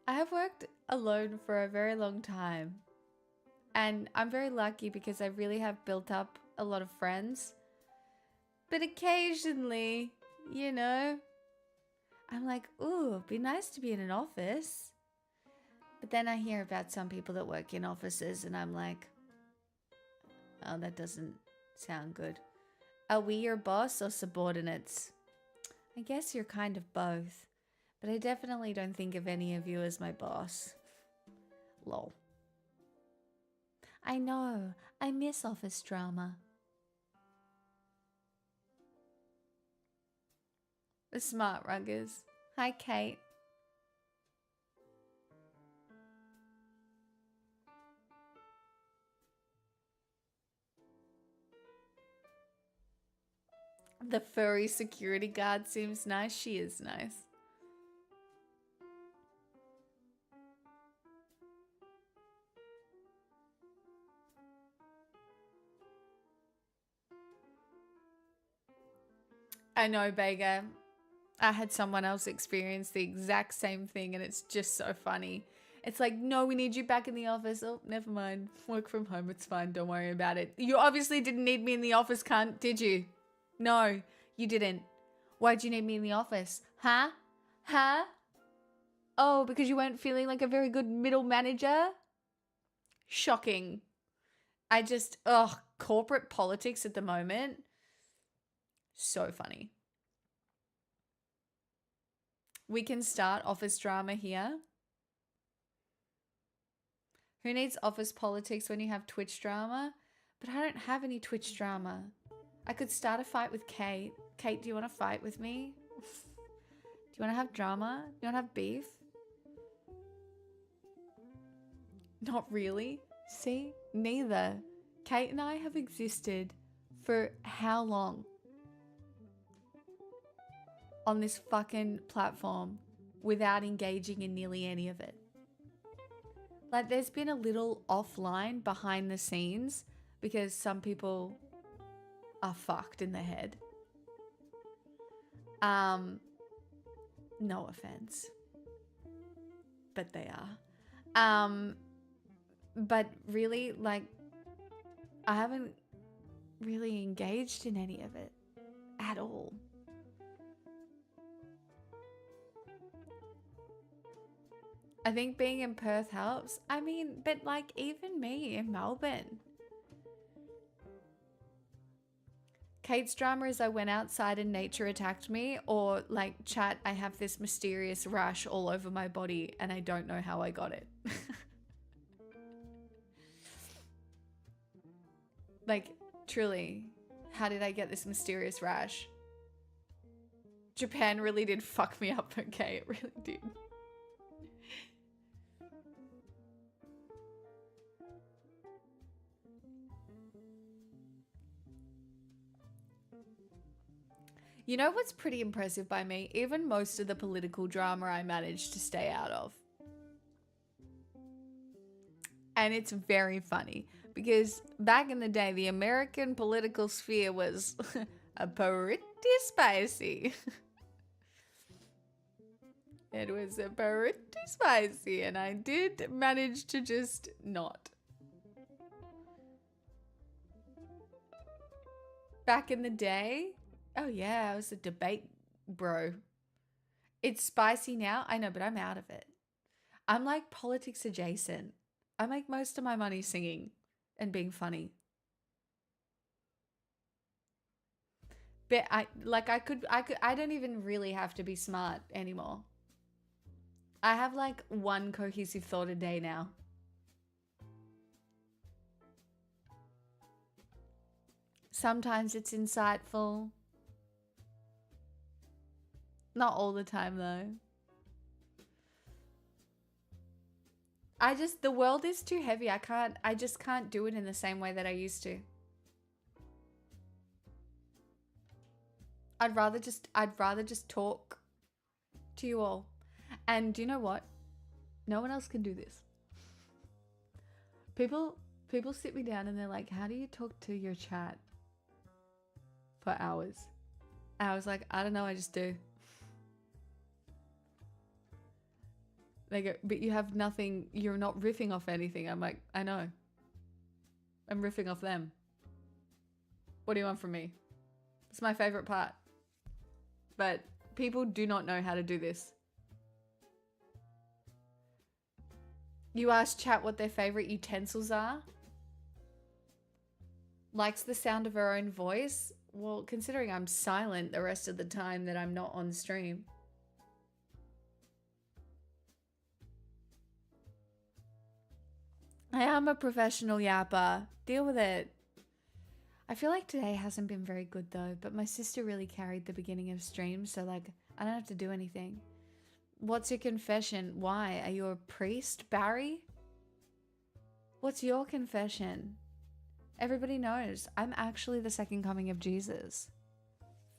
I have worked alone for a very long time. And I'm very lucky because I really have built up a lot of friends. But occasionally, you know, I'm like, ooh, it'd be nice to be in an office. But then I hear about some people that work in offices and I'm like, oh, that doesn't sound good. Are we your boss or subordinates? I guess you're kind of both. But I definitely don't think of any of you as my boss. Lol. I know. I miss office drama. The smart ruggers. Hi, Kate. The furry security guard seems nice. She is nice. I know, Bega. I had someone else experience the exact same thing and it's just so funny. It's like, no, we need you back in the office. Oh, never mind. Work from home. It's fine. Don't worry about it. You obviously didn't need me in the office, cunt, did you? No, you didn't. Why'd you need me in the office? Huh? Huh? Oh, because you weren't feeling like a very good middle manager? Shocking. Corporate politics at the moment. So funny. We can start office drama here. Who needs office politics when you have Twitch drama? But I don't have any Twitch drama. I could start a fight with Kate. Kate, do you want to fight with me? Do you want to have drama? Do you want to have beef? Not really. See? Neither. Kate and I have existed for how long? On this fucking platform without engaging in nearly any of it. Like, there's been a little offline behind the scenes because some people are fucked in the head. No offense. But they are. But really, like, I haven't really engaged in any of it at all. I think being in Perth helps. I mean, but like even me in Melbourne. Kate's drama is I went outside and nature attacked me, or like, chat, I have this mysterious rash all over my body and I don't know how I got it. Like, truly, how did I get this mysterious rash? Japan really did fuck me up, okay? It really did. You know what's pretty impressive by me? Even most of the political drama I managed to stay out of. And it's very funny because back in the day, the American political sphere was pretty spicy. It was pretty spicy, and I did manage to just not. Back in the day, oh yeah, I was a debate bro. It's spicy now, I know, but I'm out of it. I'm like politics adjacent. I make most of my money singing and being funny. But I don't even really have to be smart anymore. I have like one cohesive thought a day now. Sometimes it's insightful. Not all the time though. The world is too heavy. I just can't do it in the same way that I used to. I'd rather just talk to you all. And do you know what? No one else can do this. People sit me down and they're like, how do you talk to your chat for hours? And I was like, I don't know, I just do. They go, but you have nothing, you're not riffing off anything. I'm like, I know. I'm riffing off them. What do you want from me? It's my favorite part. But people do not know how to do this. You ask chat what their favorite utensils are. Likes the sound of her own voice. Well, considering I'm silent the rest of the time that I'm not on stream. I am a professional yapper. Deal with it. I feel like today hasn't been very good though, but my sister really carried the beginning of stream, so like, I don't have to do anything. What's your confession? Why? Are you a priest, Barry? What's your confession? Everybody knows I'm actually the second coming of Jesus.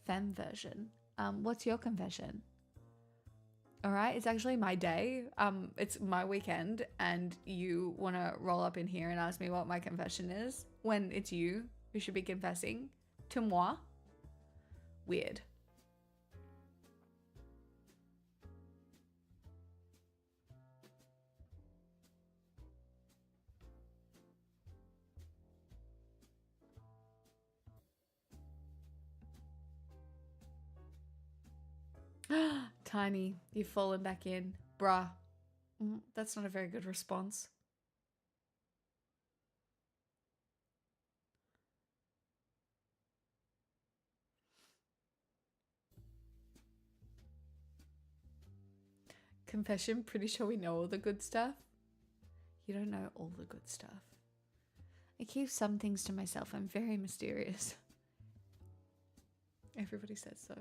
Femme version. What's your confession? All right, it's actually my day. It's my weekend, and you want to roll up in here and ask me what my confession is when it's you who should be confessing to moi? Weird. Tiny, you've fallen back in. Bruh. That's not a very good response. Confession, pretty sure we know all the good stuff. You don't know all the good stuff. I keep some things to myself. I'm very mysterious. Everybody says so.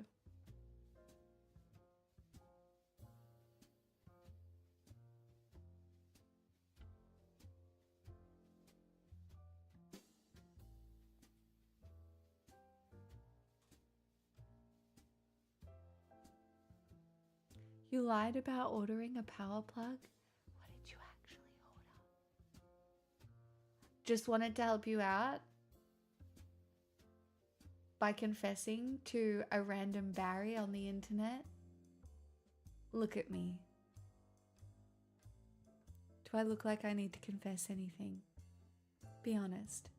You lied about ordering a power plug? What did you actually order? Just wanted to help you out by confessing to a random Barry on the internet? Look at me. Do I look like I need to confess anything? Be honest.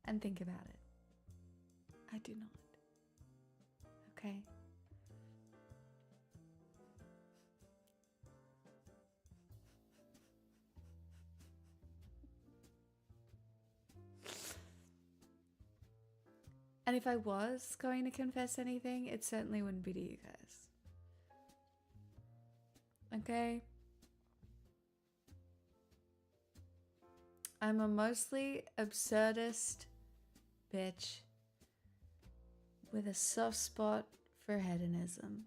And think about it. I do not. Okay? And if I was going to confess anything, it certainly wouldn't be to you guys. Okay? I'm a mostly absurdist bitch with a soft spot for hedonism.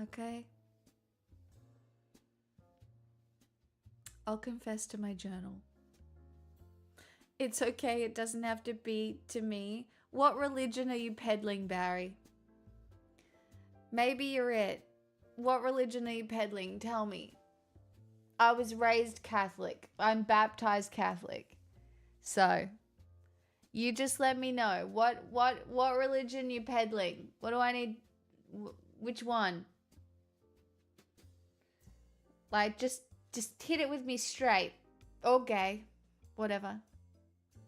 Okay? I'll confess to my journal. It's okay, it doesn't have to be to me. What religion are you peddling, Barry? Maybe you're it. What religion are you peddling? Tell me. I was raised Catholic. I'm baptized Catholic. So, you just let me know. What religion you peddling? What do I need? Which one? Like, just hit it with me straight. Or gay. Whatever.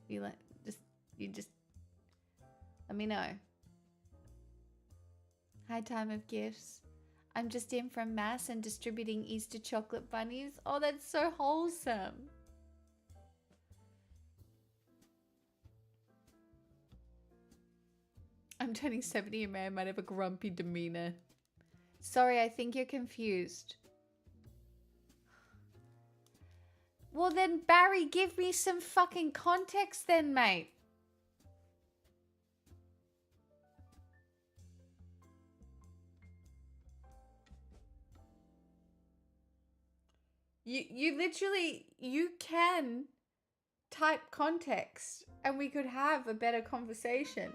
You just let me know. Hi, time of gifts. I'm just in from mass and distributing Easter chocolate bunnies. Oh, that's so wholesome. I'm turning 70 and I might have a grumpy demeanor. Sorry, I think you're confused. Well then, Barry, give me some fucking context then, mate. You literally, you can type context and we could have a better conversation.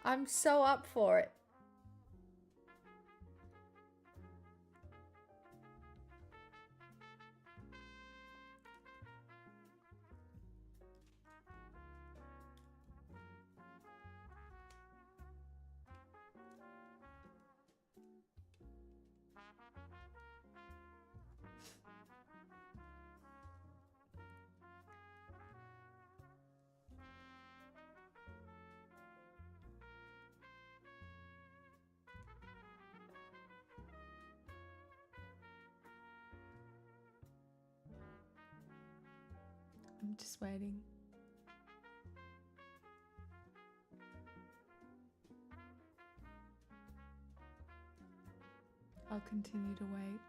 I'm so up for it. I'm just waiting. I'll continue to wait.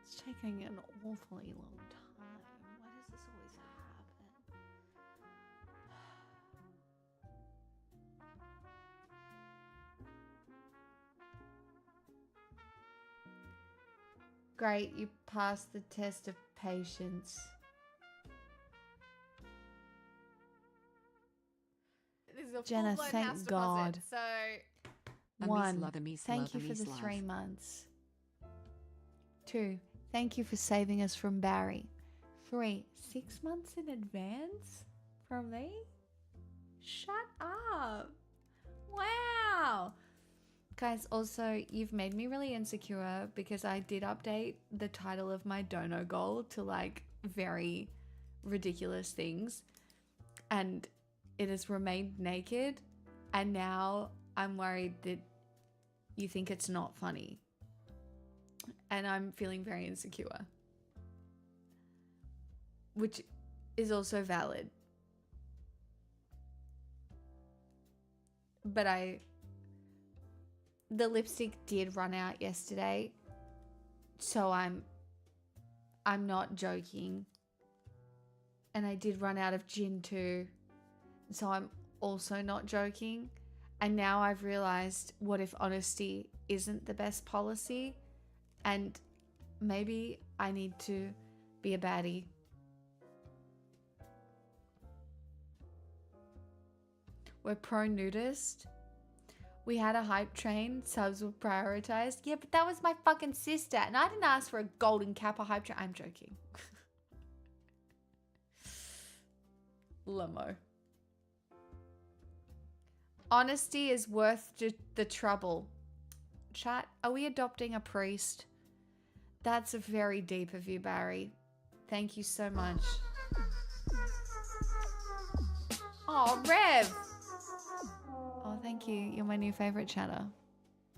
It's taking an awfully long time. Why does this always happen? Great, you passed the test of patience. This is a Jenna, full-blown thank house God. deposit, so... A One, miss love, a miss thank love, you a for miss the love. 3 months. 2, Thank you for saving us from Barry. Free 6 months in advance from me? Shut up. Wow. Guys, also, you've made me really insecure because I did update the title of my dono goal to like very ridiculous things, and it has remained naked, and now I'm worried that you think it's not funny, and I'm feeling very insecure, which is also valid. But the lipstick did run out yesterday, so I'm not joking. And I did run out of gin too, so I'm also not joking. And now I've realized, what if honesty isn't the best policy? And maybe I need to be a baddie. We're pro-nudist. We had a hype train. Subs were prioritized. Yeah, but that was my fucking sister. And I didn't ask for a golden kappa hype train. I'm joking. Lamo. Honesty is worth the trouble. Chat, are we adopting a priest? That's very deep of you, Barry. Thank you so much. Oh, Rev! Oh, thank you. You're my new favorite chatter.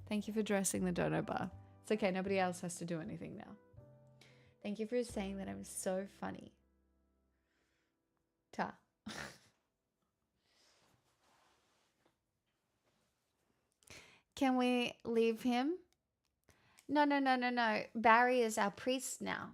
Thank you for dressing the dono bar. It's okay. Nobody else has to do anything now. Thank you for saying that I'm so funny. Ta. Can we leave him? No. Barry is our priest now.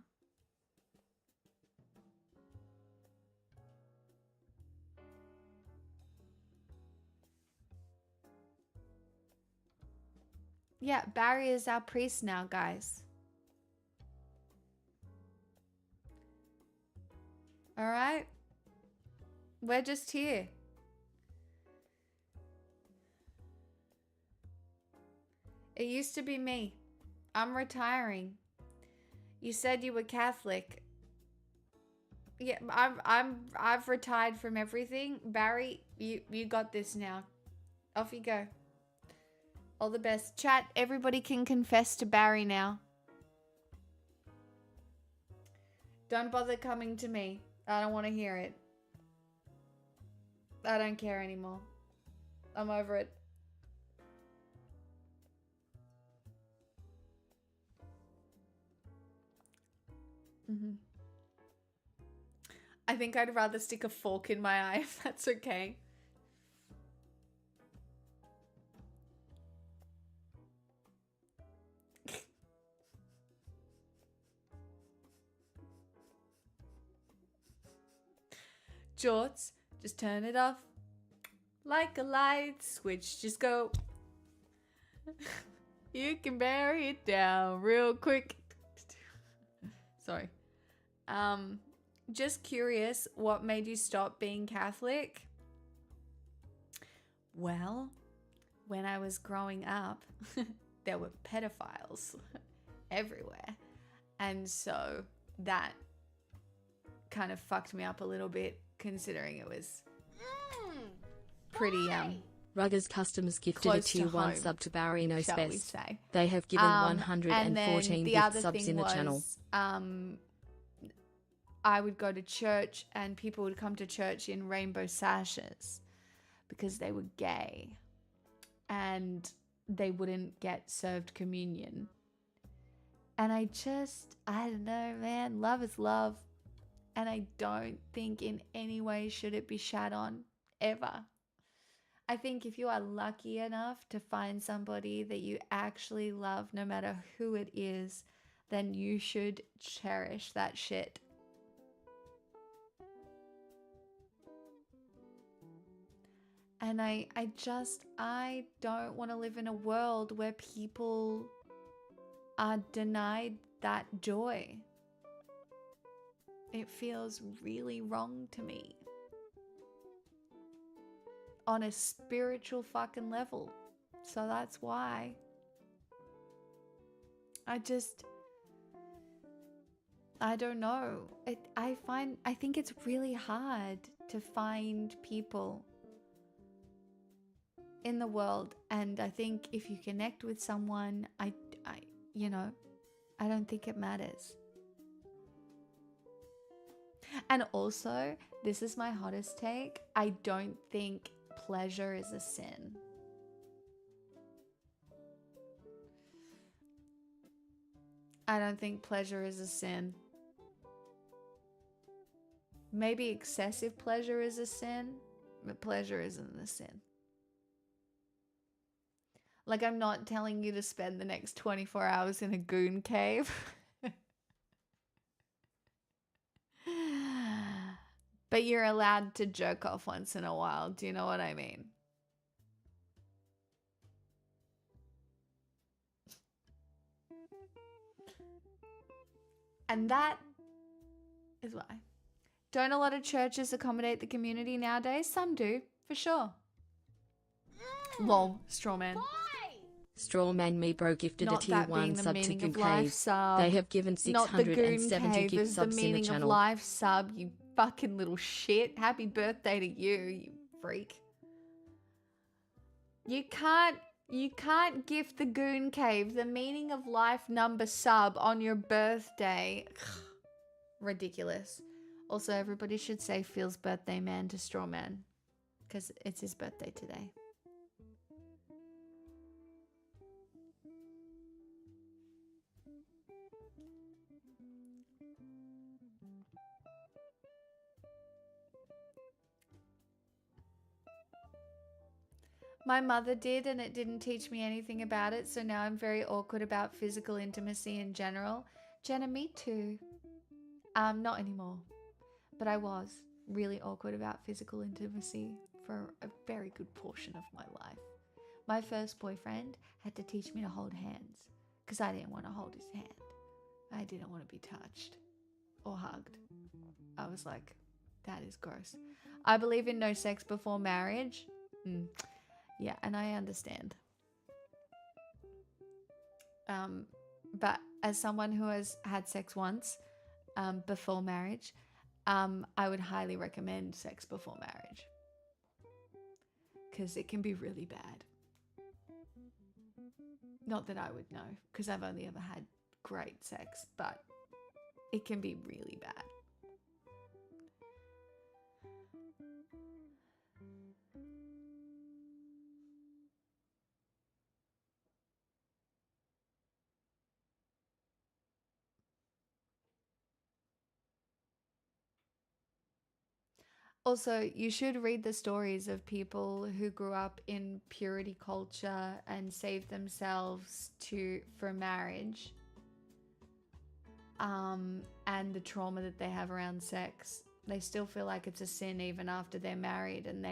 Yeah, Barry is our priest now, guys. All right? We're just here. It used to be me. I'm retiring. You said you were Catholic. Yeah, I've retired from everything. Barry, you got this now. Off you go. All the best. Chat, everybody can confess to Barry now. Don't bother coming to me. I don't want to hear it. I don't care anymore. I'm over it. I think I'd rather stick a fork in my eye if that's okay. Jorts, just turn it off. Like a light switch, just go. You can bury it down real quick. Sorry. Just curious, what made you stop being Catholic? Well, when I was growing up, there were pedophiles everywhere. And so that kind of fucked me up a little bit, considering it was pretty Ruggers Customs gifted a tier 1 sub to Barry Knows shall we Best. say. They have given And 114 the gift other subs thing in the was, channel. I would go to church and people would come to church in rainbow sashes because they were gay and they wouldn't get served communion. And I don't know, man, love is love. And I don't think in any way should it be shat on, ever. I think if you are lucky enough to find somebody that you actually love, no matter who it is, then you should cherish that shit. And I don't want to live in a world where people are denied that joy. It feels really wrong to me. On a spiritual fucking level. So that's why. I don't know. I think it's really hard to find people in the world, and I think if you connect with someone, you know, I don't think it matters. And also, this is my hottest take, I don't think pleasure is a sin. I don't think pleasure is a sin. Maybe excessive pleasure is a sin, but pleasure isn't a sin. Like, I'm not telling you to spend the next 24 hours in a goon cave. But you're allowed to jerk off once in a while. Do you know what I mean? And that is why. Don't a lot of churches accommodate the community nowadays? Some do, for sure. Lol, strawman. Strawman Me Bro gifted Not a tier that 1 being the sub to meaning Goon of life Cave. sub. They have given Not the Goon 670 Cave gift is the subs in the meaning of channel. life sub, you fucking little shit. Happy birthday to you, you freak. You can't gift the Goon Cave the meaning of life number sub on your birthday. Ridiculous. Also, everybody should say Phil's birthday man to Strawman, because it's his birthday today. My mother did, and it didn't teach me anything about it, so now I'm very awkward about physical intimacy in general. Jenna, me too. Not anymore. But I was really awkward about physical intimacy for a very good portion of my life. My first boyfriend had to teach me to hold hands, because I didn't want to hold his hand. I didn't want to be touched or hugged. I was like, that is gross. I believe in no sex before marriage. Yeah, and I understand. But as someone who has had sex once before marriage, I would highly recommend sex before marriage, because it can be really bad. Not that I would know, because I've only ever had great sex, but it can be really bad. Also, you should read the stories of people who grew up in purity culture and saved themselves for marriage, and the trauma that they have around sex. They still feel like it's a sin even after they're married, and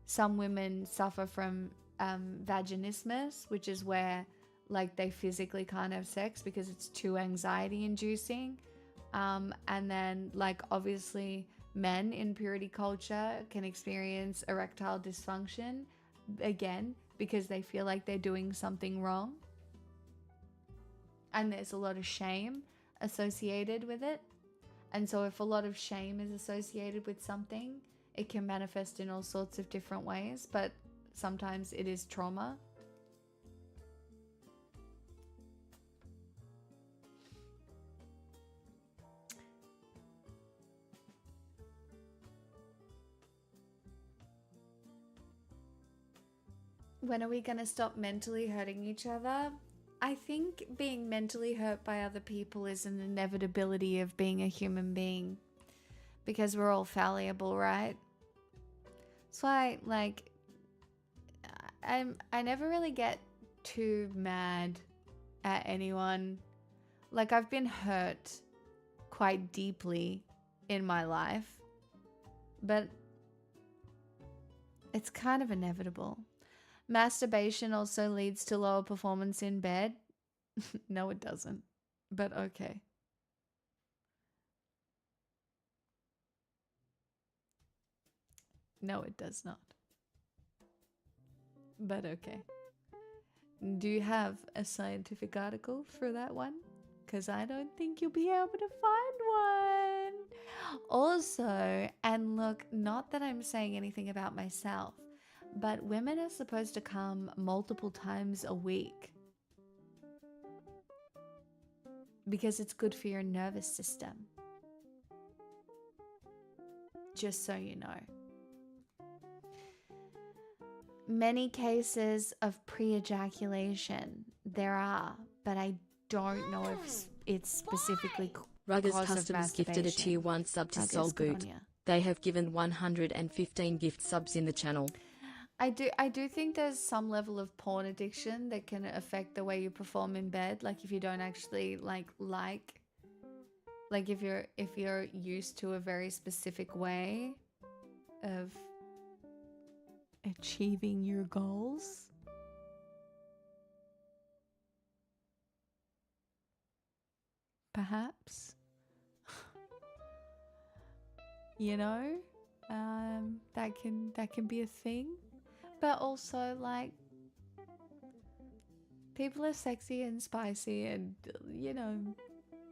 some women suffer from vaginismus, which is where they physically can't have sex because it's too anxiety inducing, and then obviously men in purity culture can experience erectile dysfunction, again, because they feel like they're doing something wrong. And there's a lot of shame associated with it. And so if a lot of shame is associated with something, it can manifest in all sorts of different ways, but sometimes it is trauma. When are we going to stop mentally hurting each other? I think being mentally hurt by other people is an inevitability of being a human being, because we're all fallible, right? That's why, I never really get too mad at anyone. I've been hurt quite deeply in my life, but it's kind of inevitable. Masturbation also leads to lower performance in bed. No, it doesn't. But okay. No, it does not. But okay. Do you have a scientific article for that one? because I don't think you'll be able to find one. Also, and look, not that I'm saying anything about myself, but women are supposed to come multiple times a week because it's good for your nervous system. Just so you know. Many cases of pre-ejaculation there are, but I don't know if it's specifically Ruggers cause of Customs gifted a masturbation. tier 1 sub to Ruggers, Soul good on Boot. ya. They have given 115 gift subs in the channel. I do think there's some level of porn addiction that can affect the way you perform in bed. Like if you don't actually like if you're used to a very specific way of achieving your goals. Perhaps. You know, that can be a thing. But also, like, people are sexy and spicy, and, you know,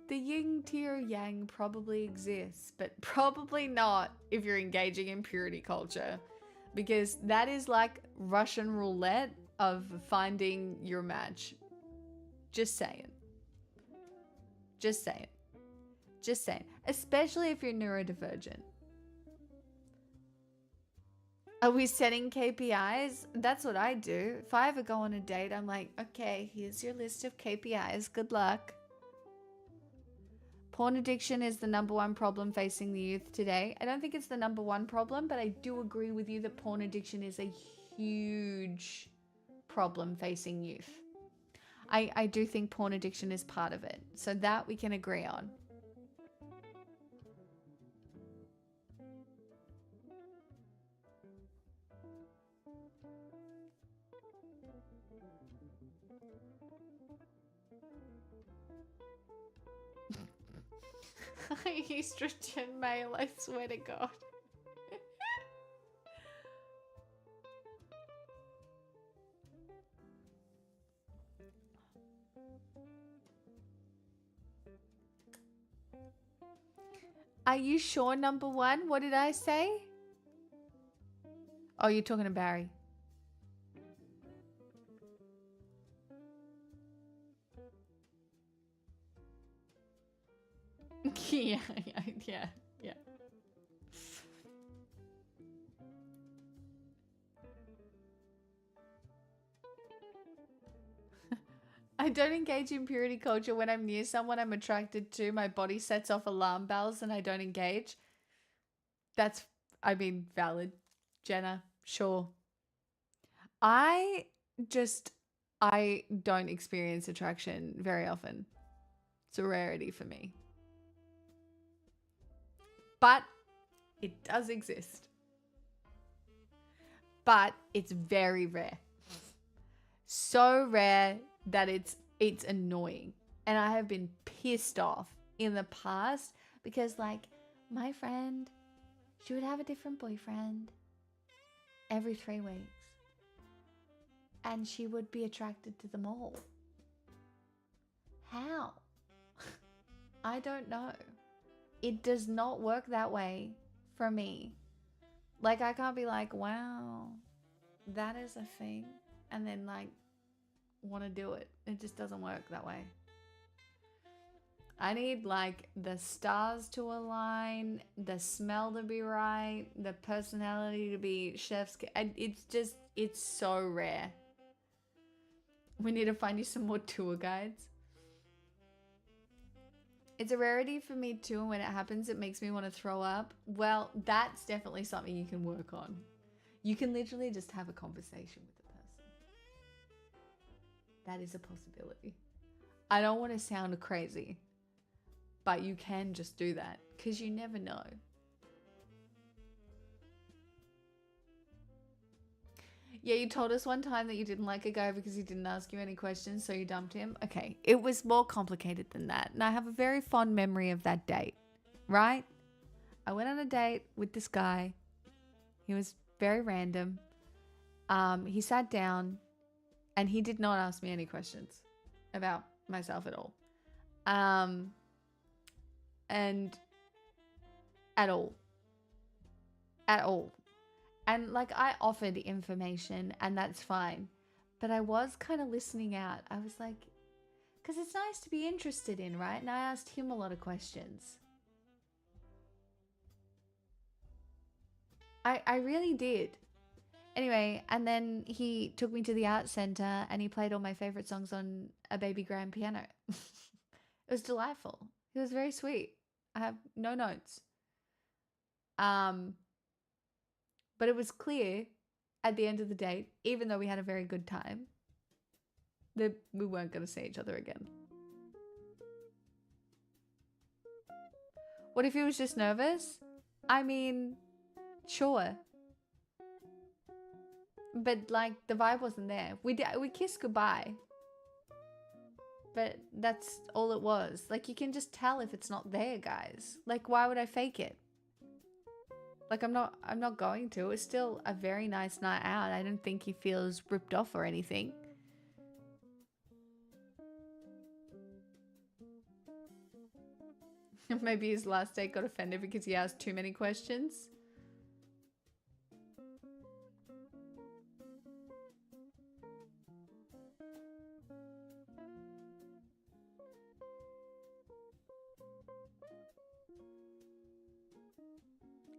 the yin to your yang probably exists, but probably not if you're engaging in purity culture, because that is like Russian roulette of finding your match. Just saying. Just saying. Just saying. Especially if you're neurodivergent. Are we setting KPIs? That's what I do. If I ever go on a date, I'm like, okay, here's your list of KPIs. Good luck. Porn addiction is the #1 problem facing the youth today. I don't think it's the #1 problem, but I do agree with you that porn addiction is a huge problem facing youth. I do think porn addiction is part of it. So that we can agree on. Estrogen male, I swear to God. Are you sure #1? What did I say? Oh, you're talking to Barry. yeah. I don't engage in purity culture when I'm near someone I'm attracted to. My body sets off alarm bells and I don't engage. That's, I mean, valid. Jenna, sure. I don't experience attraction very often. It's a rarity for me. But it does exist. But it's very rare. So rare that it's annoying. And I have been pissed off in the past because, like, my friend, she would have a different boyfriend every 3 weeks. And she would be attracted to them all. How? I don't know. It does not work that way for me. Like, I can't be like, wow, that is a thing. And then, like, want to do it. It just doesn't work that way. I need, like, the stars to align, the smell to be right, the personality to be chef's. It's so rare. We need to find you some more tour guides. It's a rarity for me too, and when it happens, it makes me want to throw up. Well, that's definitely something you can work on. You can literally just have a conversation with the person. That is a possibility. I don't want to sound crazy, but you can just do that because you never know. Yeah, you told us one time that you didn't like a guy because he didn't ask you any questions, so you dumped him. Okay, it was more complicated than that. And I have a very fond memory of that date, right? I went on a date with this guy. He was very random. He sat down and he did not ask me any questions about myself at all. And at all. At all. And like I offered information and that's fine. But I was kind of listening out. I was like, because it's nice to be interested in, right? And I asked him a lot of questions. I really did. Anyway, and then he took me to the art center and he played all my favorite songs on a baby grand piano. It was delightful. It was very sweet. I have no notes. But it was clear at the end of the date, even though we had a very good time, that we weren't going to see each other again. What if he was just nervous? I mean, sure. But like the vibe wasn't there. We kissed goodbye. But that's all it was. Like you can just tell if it's not there, guys. Like why would I fake it? Like I'm not going to. It's still a very nice night out. I don't think he feels ripped off or anything. Maybe his last date got offended because he asked too many questions.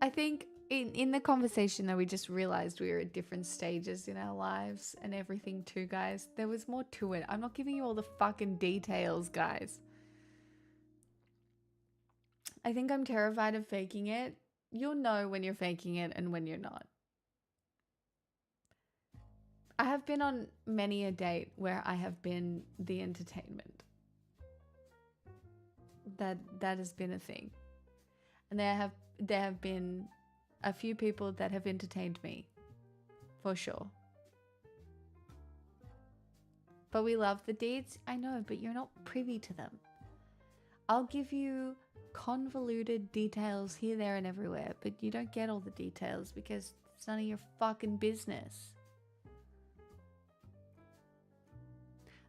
I think in the conversation though, we just realized we were at different stages in our lives and everything too, guys. There was more to it. I'm not giving you all the fucking details, guys. I think I'm terrified of faking it. You'll know when you're faking it and when you're not. I have been on many a date where I have been the entertainment. That has been a thing. And there have been a few people that have entertained me, for sure. But we love the deeds. I know, but you're not privy to them. I'll give you convoluted details here, there, and everywhere, but you don't get all the details because it's none of your fucking business.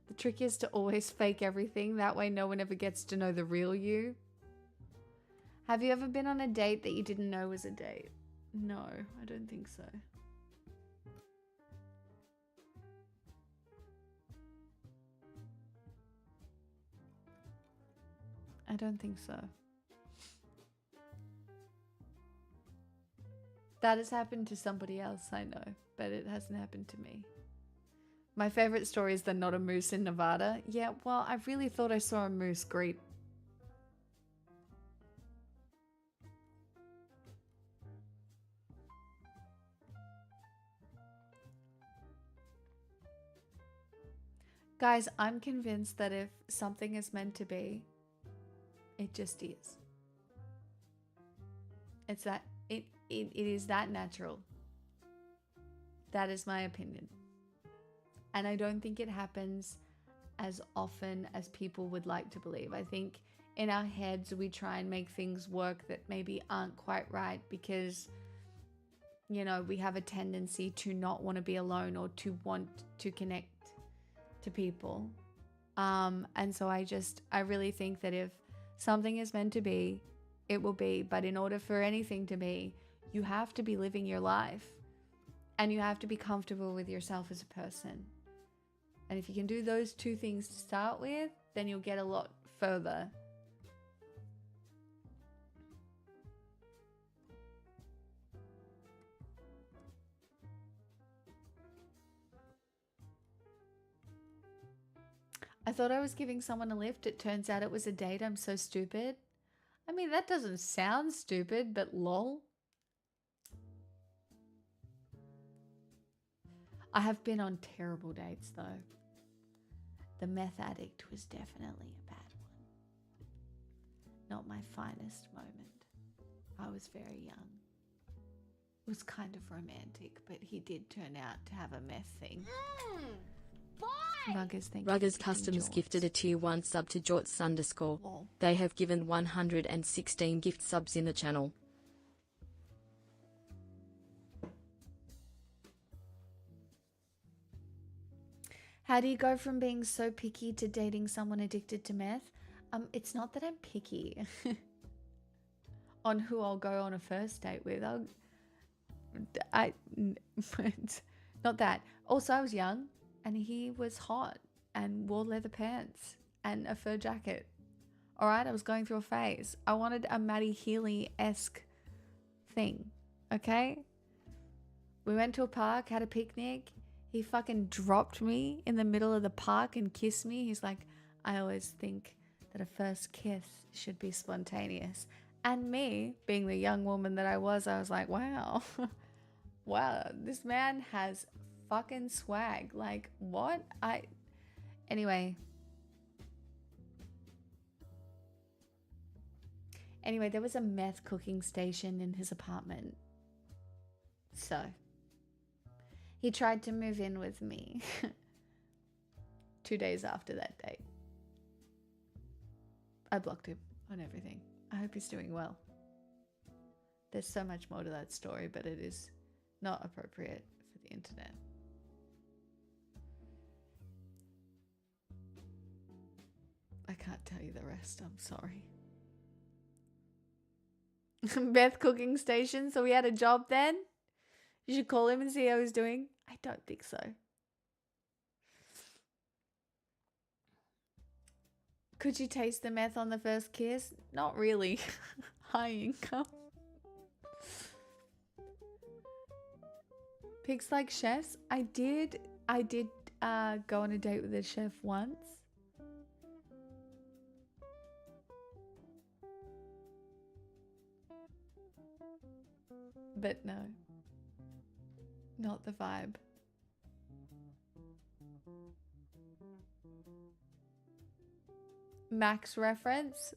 The trick is to always fake everything. That way no one ever gets to know the real you. Have you ever been on a date that you didn't know was a date? No, I don't think so. I don't think so. That has happened to somebody else, I know, but it hasn't happened to me. My favorite story is the not a moose in Nevada. Yeah, well, I really thought I saw a moose greet. Guys, I'm convinced that if something is meant to be, it just is. It's that it is that natural. That is my opinion. And I don't think it happens as often as people would like to believe. I think in our heads we try and make things work that maybe aren't quite right because, you know, we have a tendency to not want to be alone or to want to connect to people. And so I really think that if something is meant to be, it will be. But in order for anything to be, you have to be living your life and you have to be comfortable with yourself as a person. And if you can do those two things to start with, then you'll get a lot further. I thought I was giving someone a lift. It turns out it was a date. I'm so stupid. I mean, that doesn't sound stupid, but lol. I have been on terrible dates, though. The meth addict was definitely a bad one. Not my finest moment. I was very young. It was kind of romantic, but he did turn out to have a meth thing. Ruggers, thank you. Ruggers Customs gifted a tier 1 sub to Jorts _. Lol. They have given 116 gift subs in the channel. How do you go from being so picky to dating someone addicted to meth? It's not that I'm picky on who I'll go on a first date with. It's not that. Also, I was young and he was hot and wore leather pants and a fur jacket. All right, I was going through a phase. I wanted a Maddie Healy-esque thing, okay? We went to a park, had a picnic. He fucking dropped me in the middle of the park and kissed me. He's like, I always think that a first kiss should be spontaneous. And me, being the young woman that I was like, wow. Wow, this man has fucking swag. Like, what? Anyway, there was a meth cooking station in his apartment. So, he tried to move in with me 2 days after that date. I blocked him on everything. I hope he's doing well. There's so much more to that story, but it is not appropriate for the internet. I can't tell you the rest. I'm sorry. Meth cooking station. So we had a job then? You should call him and see how he's doing. I don't think so. Could you taste the meth on the first kiss? Not really. High income. Pigs like chefs? I did go on a date with a chef once. But no. Not the vibe. Max reference?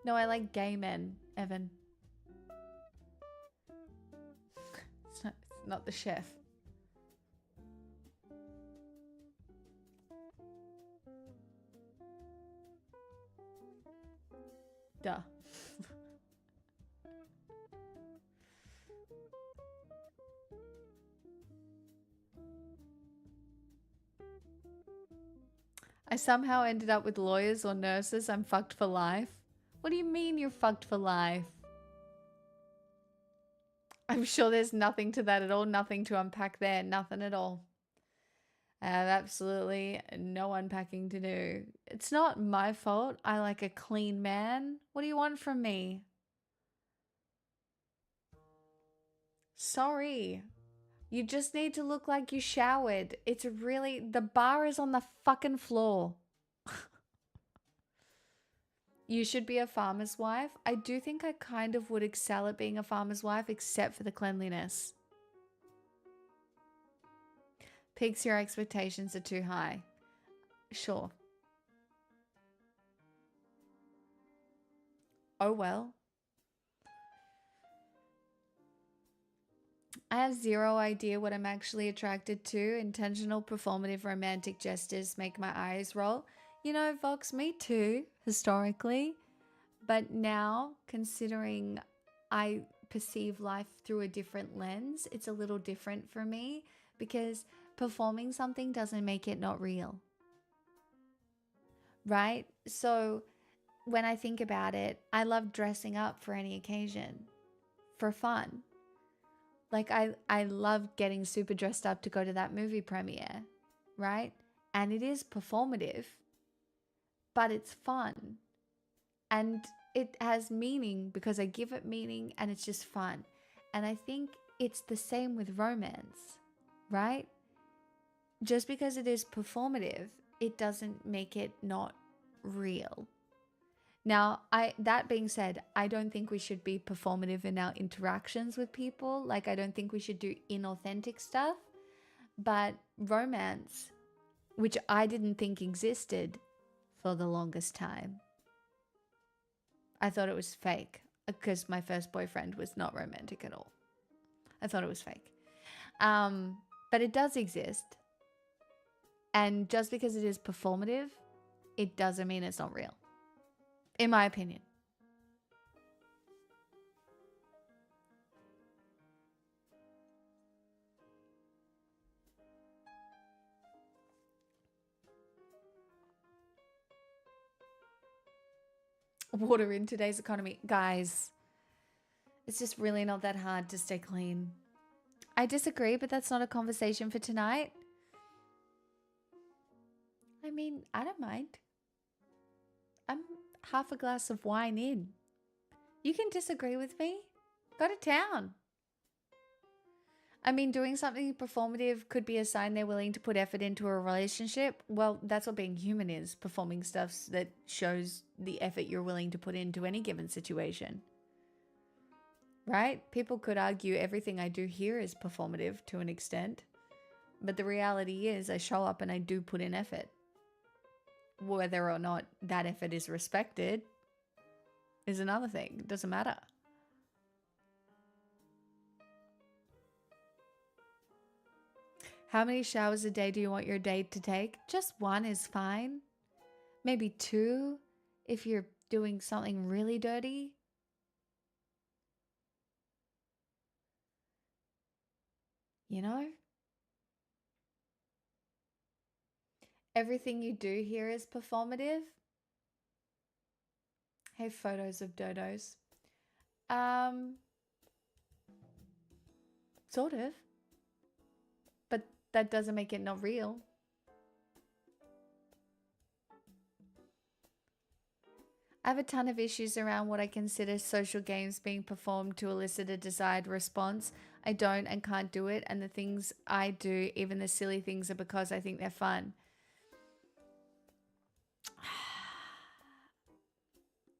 No, I like gay men, Evan. It's not the chef. Duh. I somehow ended up with lawyers or nurses. I'm fucked for life. What do you mean you're fucked for life? I'm sure there's nothing to that at all. Nothing to unpack there. Nothing at all. I have absolutely no unpacking to do. It's not my fault. I like a clean man. What do you want from me? Sorry. You just need to look like you showered. It's really... The bar is on the fucking floor. You should be a farmer's wife. I do think I kind of would excel at being a farmer's wife, except for the cleanliness. Pigs, your expectations are too high. Sure. Oh well. I have zero idea what I'm actually attracted to. Intentional, performative, romantic gestures make my eyes roll. You know, Vox, me too, historically. But now, considering I perceive life through a different lens, it's a little different for me because performing something doesn't make it not real. Right? So when I think about it, I love dressing up for any occasion for fun. Like I love getting super dressed up to go to that movie premiere, right? And it is performative, but it's fun. And it has meaning because I give it meaning and it's just fun. And I think it's the same with romance, right? Just because it is performative, it doesn't make it not real. Now, that being said, I don't think we should be performative in our interactions with people. Like, I don't think we should do inauthentic stuff. But romance, which I didn't think existed for the longest time, I thought it was fake because my first boyfriend was not romantic at all. I thought it was fake. But it does exist. And just because it is performative, it doesn't mean it's not real. In my opinion. water in today's economy. Guys, it's just really not that hard to stay clean. I disagree, but that's not a conversation for tonight. I mean, I don't mind. I'm half a glass of wine in. You can disagree with me. Go to town. I mean, doing something performative could be a sign they're willing to put effort into a relationship. Well, that's what being human is, performing stuff that shows the effort you're willing to put into any given situation. Right? People could argue everything I do here is performative to an extent. But the reality is I show up and I do put in effort. Whether or not that effort is respected is another thing. It doesn't matter. How many showers a day do you want your date to take? Just one is fine. Maybe 2 if you're doing something really dirty. You know? Everything you do here is performative. Hey, photos of dodos. Sort of. But that doesn't make it not real. I have a ton of issues around what I consider social games being performed to elicit a desired response. I don't and can't do it, and the things I do, even the silly things, are because I think they're fun.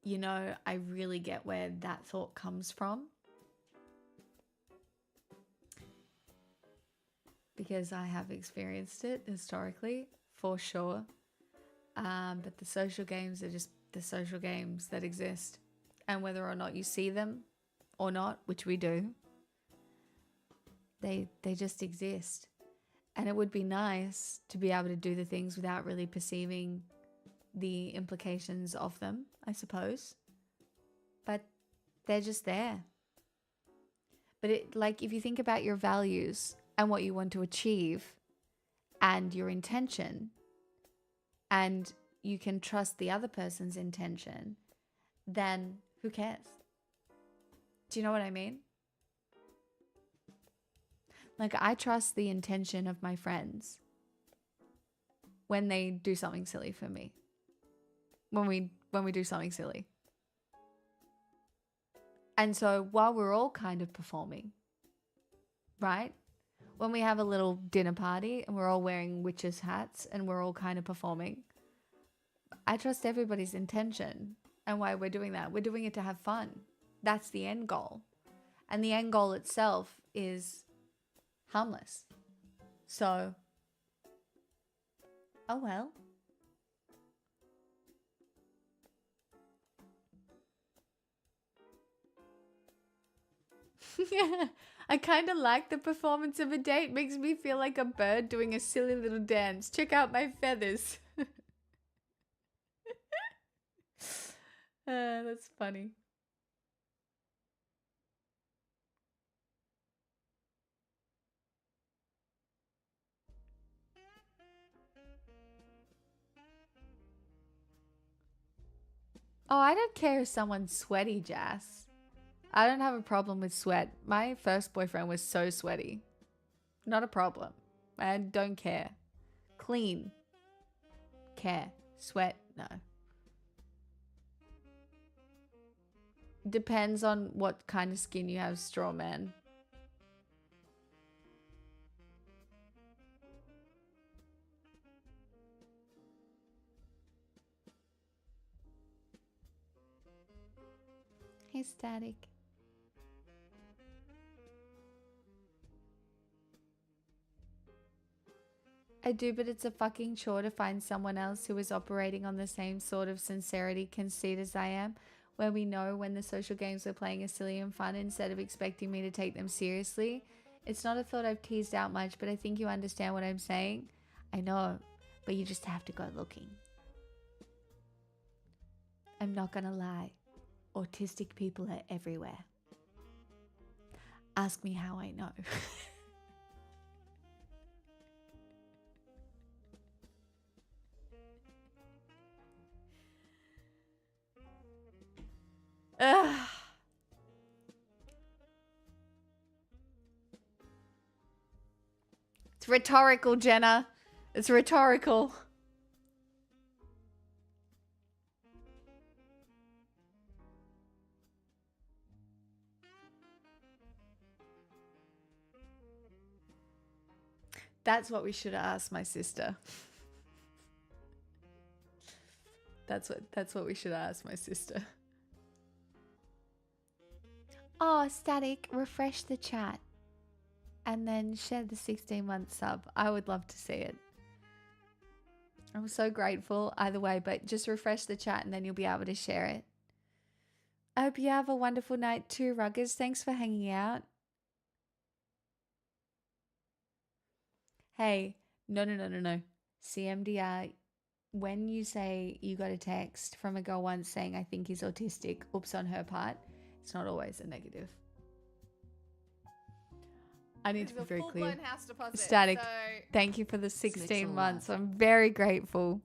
You know, I really get where that thought comes from. Because I have experienced it historically, for sure. But the social games are just the social games that exist. And whether or not you see them or not, which we do, they just exist. And it would be nice to be able to do the things without really perceiving the implications of them, I suppose. But they're just there. But it, like, if you think about your values and what you want to achieve and your intention, and you can trust the other person's intention, then who cares? Do you know what I mean? Like, I trust the intention of my friends when they do something silly for me. When we do something silly. And so while we're all kind of performing, right? When we have a little dinner party and we're all wearing witches' hats and we're all kind of performing, I trust everybody's intention and why we're doing that. We're doing it to have fun. That's the end goal. And the end goal itself is harmless. So, oh well. Yeah, I kind of like the performance of a date. Makes me feel like a bird doing a silly little dance. Check out my feathers. That's funny. Oh, I don't care if someone's sweaty, Jazz. I don't have a problem with sweat. My first boyfriend was so sweaty. Not a problem. I don't care. Clean. Care. Sweat. No. Depends on what kind of skin you have, straw man. Hey, Static. I do, but it's a fucking chore to find someone else who is operating on the same sort of sincerity conceit as I am, where we know when the social games we're playing are silly and fun instead of expecting me to take them seriously. It's not a thought I've teased out much, but I think you understand what I'm saying. I know, but you just have to go looking. I'm not gonna lie. Autistic people are everywhere. Ask me how I know. Ugh. It's rhetorical, Jenna. It's rhetorical. That's what we should have asked my sister. That's what we should have asked my sister. Oh, Static, refresh the chat. And then share the 16-month sub. I would love to see it. I'm so grateful either way, but just refresh the chat and then you'll be able to share it. I hope you have a wonderful night too, Ruggers. Thanks for hanging out. Hey, no. CMDR, when you say you got a text from a girl once saying, I think he's autistic, oops on her part, it's not always a negative. I need to be very clear. Static, thank you for the 16 months. I'm very grateful.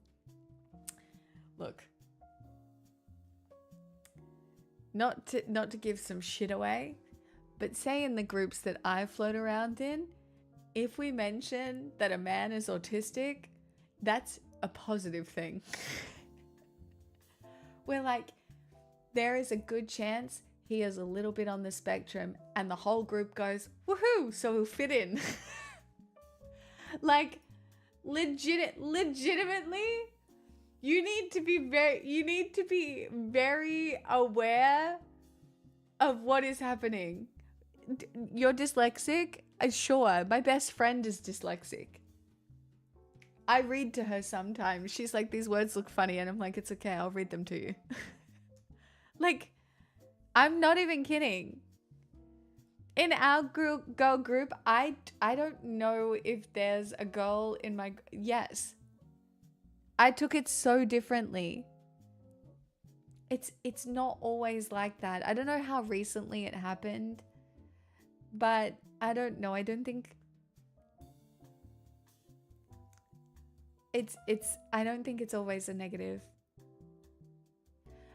Look, not to give some shit away, but say in the groups that I float around in, if we mention that a man is autistic, that's a positive thing. We're like, there is a good chance he is a little bit on the spectrum, and the whole group goes, woohoo, so he'll fit in. Like, legitimately, you need to be very aware of what is happening. You're dyslexic? Sure, my best friend is dyslexic. I read to her sometimes. She's like, these words look funny, and I'm like, it's okay, I'll read them to you. Like, I'm not even kidding. In our girl group, I don't know if there's a girl in my... Yes. I took it so differently. It's not always like that. I don't know how recently it happened, but I don't know. I don't think... I don't think it's always a negative.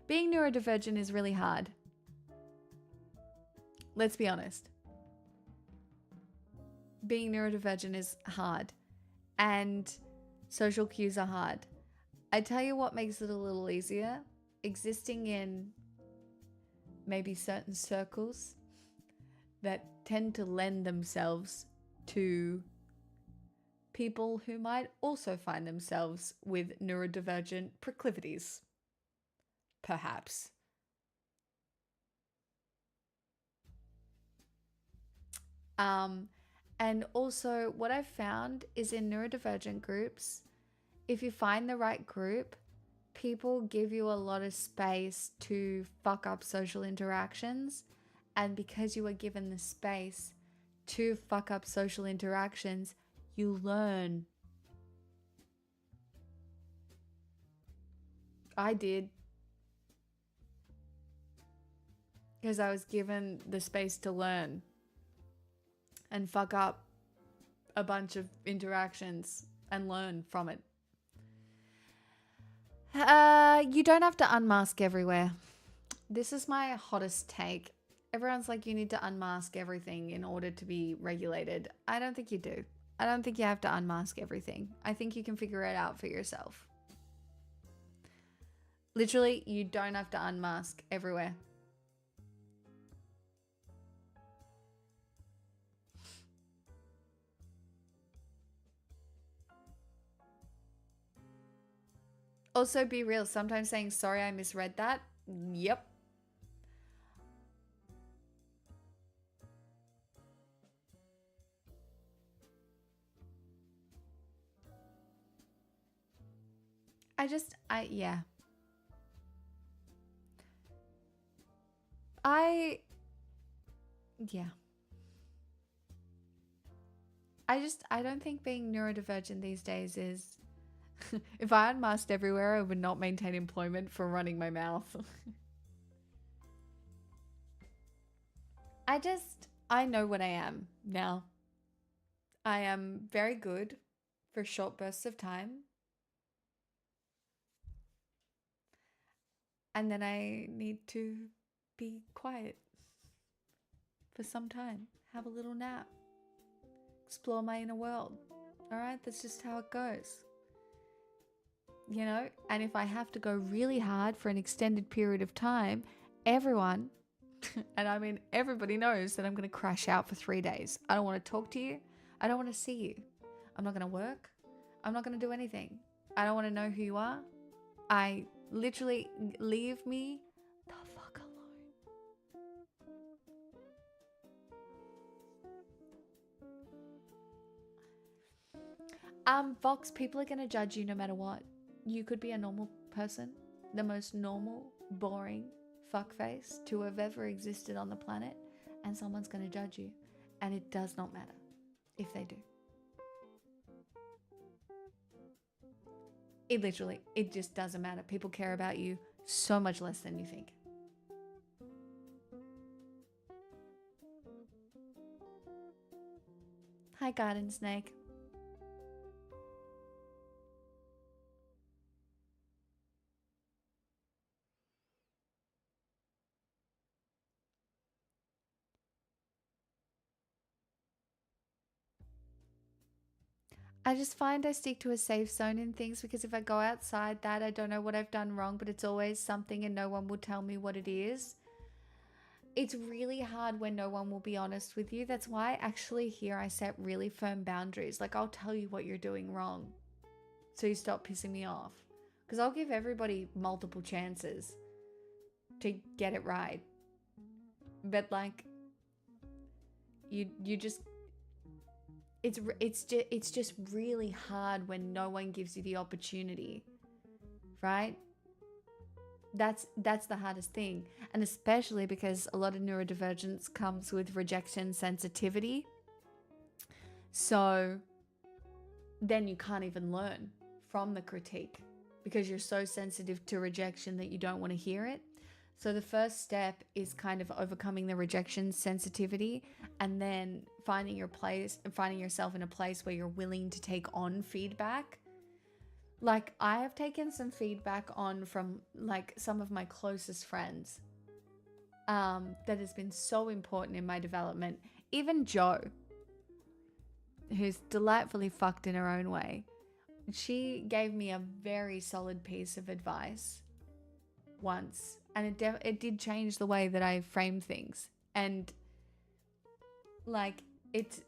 Being neurodivergent is really hard. Let's be honest. Being neurodivergent is hard, and social cues are hard. I tell you what makes it a little easier. Existing in maybe certain circles that tend to lend themselves to people who might also find themselves with neurodivergent proclivities. Perhaps. And also what I've found is in neurodivergent groups, if you find the right group, people give you a lot of space to fuck up social interactions. And because you are given the space to fuck up social interactions, you learn. I did. Because I was given the space to learn and fuck up a bunch of interactions and learn from it. You don't have to unmask everywhere. This is my hottest take. Everyone's like, you need to unmask everything in order to be regulated. I don't think you do. I don't think you have to unmask everything. I think you can figure it out for yourself. Literally, you don't have to unmask everywhere. Also, be real. Sometimes saying, sorry, I misread that. Yep. Yeah. I don't think being neurodivergent these days is... If I unmasked everywhere, I would not maintain employment for running my mouth. I know what I am now. I am very good for short bursts of time. And then I need to be quiet for some time. Have a little nap. Explore my inner world. All right? That's just how it goes. You know? And if I have to go really hard for an extended period of time, everyone, and I mean everybody knows that I'm going to crash out for 3 days. I don't want to talk to you. I don't want to see you. I'm not going to work. I'm not going to do anything. I don't want to know who you are. I literally leave me the fuck alone. Vox, people are going to judge you no matter what. You could be a normal person, the most normal, boring fuckface to have ever existed on the planet, and someone's going to judge you. And it does not matter if they do. It just doesn't matter. People care about you so much less than you think. Hi, Garden Snake. I just find I stick to a safe zone in things because if I go outside that, I don't know what I've done wrong, but it's always something and no one will tell me what it is. It's really hard when no one will be honest with you. That's why actually here I set really firm boundaries. Like I'll tell you what you're doing wrong so you stop pissing me off. Because I'll give everybody multiple chances to get it right. But like, you just... It's just really hard when no one gives you the opportunity, right? That's the hardest thing. And especially because a lot of neurodivergence comes with rejection sensitivity. So then you can't even learn from the critique because you're so sensitive to rejection that you don't want to hear it. So the first step is kind of overcoming the rejection sensitivity and then finding yourself in a place where you're willing to take on feedback. Like I have taken some feedback on from like some of my closest friends that has been so important in my development. Even Jo, who's delightfully fucked in her own way, she gave me a very solid piece of advice once. And it did change the way that I frame things. And like it's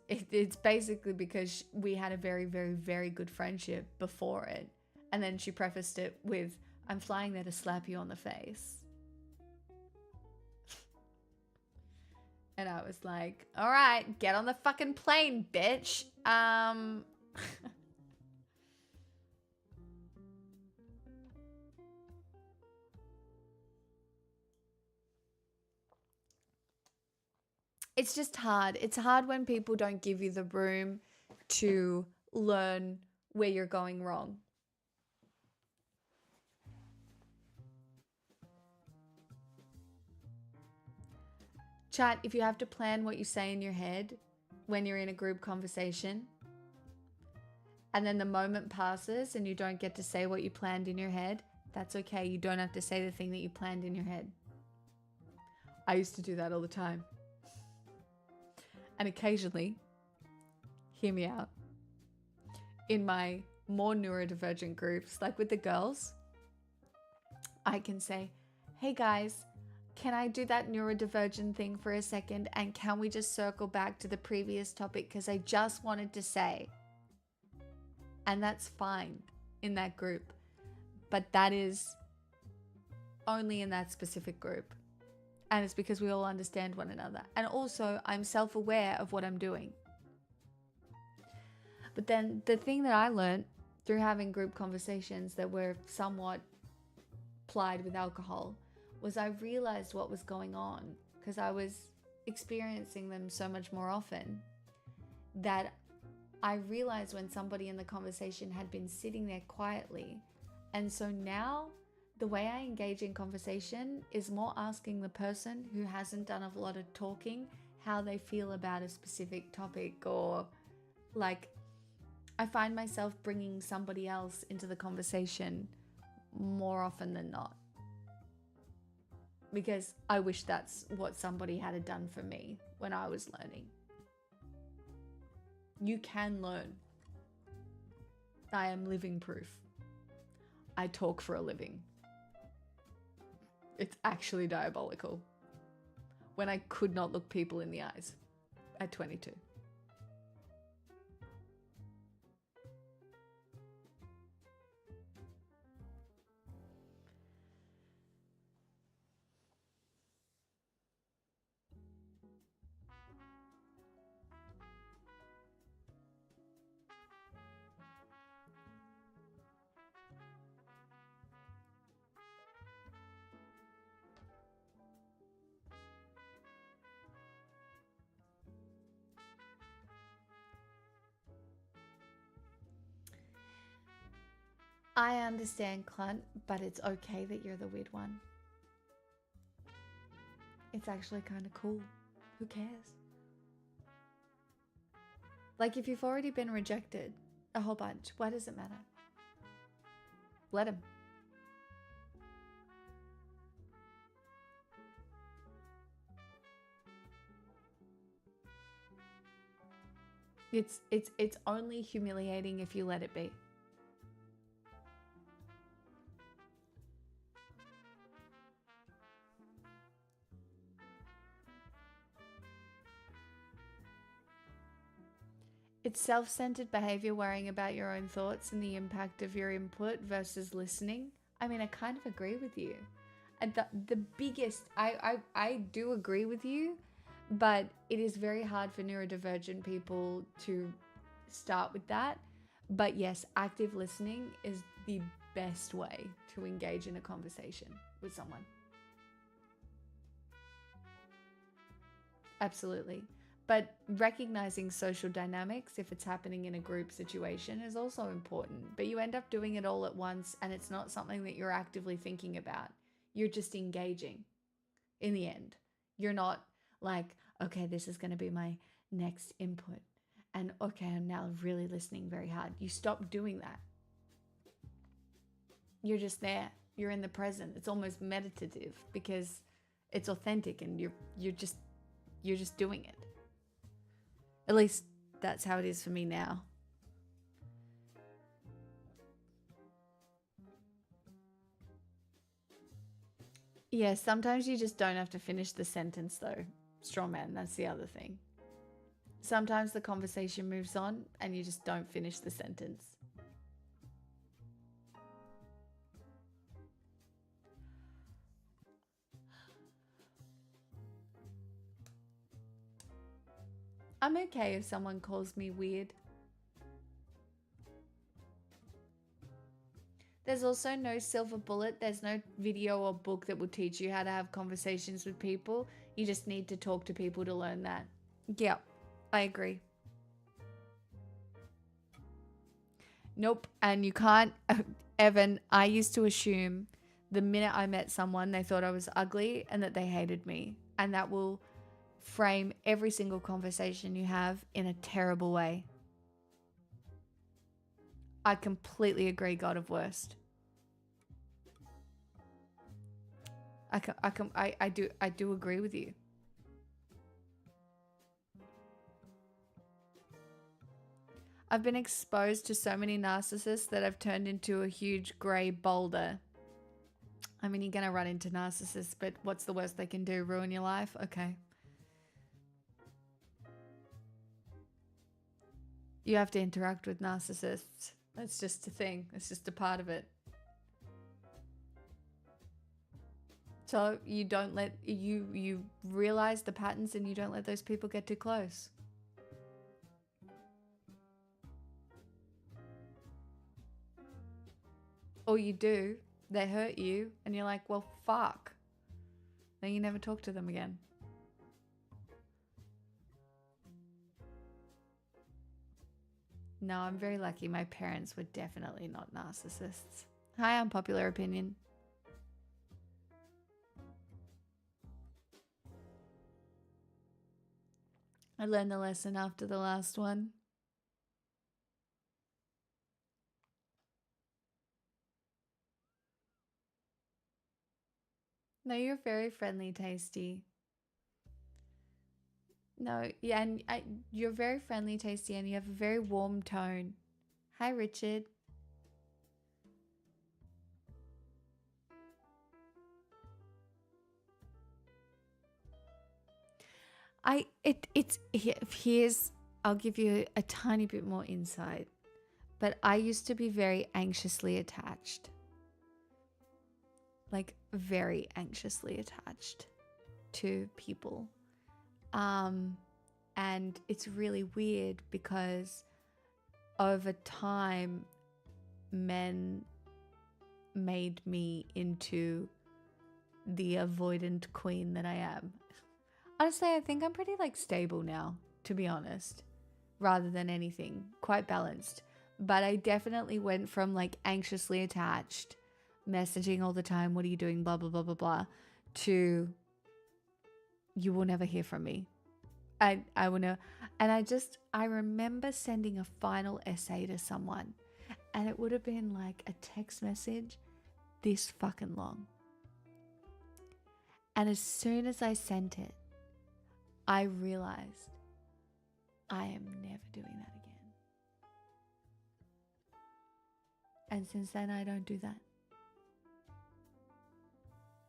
basically because we had a very, very, very good friendship before it. And then she prefaced it with, "I'm flying there to slap you on the face." And I was like, all right, get on the fucking plane, bitch. It's just hard. It's hard when people don't give you the room to learn where you're going wrong. Chat, if you have to plan what you say in your head when you're in a group conversation, and then the moment passes and you don't get to say what you planned in your head, that's okay. You don't have to say the thing that you planned in your head. I used to do that all the time. And occasionally, hear me out, in my more neurodivergent groups, like with the girls, I can say, "Hey guys, can I do that neurodivergent thing for a second? And can we just circle back to the previous topic? Because I just wanted to say." And that's fine in that group. But that is only in that specific group. And it's because we all understand one another. And also, I'm self-aware of what I'm doing. But then the thing that I learned through having group conversations that were somewhat plied with alcohol was I realized what was going on because I was experiencing them so much more often that I realized when somebody in the conversation had been sitting there quietly. And so now the way I engage in conversation is more asking the person who hasn't done a lot of talking how they feel about a specific topic, or like I find myself bringing somebody else into the conversation more often than not. because I wish that's what somebody had done for me when I was learning. You can learn. I am living proof. I talk for a living. It's actually diabolical. When I could not look people in the eyes at 22. I understand, Clunt, but it's okay that you're the weird one. It's actually kind of cool. Who cares? Like, if you've already been rejected a whole bunch, why does it matter? Let him. It's only humiliating if you let it be. It's self-centered behavior, worrying about your own thoughts and the impact of your input versus listening. I mean, I kind of agree with you. And the biggest, I do agree with you, but it is very hard for neurodivergent people to start with that. But yes, active listening is the best way to engage in a conversation with someone. Absolutely. But recognizing social dynamics, if it's happening in a group situation, is also important. But you end up doing it all at once, and it's not something that you're actively thinking about. You're just engaging in the end. You're not like, okay, this is going to be my next input. And okay, I'm now really listening very hard. You stop doing that. You're just there. You're in the present. It's almost meditative because it's authentic and you're just doing it. At least that's how it is for me now. Yeah, sometimes you just don't have to finish the sentence though. Straw man, that's the other thing. Sometimes the conversation moves on and you just don't finish the sentence. I'm okay if someone calls me weird. There's also no silver bullet. There's no video or book that will teach you how to have conversations with people. You just need to talk to people to learn that. Yeah, I agree. Nope. And you can't, Evan, I used to assume the minute I met someone, they thought I was ugly and that they hated me. And that will frame every single conversation you have in a terrible way. I completely agree, God of Worst. I do agree with you. I've been exposed to so many narcissists that I've turned into a huge grey boulder. I mean, you're gonna run into narcissists, but what's the worst they can do? Ruin your life? Okay. You have to interact with narcissists. That's just a thing. It's just a part of it. So you don't let, you realize the patterns and you don't let those people get too close. Or you do, they hurt you and you're like, well, fuck. Then you never talk to them again. No, I'm very lucky. My parents were definitely not narcissists. Hi, unpopular opinion. I learned the lesson after the last one. No, you're very friendly, Tasty. No, yeah, and you're very friendly, Tasty, and you have a very warm tone. Hi, Richard. Here's, I'll give you a tiny bit more insight. But I used to be very anxiously attached. Like very anxiously attached to people. And it's really weird because over time men made me into the avoidant queen that I am. Honestly, I think I'm pretty like stable now, to be honest, rather than anything, quite balanced. But I definitely went from like anxiously attached, messaging all the time, what are you doing, blah, blah, blah, blah, blah, to you will never hear from me. I will know. And I remember sending a final essay to someone, and it would have been like a text message this fucking long. And as soon as I sent it, I realized I am never doing that again. And since then, I don't do that.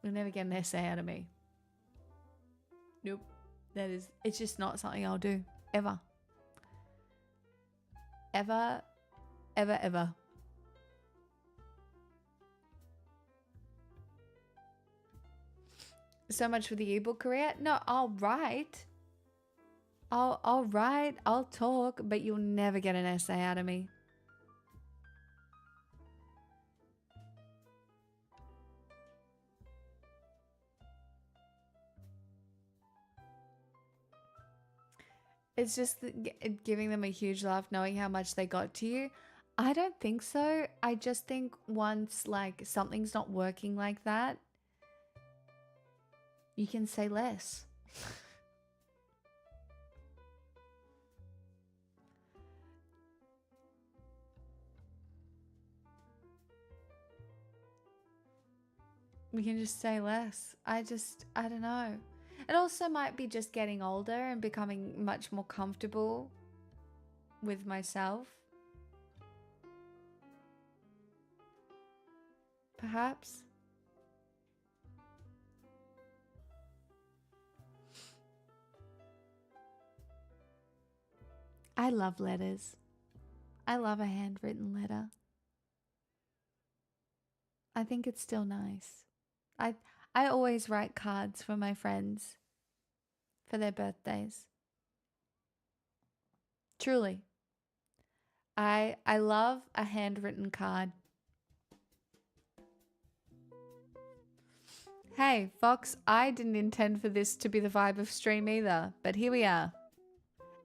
You'll never get an essay out of me. Nope. It's just not something I'll do. Ever. Ever, ever, ever. So much for the ebook career. No, I'll write. I'll write, I'll talk, but you'll never get an essay out of me. It's just giving them a huge laugh, knowing how much they got to you. I don't think so. I just think once like something's not working like that, you can say less. We can just say less. I don't know. It also might be just getting older and becoming much more comfortable with myself. Perhaps. I love letters. I love a handwritten letter. I think it's still nice. I always write cards for my friends for their birthdays. Truly. I love a handwritten card. Hey, Fox, I didn't intend for this to be the vibe of stream either, but here we are.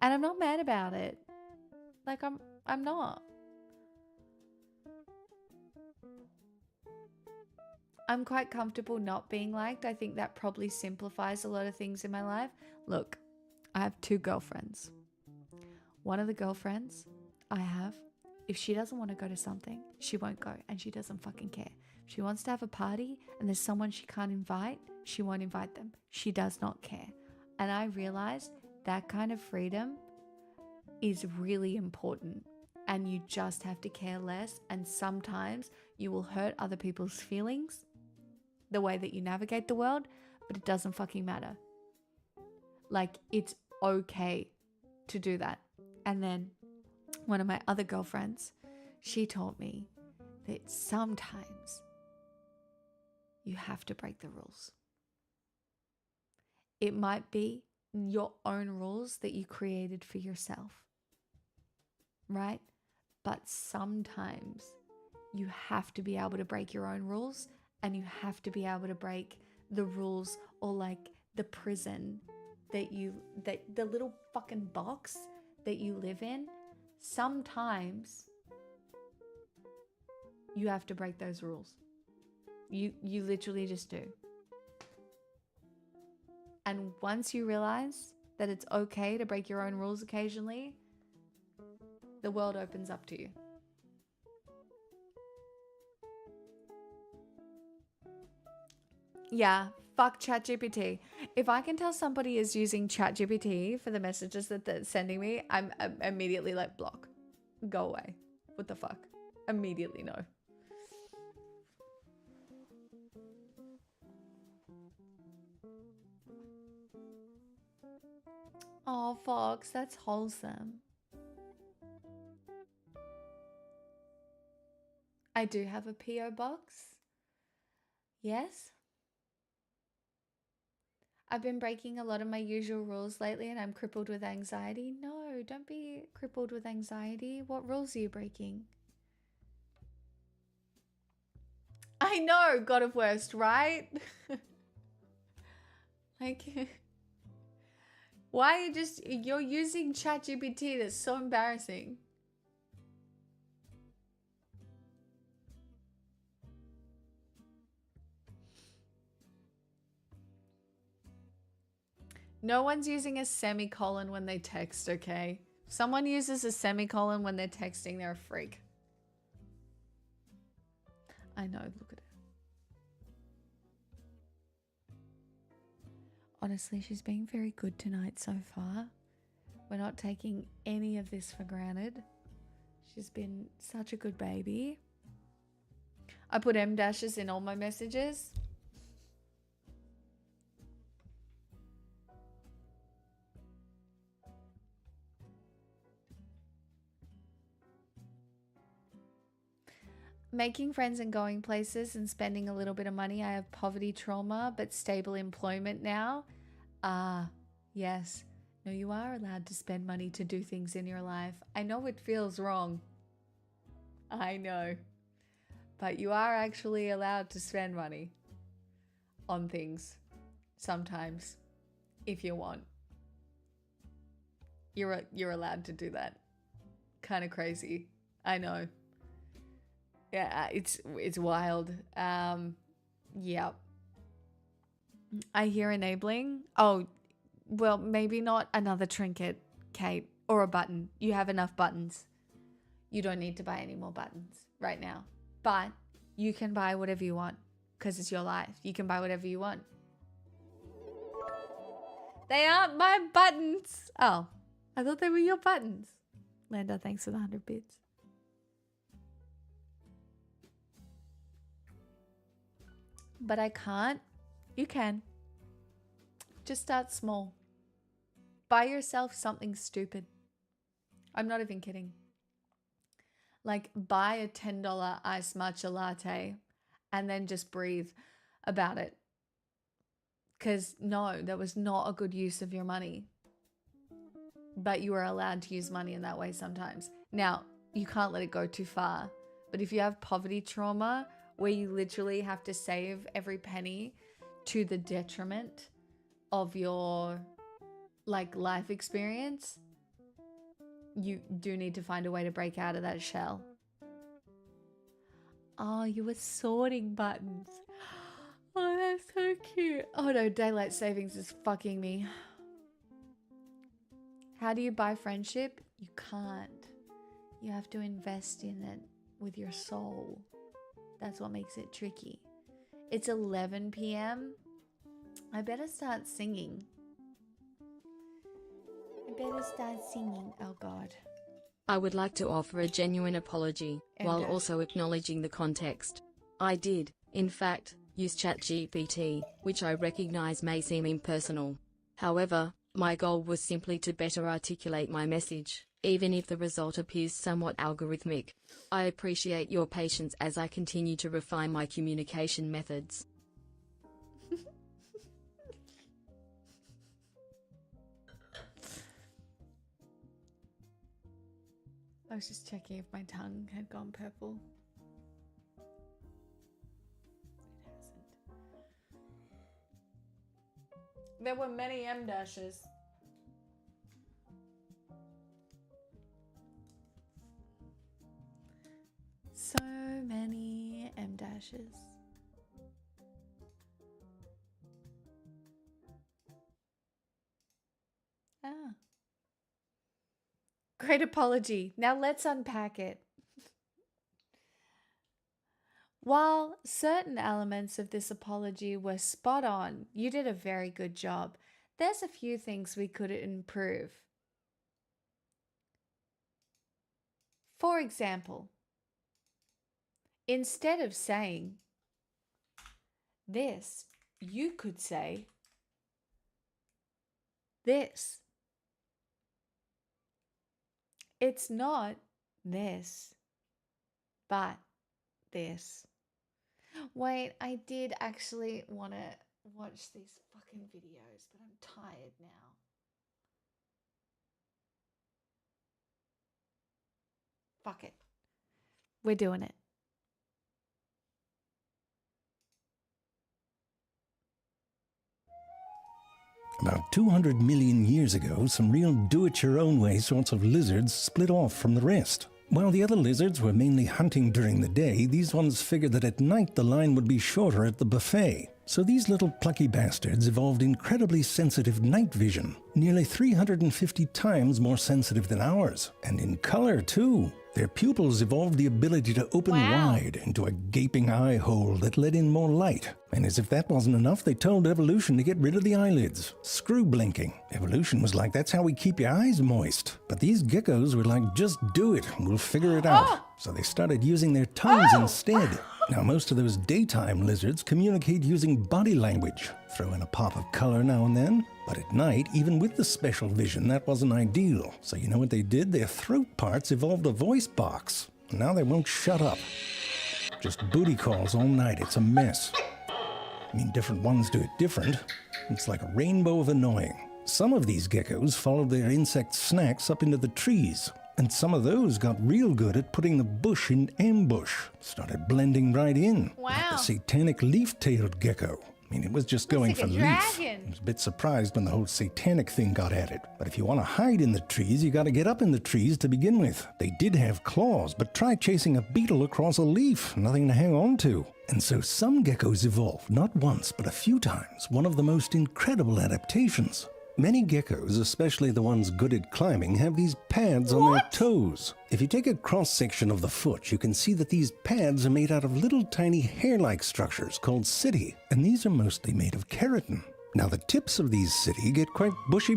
And I'm not mad about it. Like I'm not. I'm quite comfortable not being liked. I think that probably simplifies a lot of things in my life. Look, I have 2 girlfriends. One of the girlfriends I have, if she doesn't want to go to something, she won't go, and she doesn't fucking care. If she wants to have a party and there's someone she can't invite, she won't invite them. She does not care. And I realized that kind of freedom is really important, and you just have to care less. And sometimes you will hurt other people's feelings the way that you navigate the world, but it doesn't fucking matter. Like, it's okay to do that. And then one of my other girlfriends, she taught me that sometimes you have to break the rules. It might be your own rules that you created for yourself, right? But sometimes you have to be able to break your own rules, and you have to be able to break the rules, or like the prison that the little fucking box that you live in. Sometimes you have to break those rules. You literally just do. And once you realize that it's okay to break your own rules occasionally, the world opens up to you. Yeah, fuck ChatGPT. If I can tell somebody is using ChatGPT for the messages that they're sending me, I'm immediately like, block. Go away. What the fuck? Immediately no. Oh, Fox, that's wholesome. I do have a P.O. box. Yes. I've been breaking a lot of my usual rules lately and I'm crippled with anxiety. No, don't be crippled with anxiety. What rules are you breaking? I know, God of Worst, right? Like, why are you're using ChatGPT? That's so embarrassing. No one's using a semicolon when they text, okay? If someone uses a semicolon when they're texting, they're a freak. I know, look at it. Honestly, she's being very good tonight so far. We're not taking any of this for granted. She's been such a good baby. I put M dashes in all my messages. Making friends and going places and spending a little bit of money. I have poverty trauma, but stable employment now. Yes. No, you are allowed to spend money to do things in your life. I know it feels wrong. I know. But you are actually allowed to spend money on things sometimes if you want. You're allowed to do that. Kind of crazy. I know. Yeah, it's wild. Yeah. I hear enabling. Oh, well, maybe not another trinket, Kate, or a button. You have enough buttons. You don't need to buy any more buttons right now. But you can buy whatever you want because it's your life. You can buy whatever you want. They aren't my buttons. Oh, I thought they were your buttons. Landa, thanks for the 100 bits. But I can't. You can. Just start small. Buy yourself something stupid. I'm not even kidding. Like, buy a $10 iced matcha latte and then just breathe about it. Because no, that was not a good use of your money. But you are allowed to use money in that way sometimes. Now, you can't let it go too far. But if you have poverty trauma where you literally have to save every penny to the detriment of your life experience, you do need to find a way to break out of that shell. Oh, you were sorting buttons. Oh, that's so cute. Oh no, daylight savings is fucking me. How do you buy friendship? You can't. You have to invest in it with your soul. That's what makes it tricky. It's 11 p.m. I better start singing. Oh God. I would like to offer a genuine apology, while also acknowledging the context. I did, in fact, use ChatGPT, which I recognize may seem impersonal. However, my goal was simply to better articulate my message, even if the result appears somewhat algorithmic. I appreciate your patience as I continue to refine my communication methods. I was just checking if my tongue had gone purple. It hasn't. There were many M dashes. So many M dashes. Ah. Great apology. Now let's unpack it. While certain elements of this apology were spot on, you did a very good job. There's a few things we could improve. For example, instead of saying this, you could say this. It's not this, but this. Wait, I did actually want to watch these fucking videos, but I'm tired now. Fuck it. We're doing it. About 200 million years ago, some real do-it-your-own-way sorts of lizards split off from the rest. While the other lizards were mainly hunting during the day, these ones figured that at night the line would be shorter at the buffet. So these little plucky bastards evolved incredibly sensitive night vision, nearly 350 times more sensitive than ours. And in color, too. Their pupils evolved the ability to open wide into a gaping eye hole that let in more light. And as if that wasn't enough, they told evolution to get rid of the eyelids. Screw blinking. Evolution was like, that's how we keep your eyes moist. But these geckos were like, just do it, we'll figure it out. So they started using their tongues instead. Now, most of those daytime lizards communicate using body language. Throw in a pop of color now and then. But at night, even with the special vision, that wasn't ideal. So you know what they did? Their throat parts evolved a voice box. Now they won't shut up. Just booty calls all night. It's a mess. I mean, different ones do it different. It's like a rainbow of annoying. Some of these geckos followed their insect snacks up into the trees. And some of those got real good at putting the bush in ambush. Started blending right in. Wow. Like the satanic leaf-tailed gecko. I mean, it was just going like for a leaf. dragon. I was a bit surprised when the whole satanic thing got added. But if you want to hide in the trees, you got to get up in the trees to begin with. They did have claws, but try chasing a beetle across a leaf. Nothing to hang on to. And so some geckos evolved, not once, but a few times, one of the most incredible adaptations. Many geckos, especially the ones good at climbing, have these pads on their toes. If you take a cross-section of the foot, you can see that these pads are made out of little tiny hair-like structures called setae, and these are mostly made of keratin. Now, the tips of these setae get quite bushy,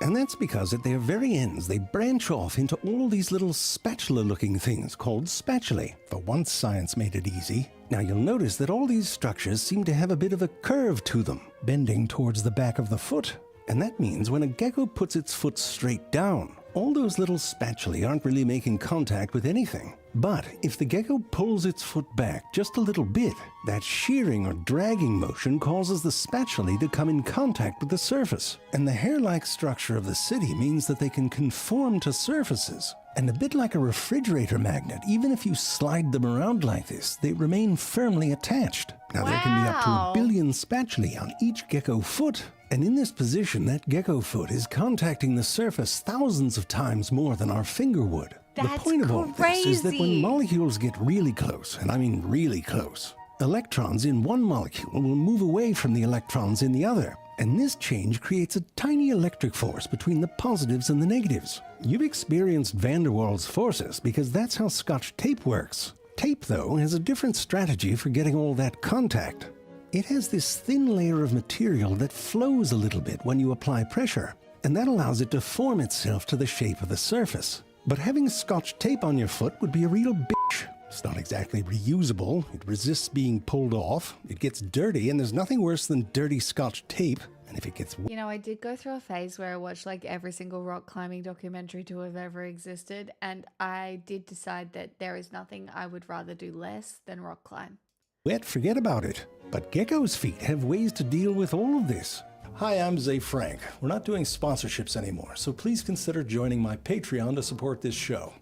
and that's because at their very ends they branch off into all these little spatula-looking things called spatulae. For once science made it easy. Now, you'll notice that all these structures seem to have a bit of a curve to them, bending towards the back of the foot. And that means when a gecko puts its foot straight down, all those little spatulae aren't really making contact with anything. But if the gecko pulls its foot back just a little bit, that shearing or dragging motion causes the spatulae to come in contact with the surface. And the hair-like structure of the setae means that they can conform to surfaces. And a bit like a refrigerator magnet, even if you slide them around like this, they remain firmly attached. Now, there can be up to 1 billion spatulae on each gecko foot. And in this position, that gecko foot is contacting the surface thousands of times more than our finger would. That's the point of all this is that when crazy. molecules get really close, and I mean really close, electrons in one molecule will move away from the electrons in the other. And this change creates a tiny electric force between the positives and the negatives. You've experienced van der Waals forces because that's how Scotch tape works. Tape, though, has a different strategy for getting all that contact. It has this thin layer of material that flows a little bit when you apply pressure, and that allows it to form itself to the shape of the surface. But having Scotch tape on your foot would be a real bitch. It's not exactly reusable, it resists being pulled off, it gets dirty, and there's nothing worse than dirty Scotch tape. And if it gets You know, I did go through a phase where I watched like every single rock climbing documentary to have ever existed, and I did decide that there is nothing I would rather do less than rock climb. wet, forget about it. But gecko's feet have ways to deal with all of this. Hi, I'm Zay Frank. We're not doing sponsorships anymore, so please consider joining my Patreon to support this show.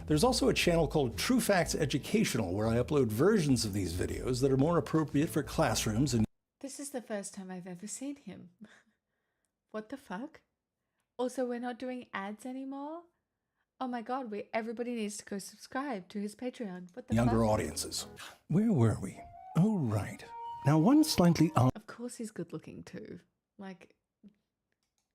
There's also a channel called True Facts Educational where I upload versions of these videos that are more appropriate for classrooms and This is the first time I've ever seen him. What the fuck? Also, we're not doing ads anymore? Oh my god, everybody needs to go subscribe to his Patreon. What the younger fuck? audiences. Where were we? Oh, right. Now, one slightly Of course he's good looking too. Like,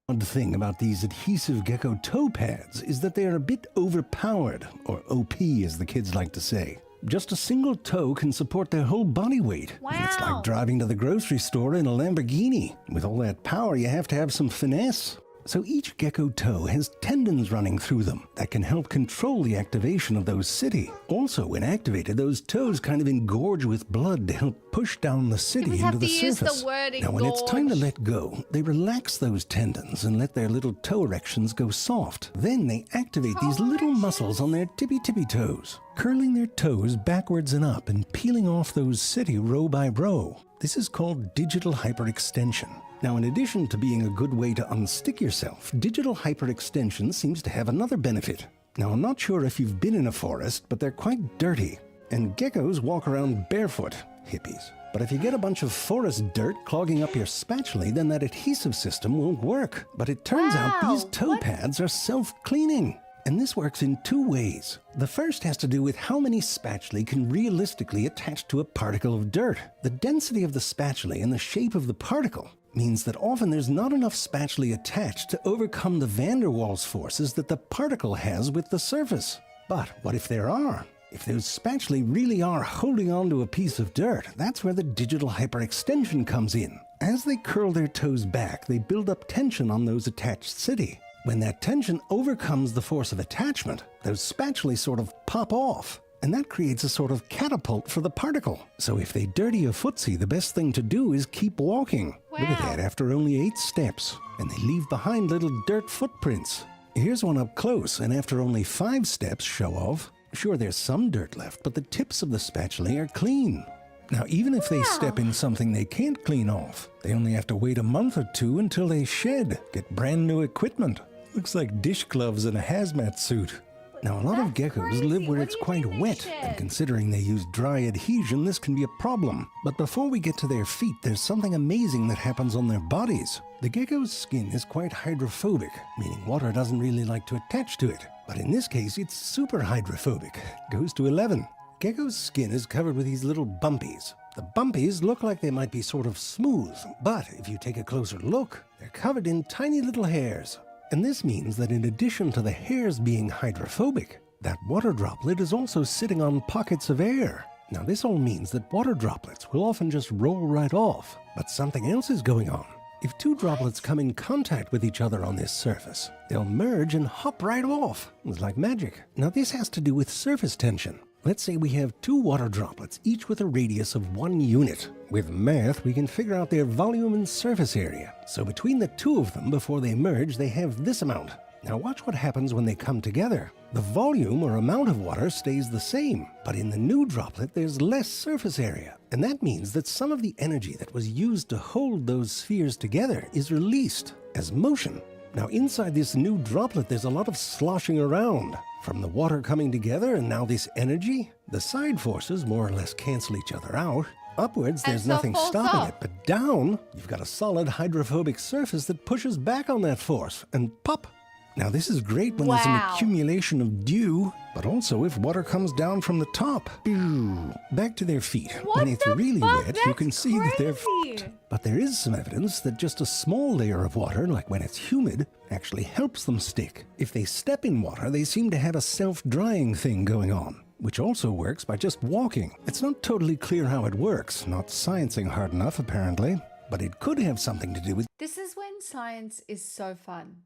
odd thing about these adhesive gecko toe pads is that they are a bit overpowered, or OP as the kids like to say. Just a single toe can support their whole body weight. And it's Wow. like driving to the grocery store in a Lamborghini. With all that power, you have to have some finesse. So each gecko toe has tendons running through them that can help control the activation of those city. Also, when activated, those toes kind of engorge with blood to help push down the city would into have the to use the surface. word Now, when it's time to engorge. let go, they relax those tendons and let their little toe erections go soft. Then they activate these little muscles on their tippy toes, curling their toes backwards and up and peeling off those city row by row. This is called digital hyperextension. Now, in addition to being a good way to unstick yourself, digital hyperextension seems to have another benefit. Now, I'm not sure if you've been in a forest, but they're quite dirty. And geckos walk around barefoot, hippies. But if you get a bunch of forest dirt clogging up your spatulae, then that adhesive system won't work. But it turns out these Wow, toe what? pads are self-cleaning. And this works in two ways. The first has to do with how many spatulae can realistically attach to a particle of dirt. The density of the spatulae and the shape of the particle means that often there's not enough spatulae attached to overcome the van der Waals forces that the particle has with the surface. But what if there are? If those spatulae really are holding on to a piece of dirt, that's where the digital hyperextension comes in. As they curl their toes back, they build up tension on those attached city. When that tension overcomes the force of attachment, those spatulae sort of pop off. And that creates a sort of catapult for the particle. So if they dirty a footsie, the best thing to do is keep walking. Look at Wow. that, after only 8 steps. And they leave behind little dirt footprints. Here's one up close, and after only 5 steps, show off. Sure, there's some dirt left, but the tips of the spatulae are clean. Now, even if they step in something they can't clean off, they only have to wait a month or 2 until they shed, get brand new equipment. Looks like dish gloves and a hazmat suit. Now, a lot of That's geckos crazy. live where What it's do you quite mean they wet, shed? and considering they use dry adhesion, this can be a problem. But before we get to their feet, there's something amazing that happens on their bodies. The gecko's skin is quite hydrophobic, meaning water doesn't really like to attach to it. But in this case, it's super hydrophobic, goes to 11. Gecko's skin is covered with these little bumpies. The bumpies look like they might be sort of smooth, but if you take a closer look, they're covered in tiny little hairs. And this means that in addition to the hairs being hydrophobic, that water droplet is also sitting on pockets of air. Now, this all means that water droplets will often just roll right off, but something else is going on. If 2 droplets come in contact with each other on this surface, they'll merge and hop right off. It's like magic. Now, this has to do with surface tension. Let's say we have 2 water droplets, each with a radius of 1 unit. With math, we can figure out their volume and surface area. So between the 2 of them, before they merge, they have this amount. Now watch what happens when they come together. The volume or amount of water stays the same, but in the new droplet, there's less surface area. And that means that some of the energy that was used to hold those spheres together is released as motion. Now inside this new droplet, there's a lot of sloshing around. From the water coming together and now this energy, the side forces more or less cancel each other out. Upwards, And there's so nothing falls stopping off. it, but down, you've got a solid hydrophobic surface that pushes back on that force, and pop! Now this is great when there's an Wow. accumulation of dew, but also if water comes down from the top. Pew! Back to their feet. What When it's the really fuck? wet, you That's can see that they're crazy. fucked. But there is some evidence that just a small layer of water, like when it's humid, actually helps them stick. If they step in water, they seem to have a self-drying thing going on, which also works by just walking. It's not totally clear how it works, not sciencing hard enough apparently, but it could have something to do with This is when science is so fun.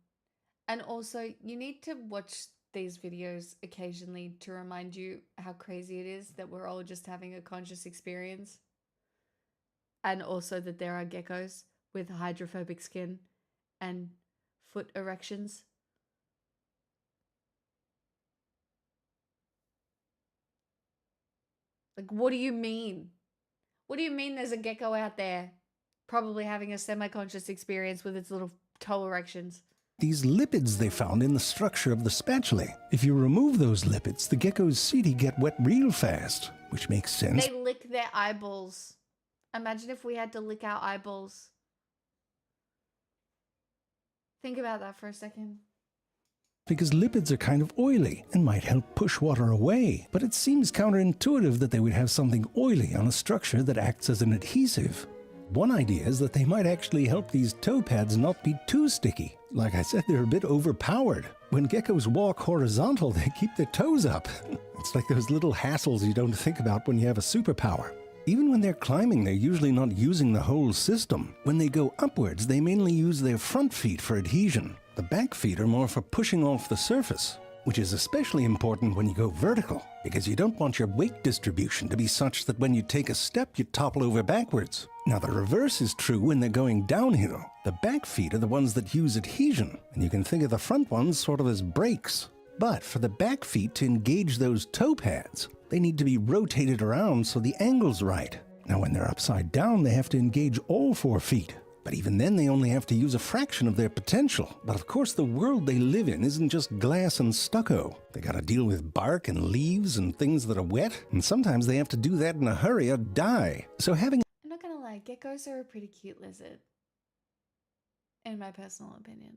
And also, you need to watch these videos occasionally to remind you how crazy it is that we're all just having a conscious experience. And also that there are geckos with hydrophobic skin and foot erections. Like, what do you mean? What do you mean there's a gecko out there probably having a semi-conscious experience with its little toe erections? these lipids they found in the structure of the spatulae. If you remove those lipids, the gecko's setae get wet real fast, which makes sense. They lick their eyeballs. Imagine if we had to lick our eyeballs. Think about that for a second. Because lipids are kind of oily and might help push water away. But it seems counterintuitive that they would have something oily on a structure that acts as an adhesive. One idea is that they might actually help these toe pads not be too sticky. Like I said, they're a bit overpowered. When geckos walk horizontal, they keep their toes up. It's like those little hassles you don't think about when you have a superpower. Even when they're climbing, they're usually not using the whole system. When they go upwards, they mainly use their front feet for adhesion. The back feet are more for pushing off the surface, which is especially important when you go vertical, because you don't want your weight distribution to be such that when you take a step, you topple over backwards. Now, the reverse is true when they're going downhill. The back feet are the ones that use adhesion, and you can think of the front ones sort of as brakes. But for the back feet to engage those toe pads, they need to be rotated around so the angle's right. Now, when they're upside down, they have to engage all 4 feet. But even then, they only have to use a fraction of their potential. But of course, the world they live in isn't just glass and stucco. They gotta deal with bark and leaves and things that are wet, and sometimes they have to do that in a hurry or die. So having I'm not gonna lie, geckos are a pretty cute lizard. In my personal opinion.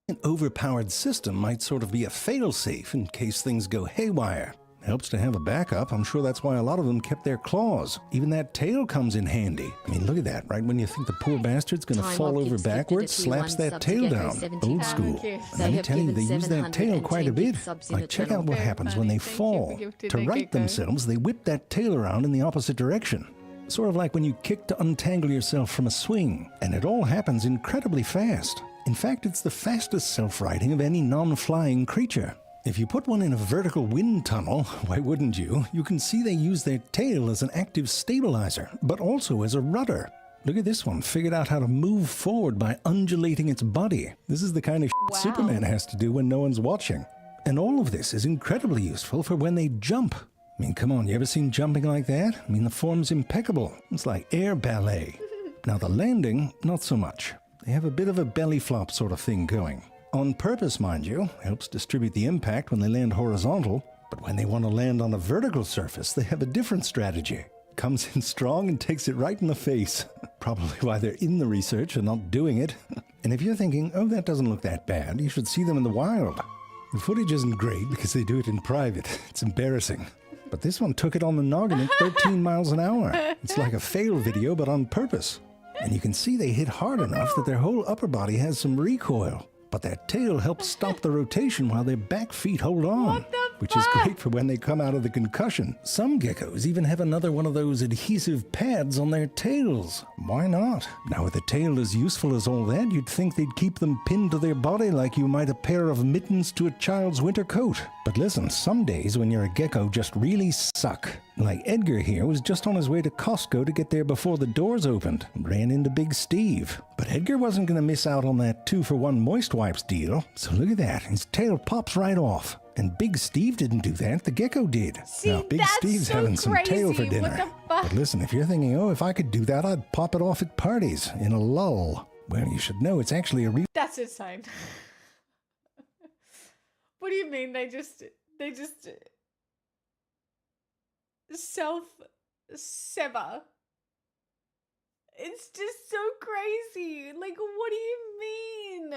an overpowered system might sort of be a fail-safe in case things go haywire. Helps to have a backup. I'm sure that's why a lot of them kept their claws. Even that tail comes in handy. I mean, look at that. Right when you think the poor bastard's gonna Time fall of over gifts gifted backwards, a slaps T1 that sub to tail Gecko down. 70. Old school. Thank you. And They let me have tell you, given they use that tail quite a 710 bit. gift subs in Like, the check channel. out what Very happens when funny. they Thank you fall. for gifting To that right gecko. themselves, they whip that tail around in the opposite direction. Sort of like when you kick to untangle yourself from a swing. And it all happens incredibly fast. In fact, it's the fastest self-righting of any non-flying creature. If you put one in a vertical wind tunnel, why wouldn't you? You can see they use their tail as an active stabilizer, but also as a rudder. Look at this one, figured out how to move forward by undulating its body. This is the kind of Wow. Superman has to do when no one's watching. And all of this is incredibly useful for when they jump. I mean, come on, you ever seen jumping like that? I mean, the form's impeccable. It's like air ballet. Now the landing, not so much. They have a bit of a belly flop sort of thing going. On purpose, mind you, helps distribute the impact when they land horizontal, but when they want to land on a vertical surface, they have a different strategy. Comes in strong and takes it right in the face. Probably why they're in the research and not doing it. And if you're thinking, oh, that doesn't look that bad, you should see them in the wild. The footage isn't great because they do it in private. It's embarrassing. But this one took it on the noggin at 13 miles an hour. It's like a fail video, but on purpose. And you can see they hit hard enough that their whole upper body has some recoil. But that tail helps stop the rotation while their back feet hold on. What the which is fuck? great for when they come out of the concussion. Some geckos even have another one of those adhesive pads on their tails. Why not? Now, with a tail as useful as all that, you'd think they'd keep them pinned to their body like you might a pair of mittens to a child's winter coat. But listen, some days when you're a gecko just really suck. Like Edgar here was just on his way to Costco to get there before the doors opened. Ran into Big Steve. But Edgar wasn't going to miss out on that 2-for-1 moist wipes deal. So look at that. His tail pops right off. And Big Steve didn't do that. The gecko did. See, now, Big that's Steve's so having some tail for crazy. What dinner. the fuck? But listen, if you're thinking, oh, if I could do that, I'd pop it off at parties in a lull. Well, you should know it's actually a That's insane. What do you mean they just self-sever? It's just so crazy. Like, what do you mean?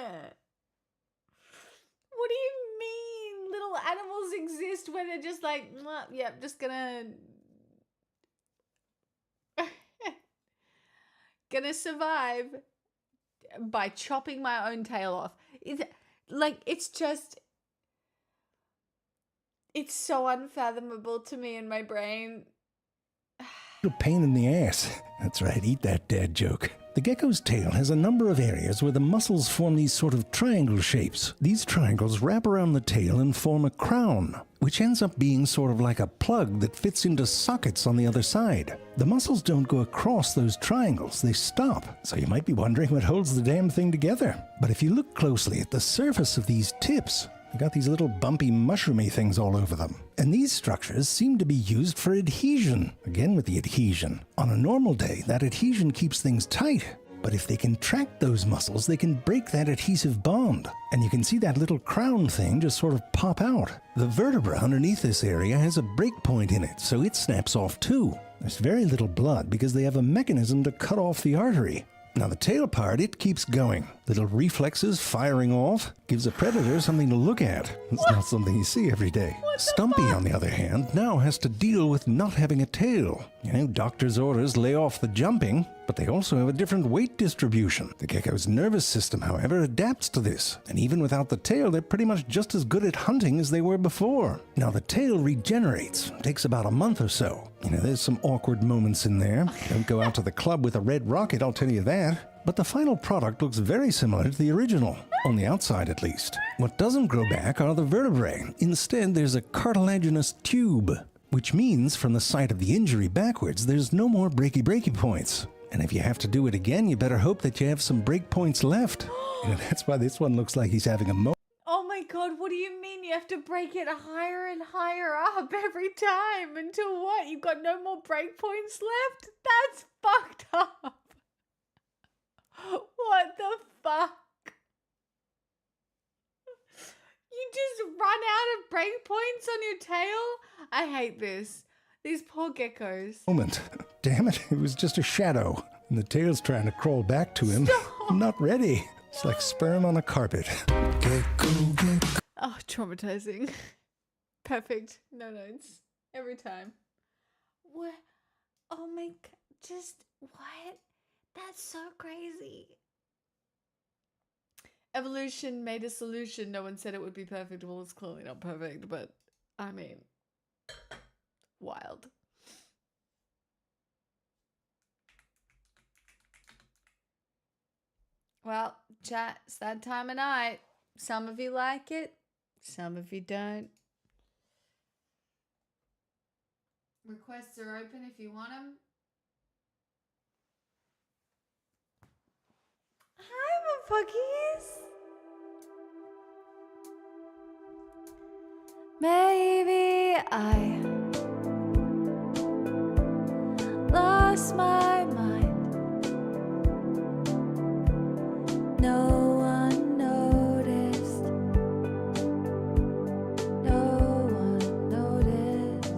What do you mean? Little animals exist where they're just like, yep, just gonna survive by chopping my own tail off. It's so unfathomable to me in my brain. pain in the ass. That's right, eat that dad joke. The gecko's tail has a number of areas where the muscles form these sort of triangle shapes. These triangles wrap around the tail and form a crown, which ends up being sort of like a plug that fits into sockets on the other side. The muscles don't go across those triangles, they stop. So you might be wondering what holds the damn thing together. But if you look closely at the surface of these tips, they got these little bumpy mushroomy things all over them. And these structures seem to be used for adhesion. Again with the adhesion. On a normal day, that adhesion keeps things tight. But if they contract those muscles, they can break that adhesive bond. And you can see that little crown thing just sort of pop out. The vertebra underneath this area has a break point in it, so it snaps off too. There's very little blood because they have a mechanism to cut off the artery. Now the tail part, it keeps going. Little reflexes firing off, gives a predator something to look at. It's not something you see every day. Stumpy, on the other hand, now has to deal with not having a tail. You know, doctor's orders lay off the jumping, but they also have a different weight distribution. The gecko's nervous system, however, adapts to this, and even without the tail, they're pretty much just as good at hunting as they were before. Now, the tail regenerates. It takes about a month or so. You know, there's some awkward moments in there. Don't go out to the club with a red rocket, I'll tell you that. But the final product looks very similar to the original, on the outside at least. What doesn't grow back are the vertebrae. Instead, there's a cartilaginous tube, which means from the site of the injury backwards, there's no more breaky points. And if you have to do it again, you better hope that you have some break points left. You know, that's why this one looks like he's having a Oh my god, what do you mean you have to break it higher and higher up every time? Until what? You've got no more breakpoints left? That's fucked up. What the fuck? You just run out of breakpoints on your tail? I hate this. These poor geckos. moment. Damn it, it was just a shadow. And the tail's trying to crawl back to him. I'm not ready. It's like sperm on a carpet. Gecko, gecko. Oh, traumatizing. Perfect. No notes. Every time. What? Oh my god. Just what? That's so crazy. Evolution made a solution. No one said it would be perfect. Well, it's clearly not perfect, but I mean, wild. Well, chat, it's that time of night. Some of you like it, some of you don't. Requests are open if you want them. Hi, motherfuckers. Maybe I lost my mind. No one noticed. No one noticed.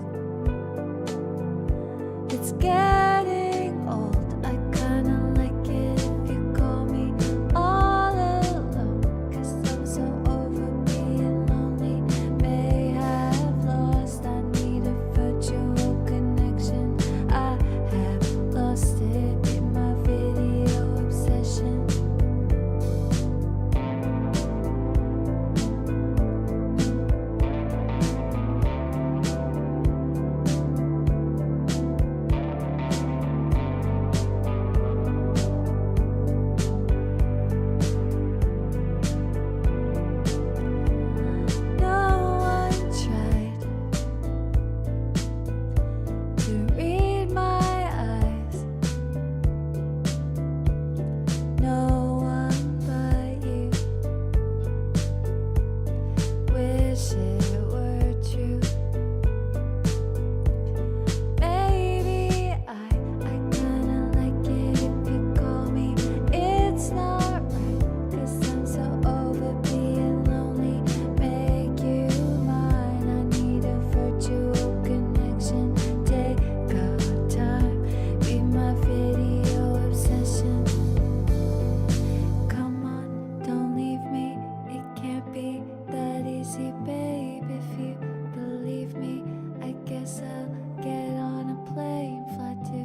It's getting old. I kinda like it if you call me all alone. 'Cause I'm so over being lonely. May have lost. I need a virtual connection. I have lost it in my video obsession. No one tried to read my eyes. No one but you. Wish it were true. Maybe I kinda like it if you call me. It's not right, 'cause I'm so over being lonely. Make you mine. I need a virtual connection. Take our time, be my video obsession. Come on, don't leave me. It can't be that easy, babe. If you believe me, I guess I'll get on a plane, fly to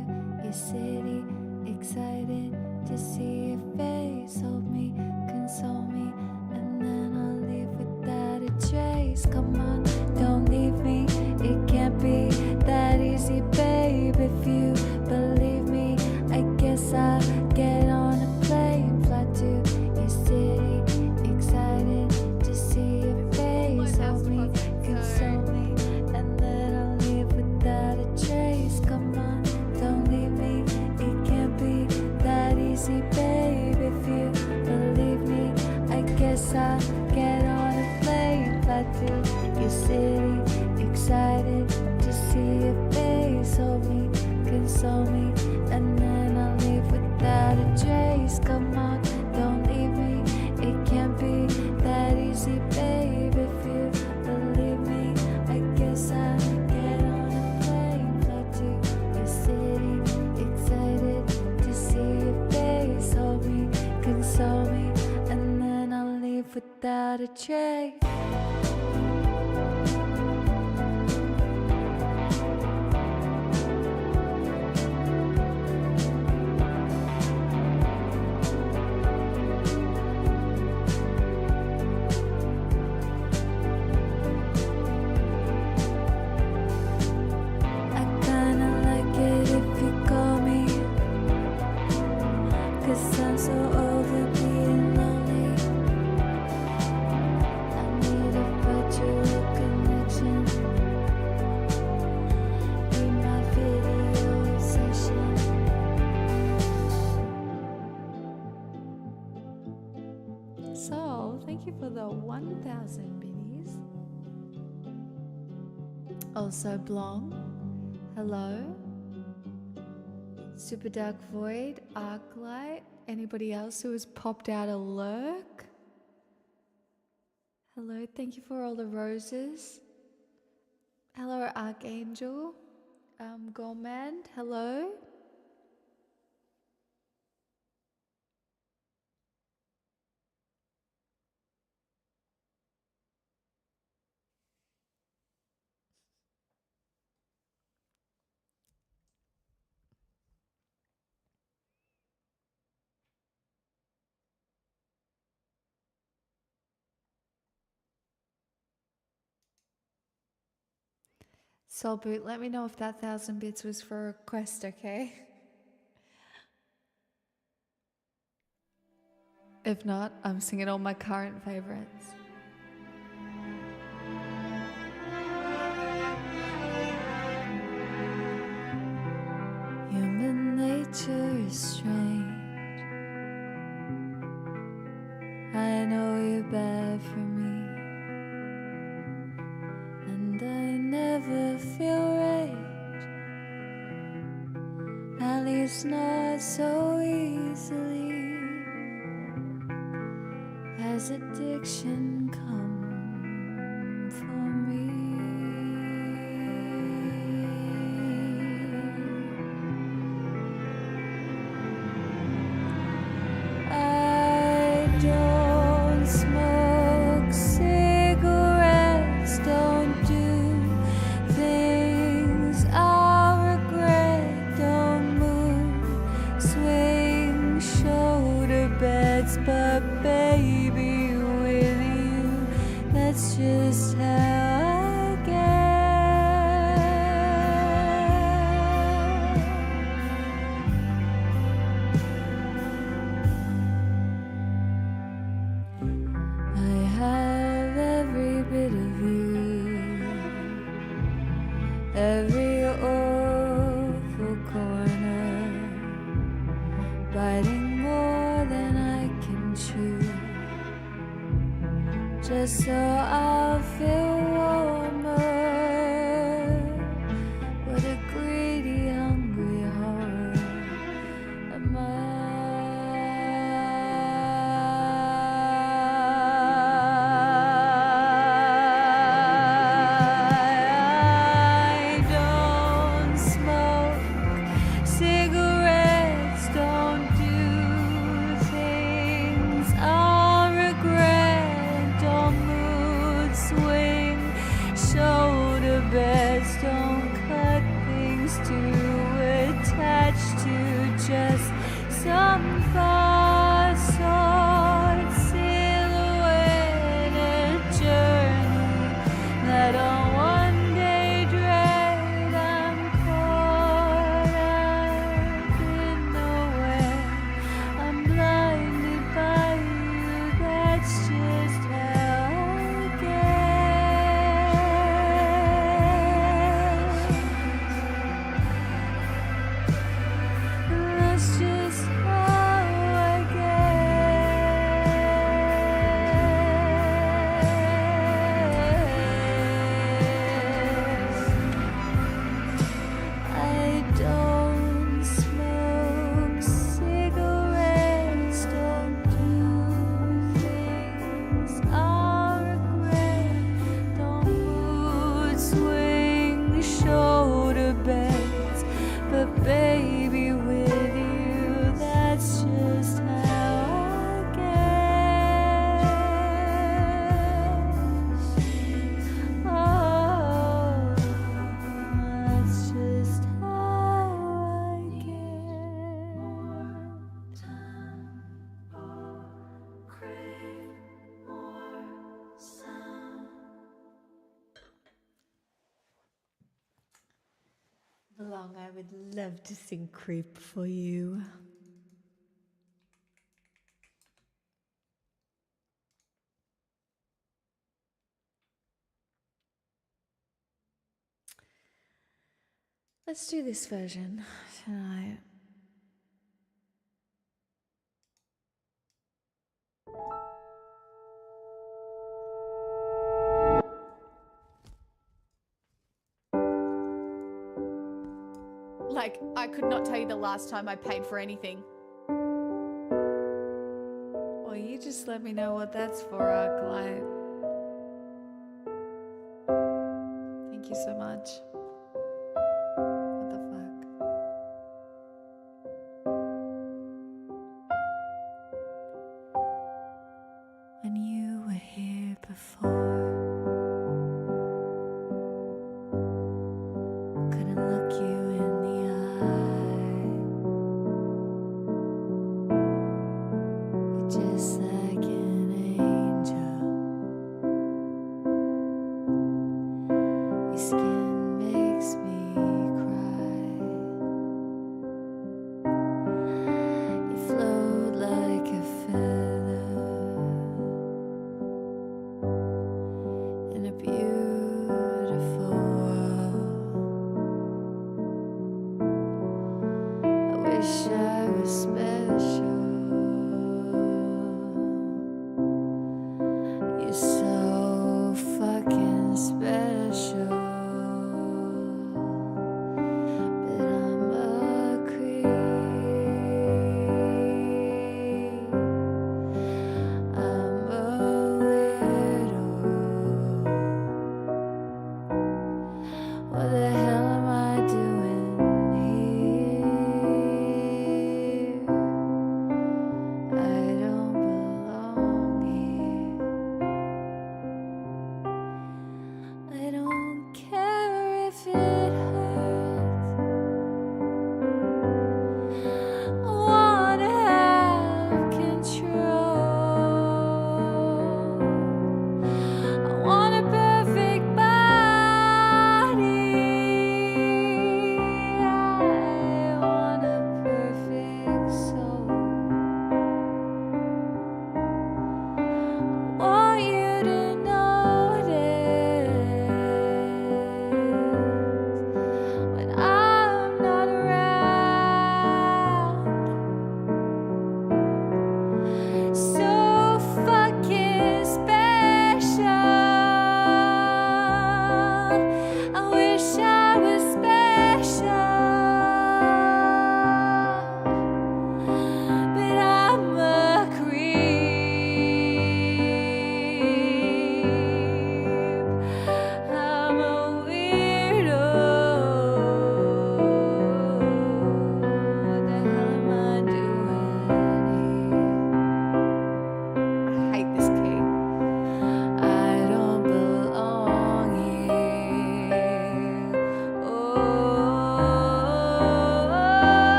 your city, excited to see your face. Hold me, console me, and then I'll leave without a trace. Come on, don't leave me. It can't be that easy, babe. If you believe me, I guess I'll get on a plane, fly to your city, excited to see your face. Hold me, console me, and then I'll leave without a trace. Come on, don't leave me. It can't be that easy, babe. If you believe me, I guess I'll get on a plane, fly to your city, excited to see your face. Hold me, console me, and then I'll leave without a trace. Come on, don't leave me. It can't be that easy, babe. If you believe me, I guess I'll get on a plane, fly to your city, excited to see your face. Hold me, console me, and then I'll leave without a trace. Thank you for the 1,000 biddies. Also, Blong. Hello. Super Dark Void, Arclight. Anybody else who has popped out a lurk? Hello, thank you for all the roses. Hello, Archangel. Gormand, hello. Soulboot, let me know if that 1,000 bits was for a request, okay? If not, I'm singing all my current favorites. Human nature is strange. I know you're bad for me, and I never feel rage, at least not so easily. Has addiction come for me? I don't smoke cigarettes, don't do things I regret, don't move, swing shoulder beds, but baby, with you, that's just how I get. I have every bit of you, every awful corner, biting more than I can chew, just so I'll feel warmer. What a greedy, hungry horror am I don't smoke cigarettes, don't do things I'll regret, don't mood swing shoulder beds, don't cut things too attached to just some far-sought silhouette, a journey that on one day dread I'm caught up in nowhere. I'm blinded by you, that's just how I get. That's just how I get. I don't smoke cigarettes, don't do things I'll regret, don't mood swing shoulder beds, but baby, with you, that's just how I guess. Oh, that's just how I get. Long, I would love to sing Creep for you. Let's do this version tonight. Like, I could not tell you the last time I paid for anything. Well, you just let me know what that's for, Arclight. Thank you so much. What the fuck? When you were here before, couldn't look you in the eye. You're just like an angel. Your skin makes me cry. You float like a feather in a beautiful world. I wish I was special. You're so fucking special. But I'm a creep. I'm a widow. What the hell am I doing here?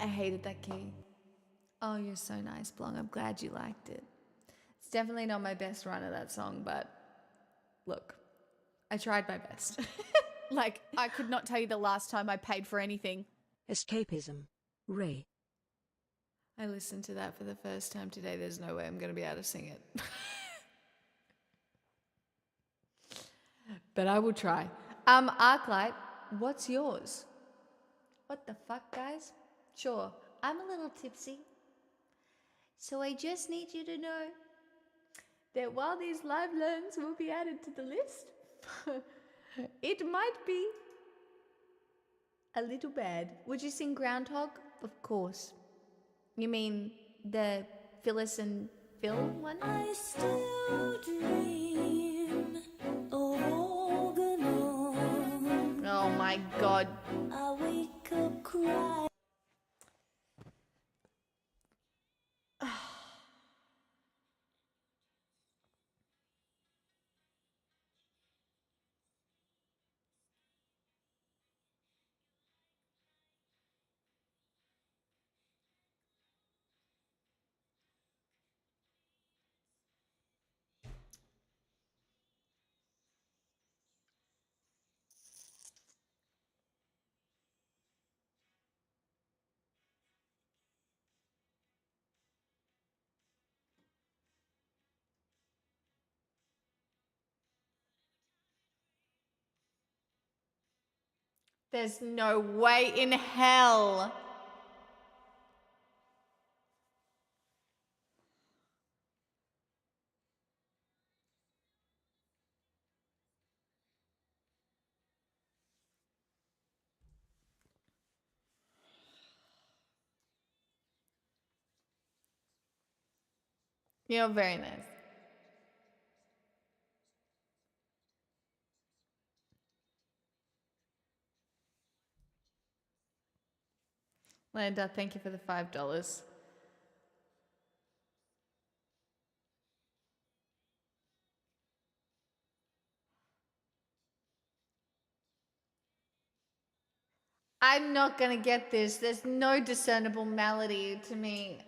I hated that key. Oh, you're so nice, Blong. I'm glad you liked it. It's definitely not my best run of that song, but look, I tried my best. Like, I could not tell you the last time I paid for anything. Escapism. Ray. I listened to that for the first time today. There's no way I'm going to be able to sing it. But I will try. Arclight, what's yours? What the fuck, guys? Sure, I'm a little tipsy. So I just need you to know that while these live learns will be added to the list, it might be a little bad. Would you sing Groundhog? Of course. You mean the Phyllis and Phil one? I still dream of Organon. Oh my god. I wake up crying. There's no way in hell. You're very nice. Linda, thank you for the $5. I'm not gonna get this. There's no discernible melody to me.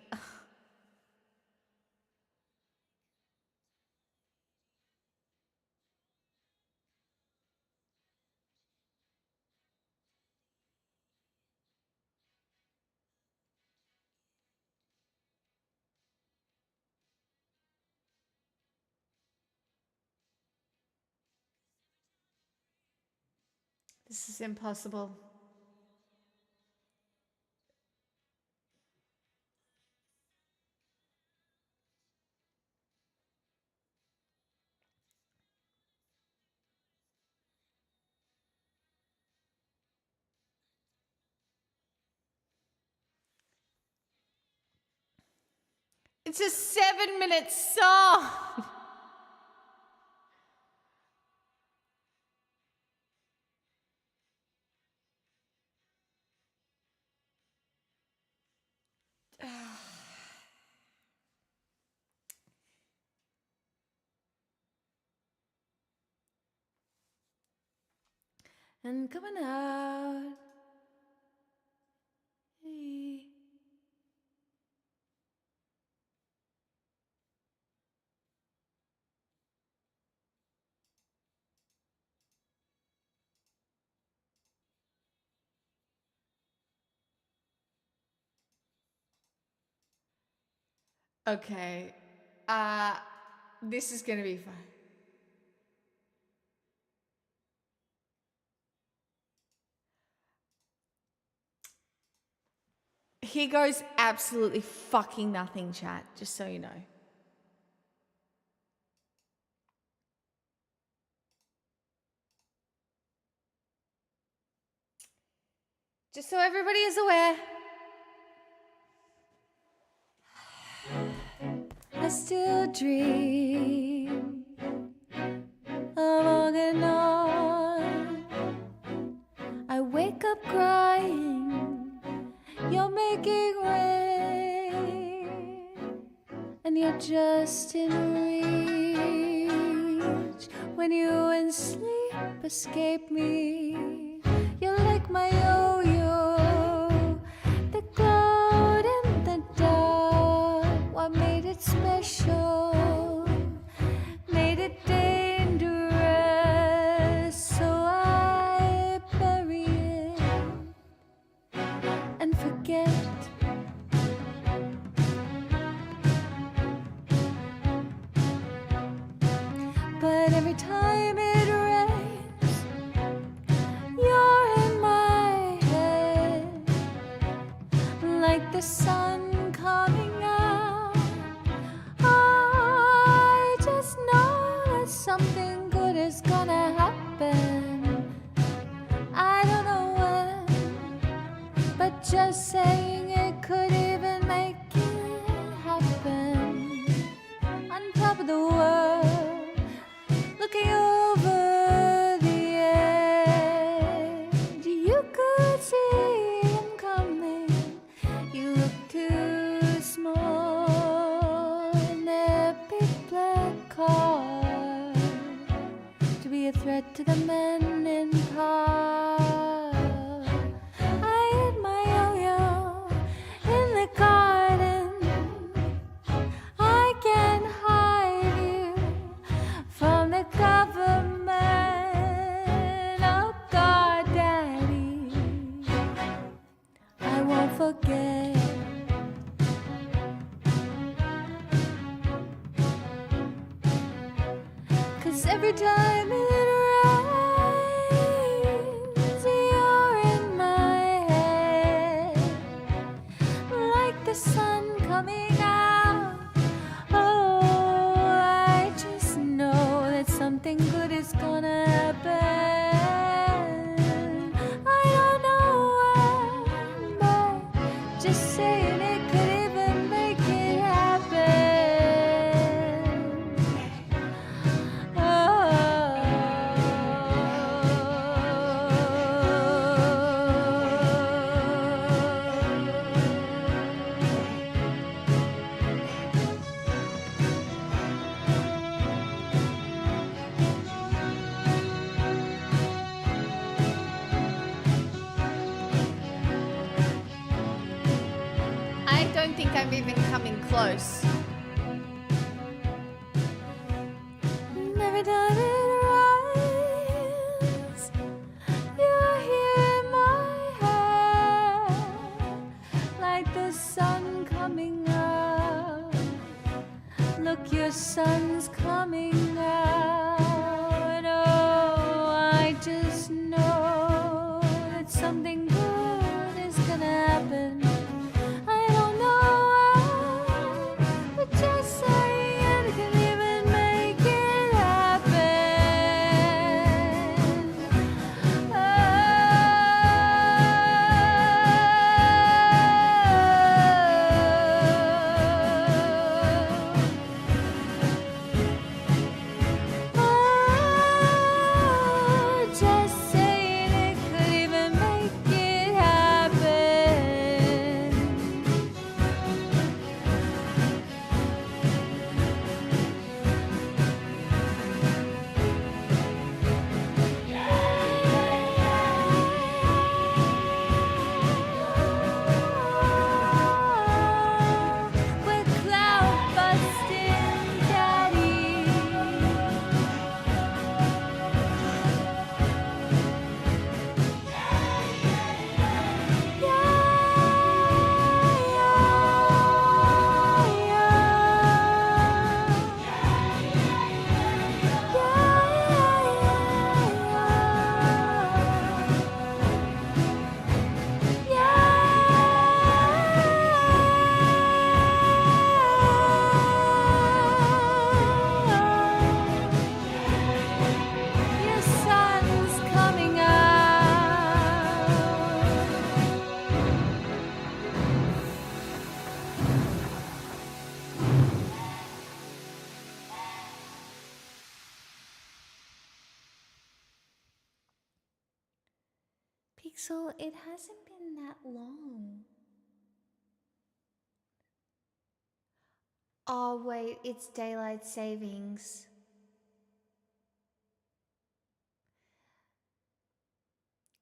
This is impossible. It's a 7-minute song. And coming out. Hey. Okay. This is gonna be fun. Here goes absolutely fucking nothing, chat, just so you know. Just so everybody is aware. I still dream of Organon. I wake up crying, you're making rain, and you're just in reach. When you in sleep escape me, you're like my yo-yo, the glow every time it rains, you're in my head, like the sun coming out. I just know that something good is gonna happen. I don't know when, but just saying it could even make it happen. On top of the world, looking over the edge, you could see him coming. You look too small in their big black car to be a threat to the men in park. I hit my yo-yo in the garden. I can't hide you from the government. Oh God, Daddy, I won't forget. 'Cause every time it rains, you're in my head, like the sun coming out. Oh, I just know that something good is gonna happen. I don't know when, but just saying it could even make it happen. I don't think I'm even coming close. And every time it rains, you're here in my head, like the sun coming out. Look, your sun's coming out. Oh, I just know that something good is gonna happen. I don't know how, but just saying it can even make it happen. Just saying it could even make it happen. We're cloud busting, Daddy. Your sun's coming out. Pixel, it hasn't been that long. Oh, wait, it's daylight savings.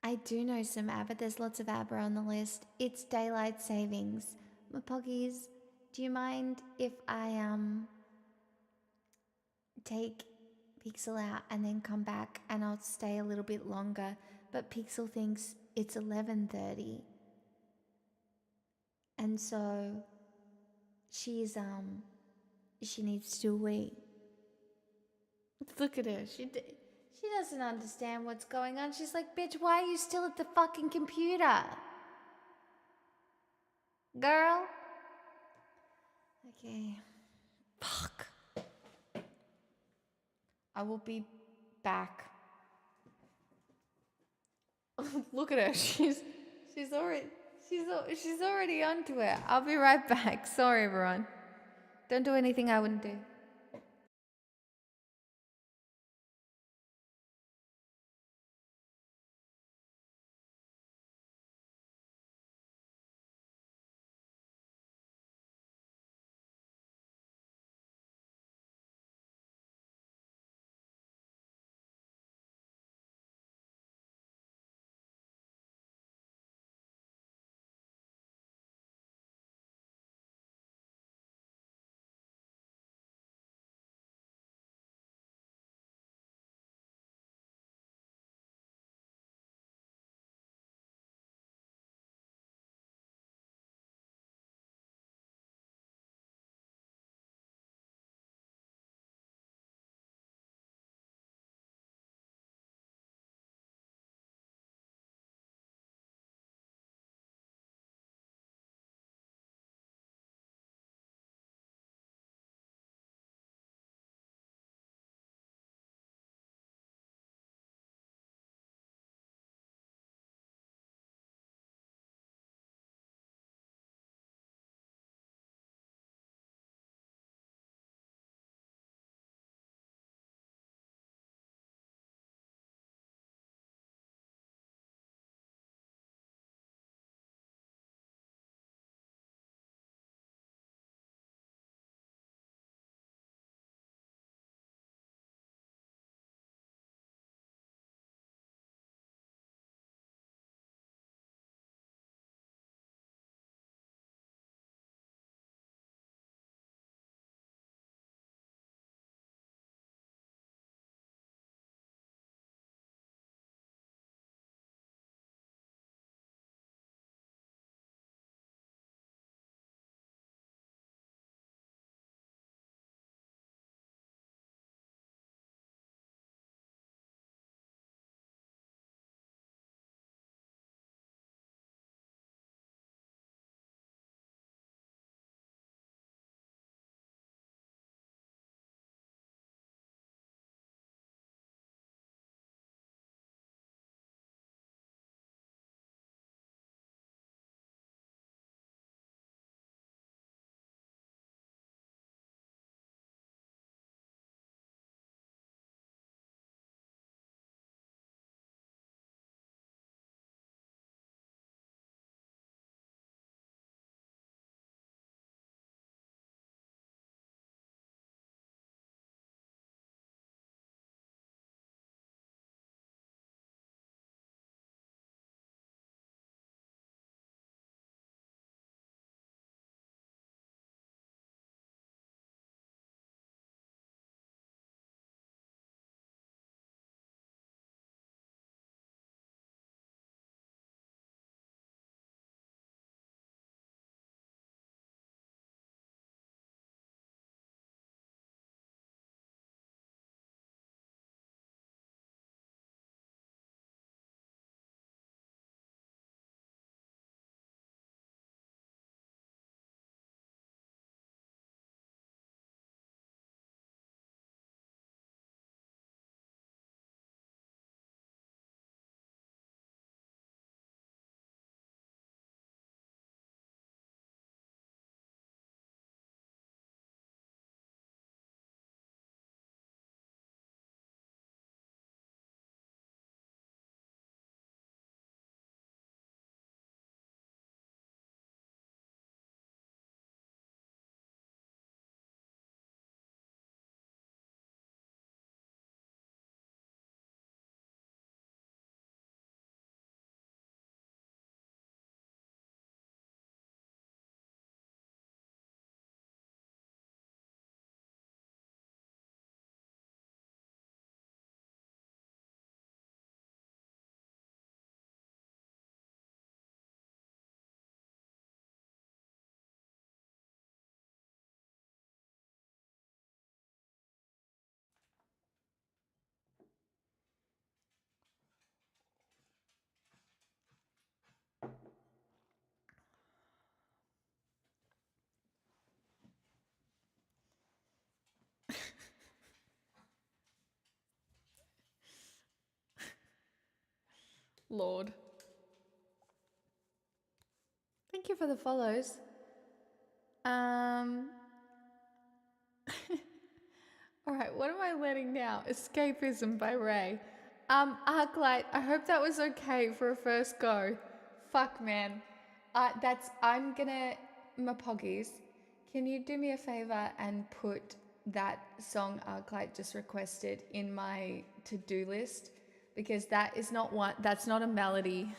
I do know some ABBA. There's lots of ABBA on the list. It's daylight savings. Mapoggies, do you mind if I take Pixel out and then come back and I'll stay a little bit longer? But Pixel thinks it's 11:30. And so she needs to wait. Look at her. She doesn't understand what's going on. She's like, bitch, why are you still at the fucking computer? Girl? Okay. Fuck. I will be back. Look at her. She's already onto it. I'll be right back. Sorry, everyone. Don't do anything I wouldn't do. Lord. Thank you for the follows. All right, what am I letting now? Escapism by Ray. Arclight, I hope that was okay for a first go. Fuck, man. I'm gonna, my poggies, can you do me a favor and put that song Arclight just requested in my to-do list? Because that's not a melody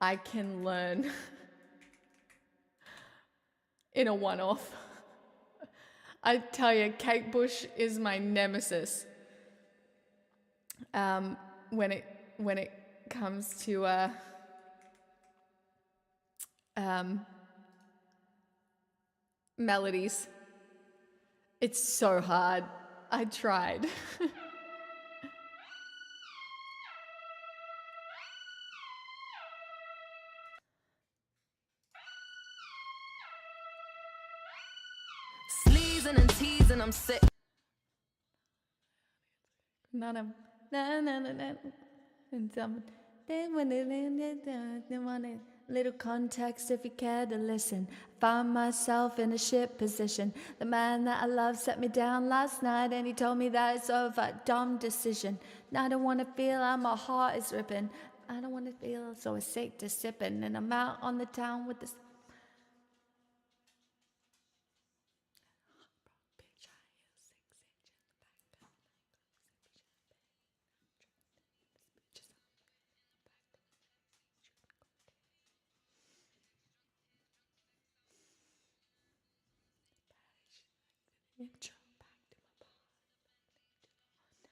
I can learn in a one-off. I tell you, Kate Bush is my nemesis. When it comes to melodies, it's so hard. I tried. Sleezing and teasing, I'm sick. None of and some little context if you care to listen. Found myself in a shit position. The man that I love set me down last night and he told me that it's over. Dumb decision. Now I don't want to feel how my heart is ripping. I don't want to feel so sick to sipping. And I'm out on the town with this. Intro back to my bar. I don't wanna be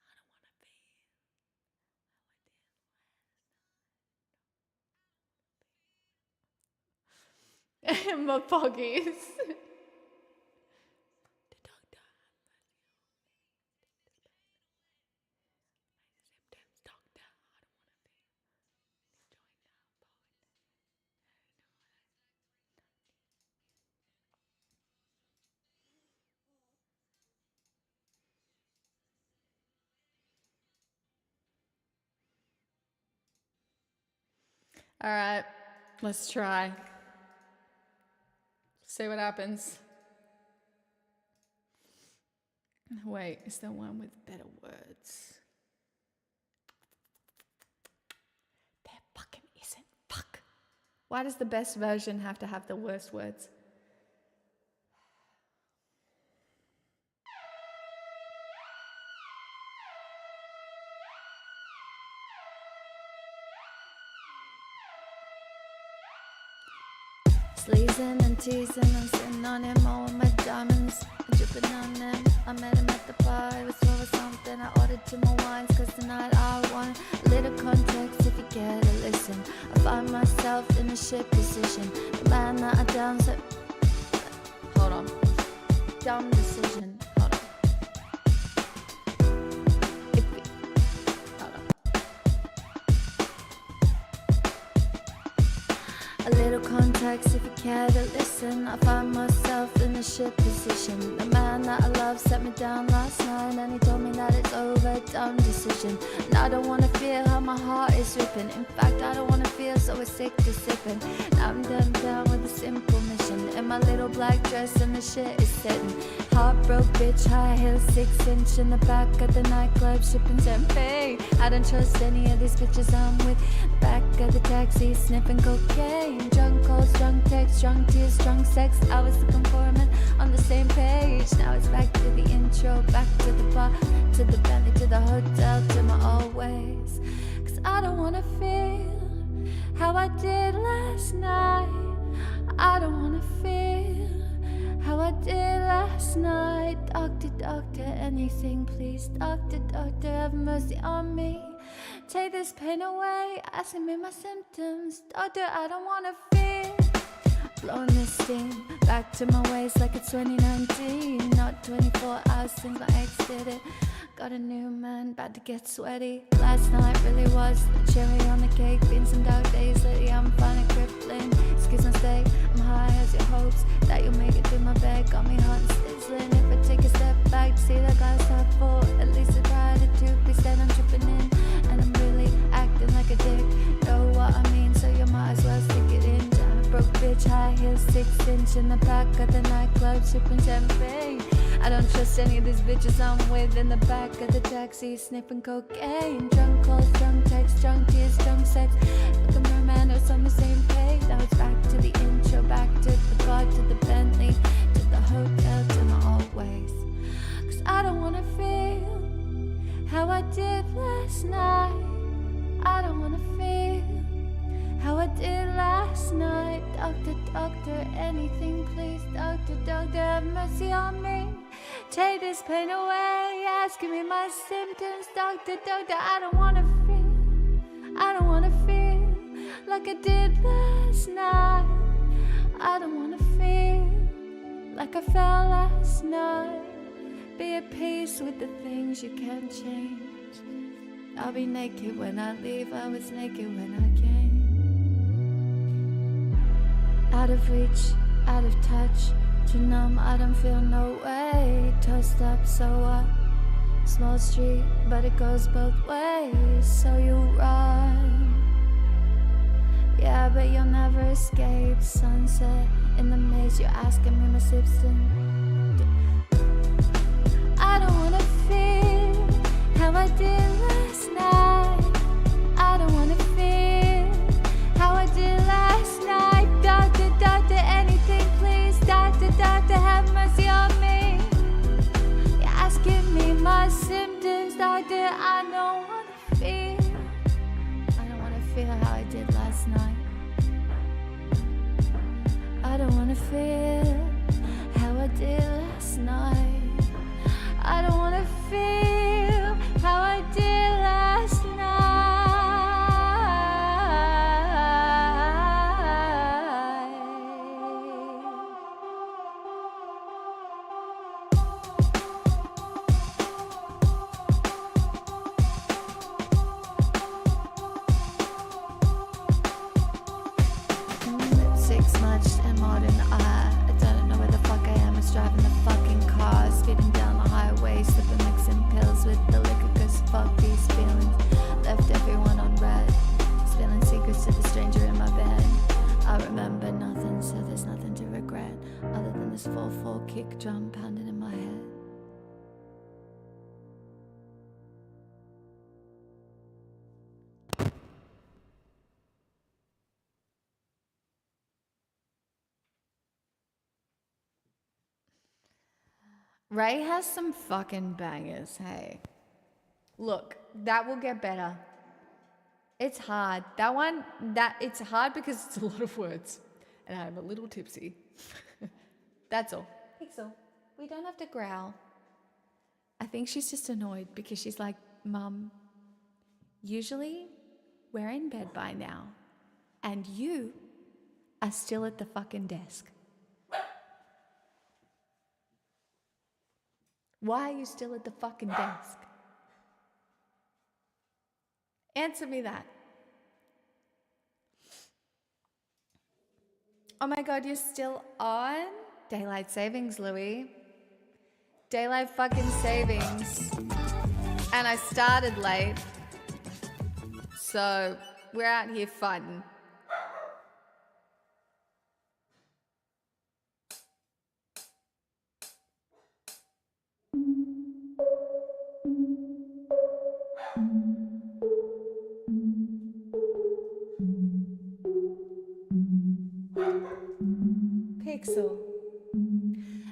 how I did last night. My poggies. The doctor symptoms, doctor. I don't wanna be enjoying that poet. All right, let's try. See what happens. Wait, is there one with better words? There fucking isn't. Fuck. Why does the best version have to have the worst words? Sleazing and teasing, I'm sitting on him, all with my diamonds, I'm dripping on them. I met him at the bar, it was for something. I ordered 2 more wines, cause tonight I want a little context if you care to listen. I find myself in a shit position. The man that I downset. Hold on. Dumb decision. Hold on. A little context if you care to listen. I find myself in a shit position. The man that I love set me down last night and he told me that it's over, dumb decision. And I don't wanna feel how my heart is ripping. In fact, I don't wanna feel so sick to sipping. Now I'm down with a simple mission. In my little black dress and the shit is sitting. Heartbroke bitch, high heels, 6-inch in the back of the nightclub, shipping champagne. I don't trust any of these bitches I'm with. Back of the taxi, sniffing cocaine. Drunk calls, drunk texts, drunk tears, drunk sex. I was looking for a man on the same page. Now it's back to the intro, back to the bar, to the Bentley, to the hotel, to my always. Cause I don't wanna feel how I did last night. I don't wanna feel how I did last night. Doctor, doctor, anything please. Doctor, doctor, have mercy on me. Take this pain away, asking me my symptoms. Doctor, I don't wanna feel. Blowing this steam back to my ways like it's 2019. Not 24 hours since my ex did it. Got a new man, about to get sweaty. Last night really was the cherry on the cake. Been some dark days lately, I'm finding crippling. Excuse my stay, I'm high as your hopes that you'll make it through my bed. Got me hot and sizzling. If I take a step back to see the glass half full, at least I tried to be said I'm tripping in. bitch, high heels, 6-inch in the back of the nightclub, sipping champagne. I don't trust any of these bitches I'm with in the back of the taxi, sniffing cocaine. Drunk calls, drunk texts, drunk tears, drunk sex. Look at my man, it's on the same page. Now it's back to the intro, back to the bar, to the Bentley, to the hotel, to my old ways. Cause I don't wanna feel how I did last night. I don't wanna feel how I did last night. Doctor, doctor, anything please. Doctor, doctor, have mercy on me. Take this pain away, asking me my symptoms. Doctor, doctor, I don't wanna feel, I don't wanna feel like I did last night. I don't wanna feel like I felt last night. Be at peace with the things you can't change. I'll be naked when I leave, I was naked when I came. Out of reach, out of touch, too numb, I don't feel no way. Toast up, so what? Small street, but it goes both ways. So you run, yeah, but you'll never escape. Sunset in the maze, you're asking me my substance. I don't wanna feel how I did last night. I don't wanna feel how I did last night. Doctor, doctor, anything please. Doctor, doctor, have mercy on me. You're asking me my symptoms. Doctor, I don't wanna feel, I don't wanna feel how I did last night. I don't wanna feel how I did last night. I don't wanna feel how I did last night. Lipstick smudged and modern eye. I don't know where the fuck I am. It's driving the fucking car, speeding down the highway, slipping mixing pills with the liquor, cause fuck these feelings. Left everyone on red, spilling secrets to the stranger in my bed. I remember nothing, so there's nothing to regret, other than this 4/4 kick drum pounding in my head. Ray has some fucking bangers, hey. Look, that will get better. It's hard. That one, it's hard because it's a lot of words. And I'm a little tipsy. That's all. Pixel, we don't have to growl. I think she's just annoyed because she's like, Mum, usually we're in bed by now. And you are still at the fucking desk. Why are you still at the fucking desk? Answer me that. Oh my God, you're still on? Daylight savings, Louis. Daylight fucking savings. And I started late. So we're out here fighting. Pixel.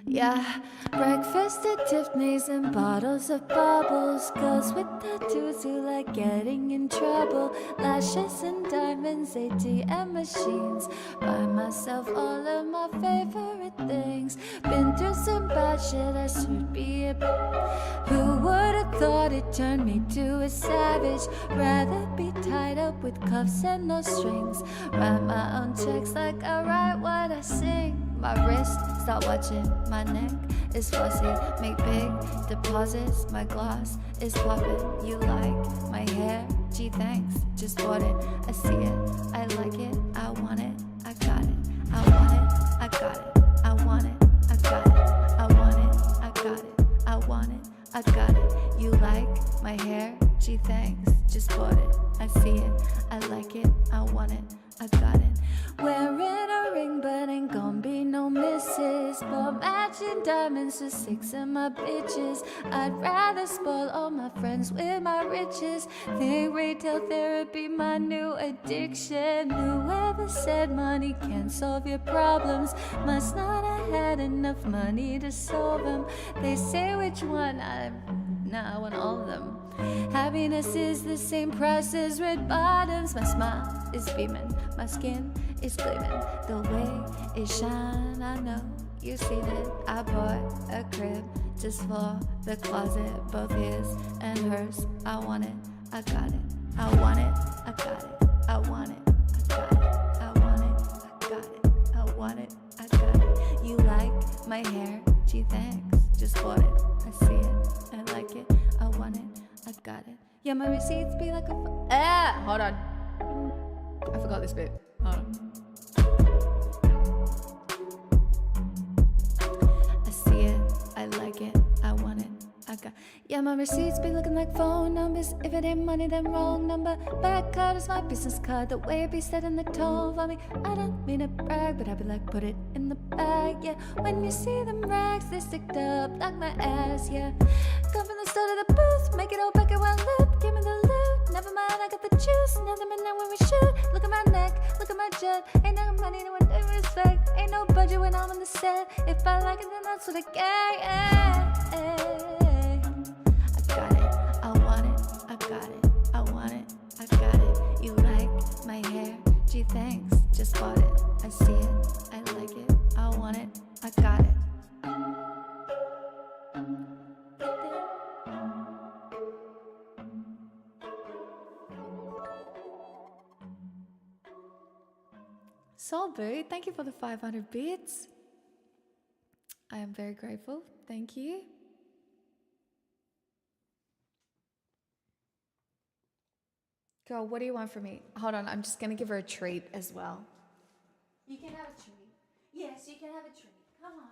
Yeah, breakfast at Tiffany's and bottles of bubbles. Girls with tattoos who like getting in trouble. Lashes and diamonds, ATM machines. Buy myself all of my favorite things. Been through some bad shit, I should be a... Who would have thought it turned me to a savage? Rather be tied up with cuffs and no strings. Write my own checks like I write what I sing. My wrist, stop watching, my neck is fussy. Make big deposits, my gloss is popping. You like my hair? Gee, thanks, just bought it. I see it, I like it, I want it, I got it. I want it, I got it, I want it, I got it. I want it, I got it, I want it, I got it. You like my hair? Gee, thanks, just bought it. I see it, I like it, I want it, I got it. Wearing a ring, but in diamonds to 6 of my bitches. I'd rather spoil all my friends with my riches. Think retail therapy my new addiction. Whoever said money can't solve your problems must not have had enough money to solve them. They say which one I want all of them. Happiness is the same price as red bottoms. My smile is beaming, my skin is gleaming. The way it shine, I know you seen it. I bought a crib just for the closet, both his and hers. I want it, I got it. I want it, I got it. I want it, I got it. I want it, I got it. I want it, I got it. You like my hair? Gee, thanks. Just bought it. I see it, I like it. I want it, I got it. Yeah, my receipts be like a. Hold on. I forgot this bit. Hold on. I see it, I like it, I want it, I got. Yeah, my receipts be looking like phone numbers. If it ain't money, then wrong number. Back card is my business card. The way it be said in the tone for me. I don't mean to brag, but I be like, put it in the bag. Yeah, when you see them rags, they sticked up like my ass. Yeah, come from the start of the booth, make it all back in one loop. Give me the loot, never mind, I got the juice. Nothing but now when we shoot. Look at my neck, look at my jet. Ain't no money, no one no respect. Ain't no budget when I'm on the set. If I like it, then that's what I get. I got it, I want it, I got it, I want it, I got it. You like my hair? Gee, thanks, just bought it. I see it, I like it, I want it, I got it. Soulboo, thank you for the 500 bits. I am very grateful. Thank you. Girl, what do you want from me? Hold on, I'm just gonna give her a treat as well. You can have a treat. Yes, you can have a treat. Come on.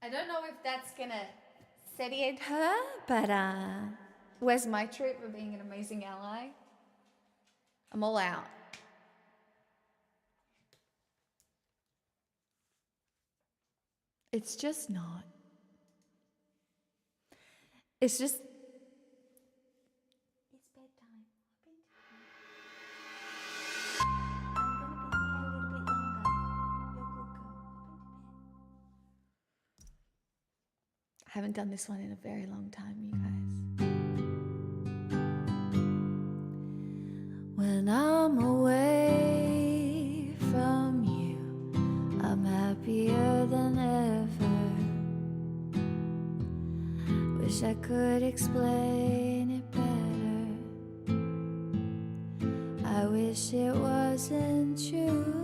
I don't know if that's gonna satiate her, but where's my treat for being an amazing ally? I'm all out. It's just not. It's just. It's bedtime. I haven't done this one in a very long time, you guys. When I'm away from you, I'm happier than ever. Wish I could explain it better. I wish it wasn't true.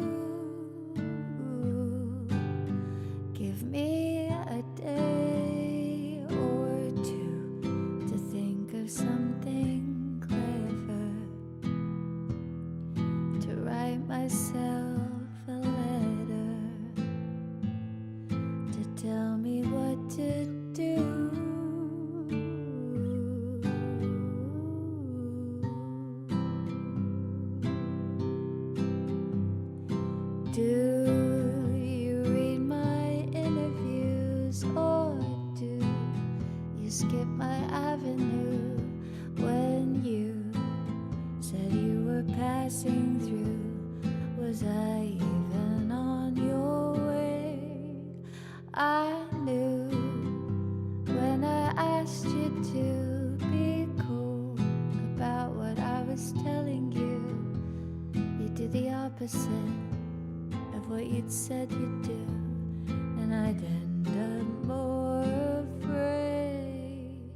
Give me a day or two to think of something clever, to write myself a letter, to tell me what to do. Do you read my interviews, or do you skip my avenue when you said you were passing through? Was I even on your way? I knew when I asked you to be cool about what I was telling you. You did the opposite of what you'd said you'd do, and I'd end up more afraid.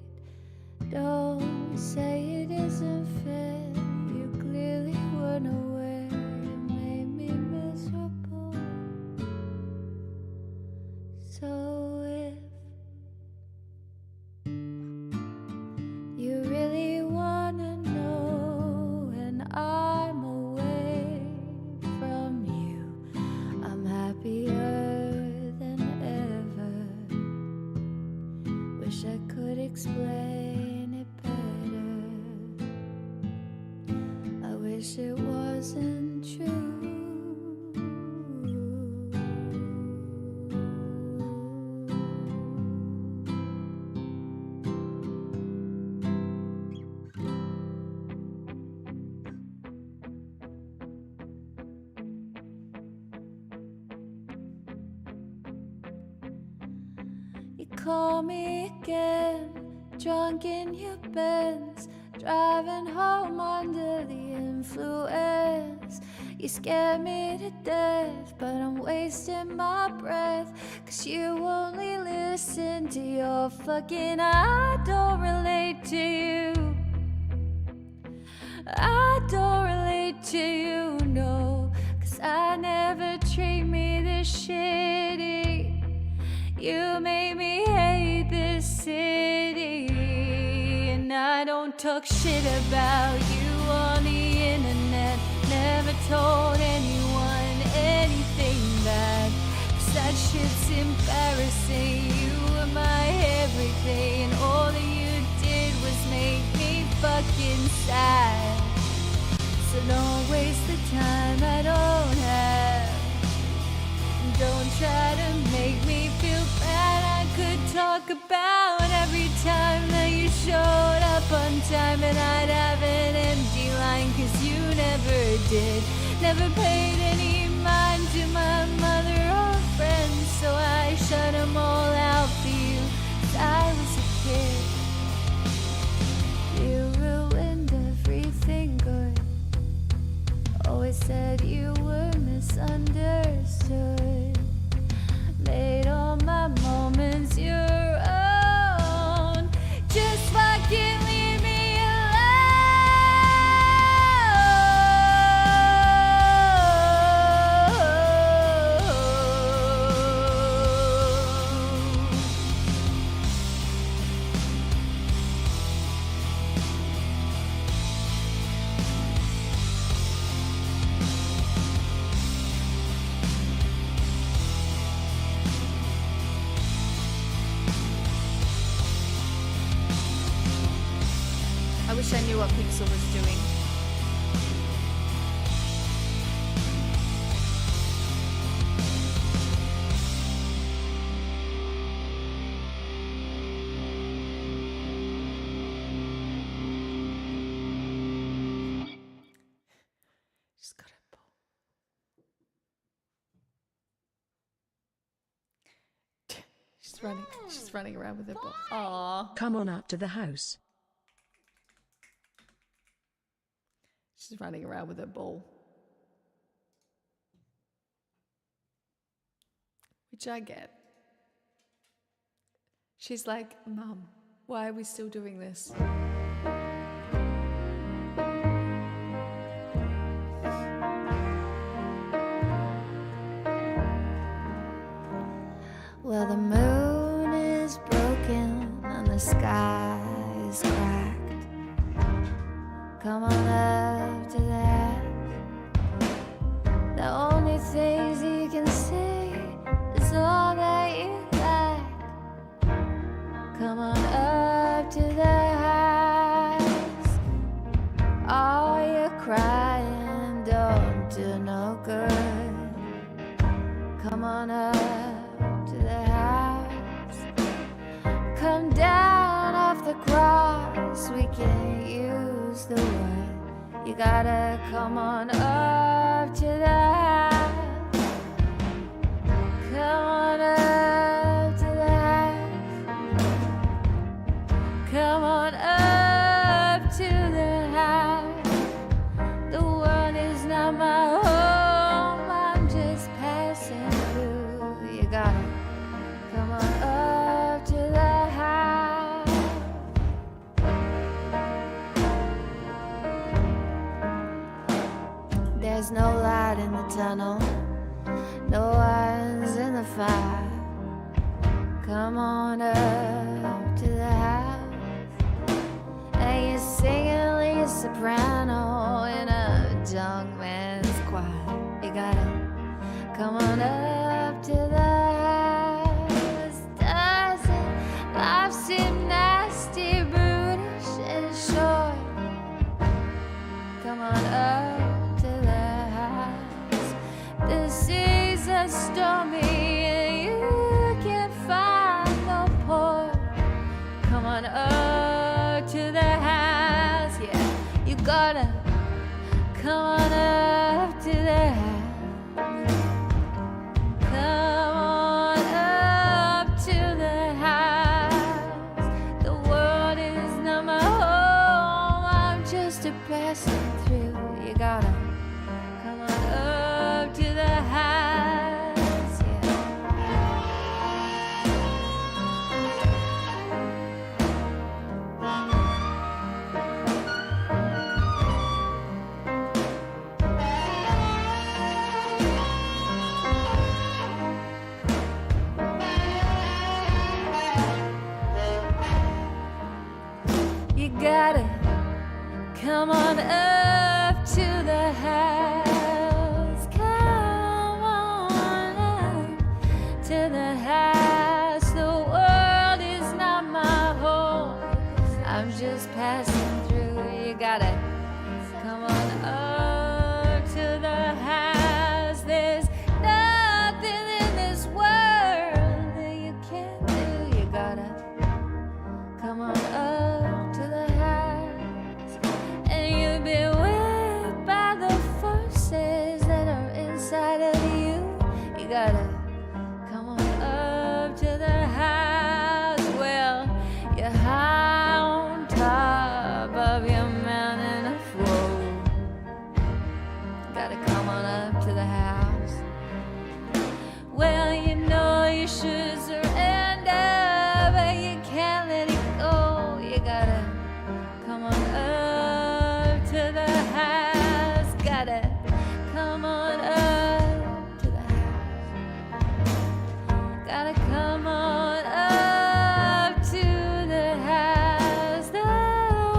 Don't say it isn't fair, you clearly weren't aware. You made me miserable. So if you really wanna wish I could explain it better. I wish it wasn't true. You call me again, drunk in your Benz, driving home under the influence. You scare me to death, but I'm wasting my breath, 'cause you only listen to your fucking I don't relate to you. I don't relate to you, no, 'cause I never treat me this shitty. You made me hate this city, and I don't talk shit about you on the internet. Never told anyone anything bad, 'cause that shit's embarrassing. You were my everything, and all that you did was make me fucking sad. So don't waste the time I don't have. Don't try to make me feel bad. I could talk about every time that you showed up on time, and I'd have an empty line, 'cause you never did. Never paid any mind to my mother or friends, so I shut them all out for you, 'cause I was a kid. You ruined everything good. Always said you were misunderstood. Made all my moments your own. Just fucking leave me I wish I knew what Pixel was doing. She's got a ball. She's running around with her ball. Aww. Come on up to the house. She's running around with her ball. Which I get. She's like, Mum, why are we still doing this? Well, the moon is broken and the sky is cracked. Come on up to that. The only things you can see is all that you lack. Come on up to the house. All your crying don't do no good. Come on up to the house. Come down off the cross. We can use the word. You gotta come on up to the house. Come on up to the house. Come on up to the house. The world is not my home. I'm just passing through. You gotta come on up to the house. There's no light in the tunnel, no one's in the fire. Come on up to the house. And you're singing lead soprano in a junk man's choir. You gotta come on up to the house. Doesn't life seem gotta come on up to the house. Come on up to the house. The world is not my home. I'm just a passing through. You gotta come on up to the house. Yeah. You gotta come on up to the house. Come on up to the house. The world is not my home. I'm just passing through. You gotta come on up to the house. There's nothing in this world that you can't do. You gotta come on up to the house, and you'll be whipped by the forces that are inside of you. You gotta come on up to the house. Well, you're high on top of your mountain of woe. Gotta come on up to the house. Well, you know you should surrender, but you can't let it go. You gotta come on up to the house. Gotta come on up to the house. Gotta come on up to the house. The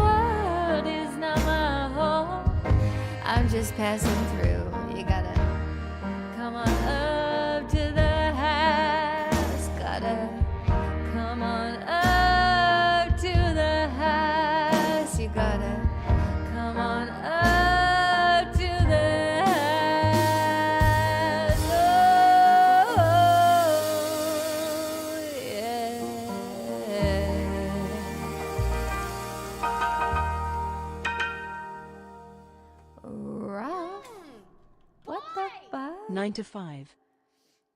world is not my home. I'm just passing through. You gotta come on up to the house. Gotta come on up to the house. You gotta come on up to the house. Oh, yeah. Ralph, what the fuck? 9 to 5.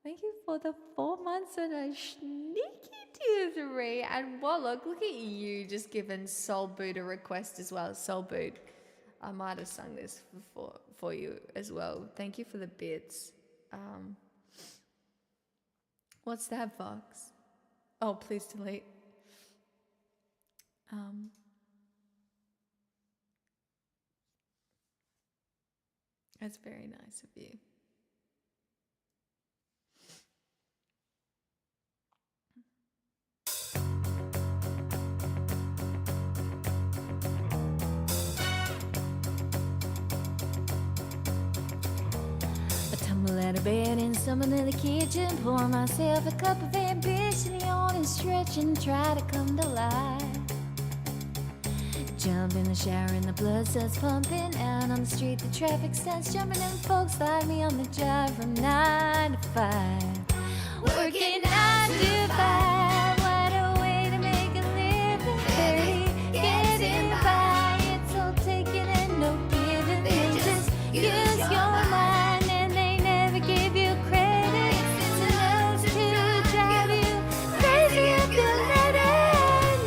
Thank you for the 4 months and a sneaky tier 3. And Warlock, look at you just giving Soul Boot a request as well. Soul Boot, I might have sung this for you as well. Thank you for the bits. What's that, Fox? Oh, please delete. That's very nice of you. I tumble out of bed and stumble in the kitchen, pour myself a cup of ambition, yawn and stretch and try to come to life. Jump in the shower and the blood starts pumping. Out on the street, the traffic starts jumping, and folks like me on the job from 9 to 5. Working 9 to 5, what a way to make a living. Barely getting by, it's all taking and no giving. They just use your mind and they never give you credit. It's enough to drive you crazy if you let it.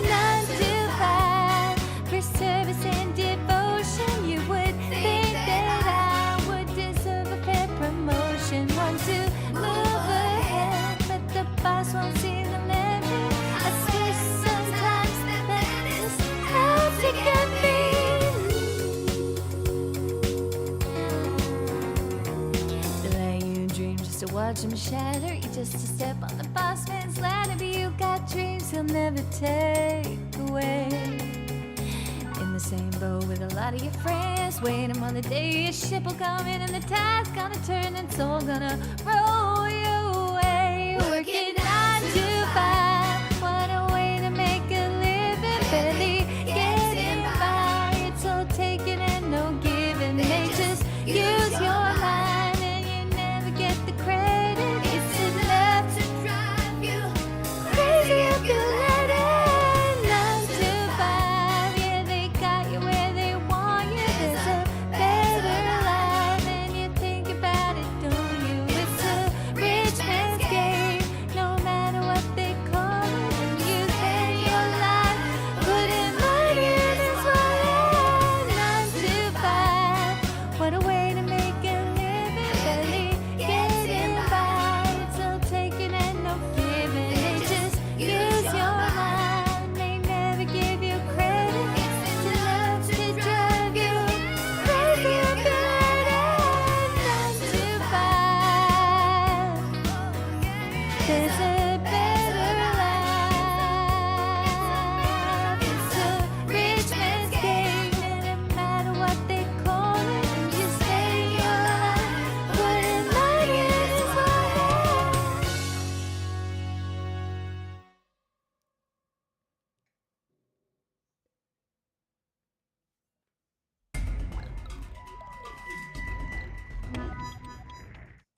9 to 5, for service and devotion. You would think that I would deserve a fair promotion. Want to move ahead, but the boss won't see the limit. I swear sometimes that is how to get me. Delay your dream just to watch him shatter. You just to step on the boss man's ladder, but you got dreams he'll never take away. In the same boat with a lot of your friends, waiting on the day your ship will come in and the tide's gonna turn and it's all gonna roll you away. Working 9 to 5, what a way to make a living. Barely getting by, it's all taking and no giving. They just use your mind and you never get the credit. It's enough to drive you crazy if you let it. 9 to 5, yeah, they got you where they want you.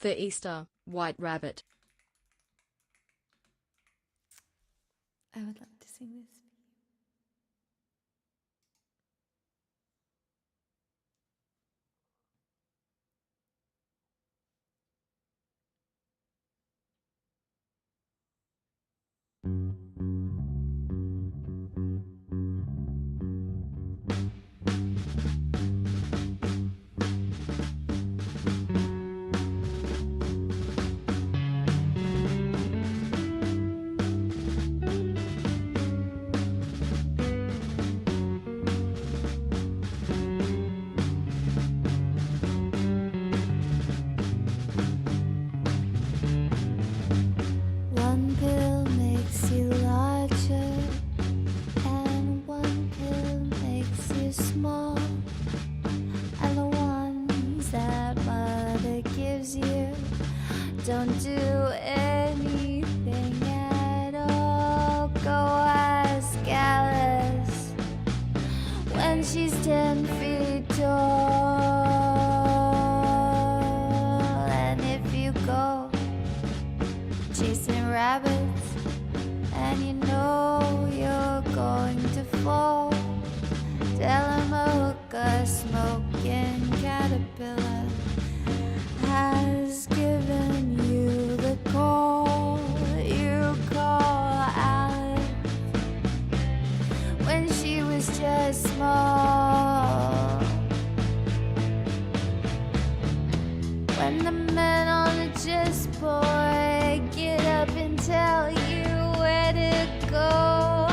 The Easter White Rabbit. I would love to sing this. One pill makes you larger, and one pill makes you small. And the ones that mother gives you don't do anything at all. Go ask Alice when she's 10 feet tall. And if you go chasing rabbits and you know you're going to fall, tell him a hookah smoking caterpillar has given you the call. You call Alice when she was just small. When the men on the chessboard get up and tell you where to go,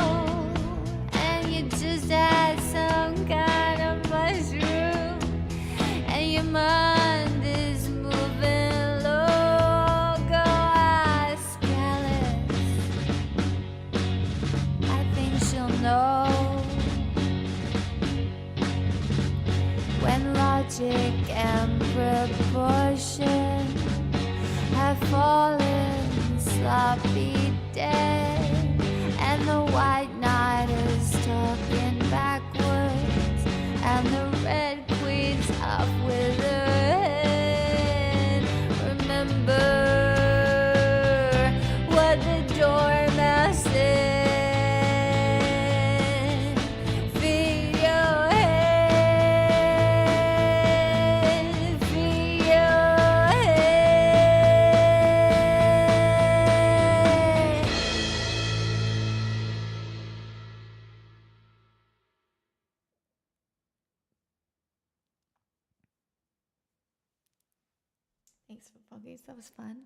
and you just had some kind of mushroom, and your mind is moving low, go ask Alice. I think she'll know. When logic and proportion have fallen sloppy dead, and the white knight is talking backwards, and the red queen's off with her head. Remember what the dormouse said. Feed your head, feed your head. Thanks for Foggies. That was fun.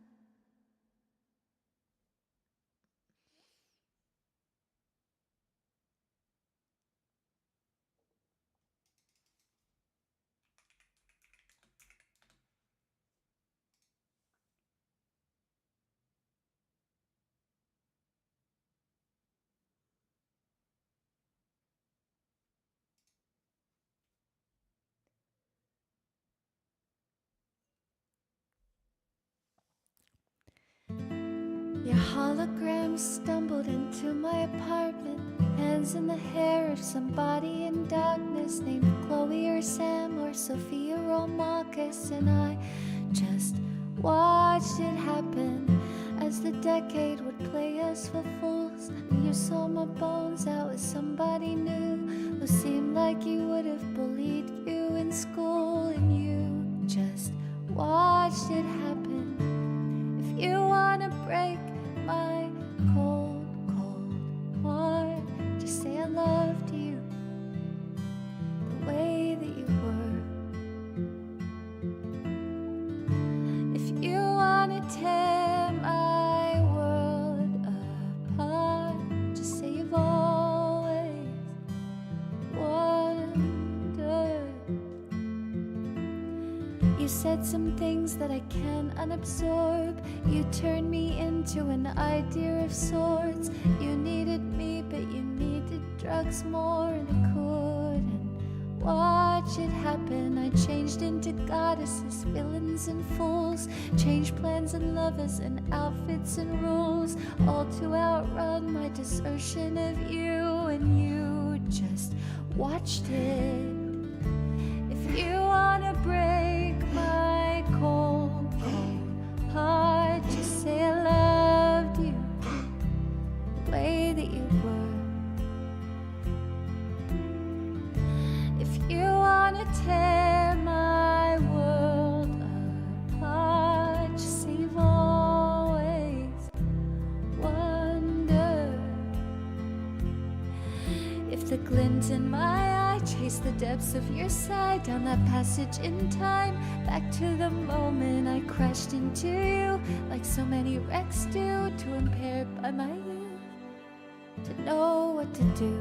Your hologram stumbled into my apartment, hands in the hair of somebody in darkness named Chloe or Sam or Sophia or Marcus, and I just watched it happen as the decade would play us for fools. And you saw my bones out with somebody new who seemed like he would have bullied you in school, and you just watched it happen. If you wanna break my cold, cold heart, just say I loved you the way that you were. If you wanna tear my world apart, just say you've always wondered. You said some things that I can't unabsorb. You turned me into an idea of sorts. You needed me, but you needed drugs more, and I couldn't watch it happen. I changed into goddesses, villains and fools, changed plans and lovers and outfits and rules, all to outrun my desertion of you, and you just watched it. If you wanna break my cold, cold tear my world apart, just you've always wondered if the glint in my eye chased the depths of your side down that passage in time, back to the moment I crashed into you, like so many wrecks do, too impaired by my youth to know what to do.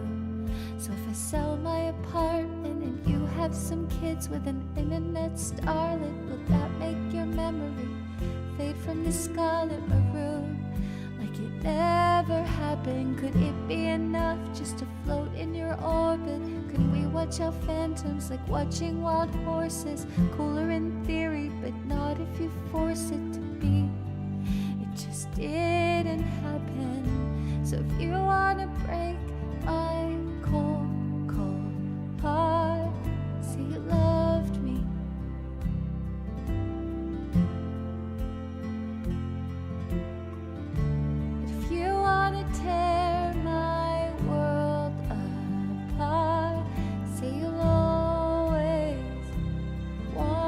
So if I sell my apartment and you have some kids with an internet starlet, will that make your memory fade from the scarlet maroon? Like it never happened? Could it be enough just to float in your orbit? Could we watch our phantoms like watching wild horses? Cooler in theory, but not if you force it to be. It just didn't happen. So if you wanna break my cold, cold heart, say you loved me. But if you wanna tear my world apart, say you'll always wonder.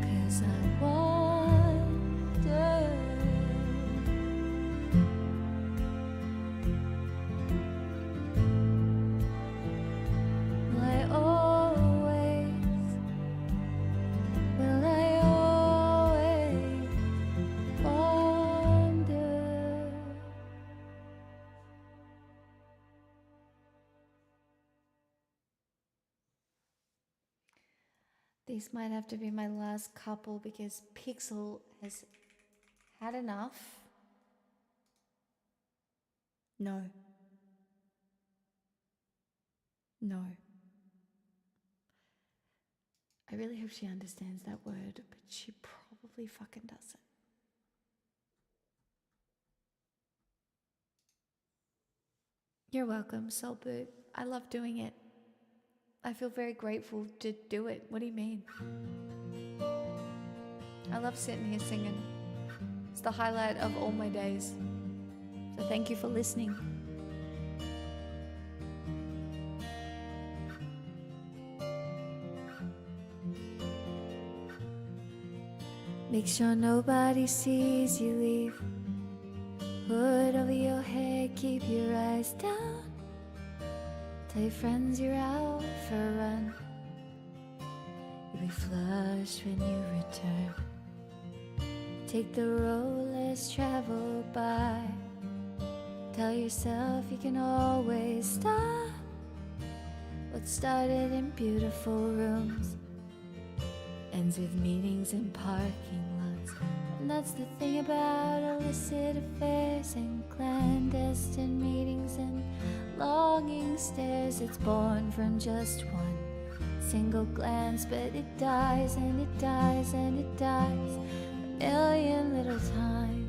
'Cause I wonder. Will I always wonder? These might have to be my last couple because Pixel has had enough. No. No. I really hope she understands that word, but she probably fucking doesn't. You're welcome, Soulboot. I love doing it. I feel very grateful to do it. What do you mean? I love sitting here singing. It's the highlight of all my days. So thank you for listening. Make sure nobody sees you leave. Hood over your head, keep your eyes down. Tell your friends you're out for a run. You'll be flushed when you return. Take the road less traveled by. Tell yourself you can always stop. What started in beautiful rooms ends with meetings in parking lots. And that's the thing about illicit affairs and clandestine meetings and longing stares. It's born from just one single glance, but it dies and it dies and it dies a million little times.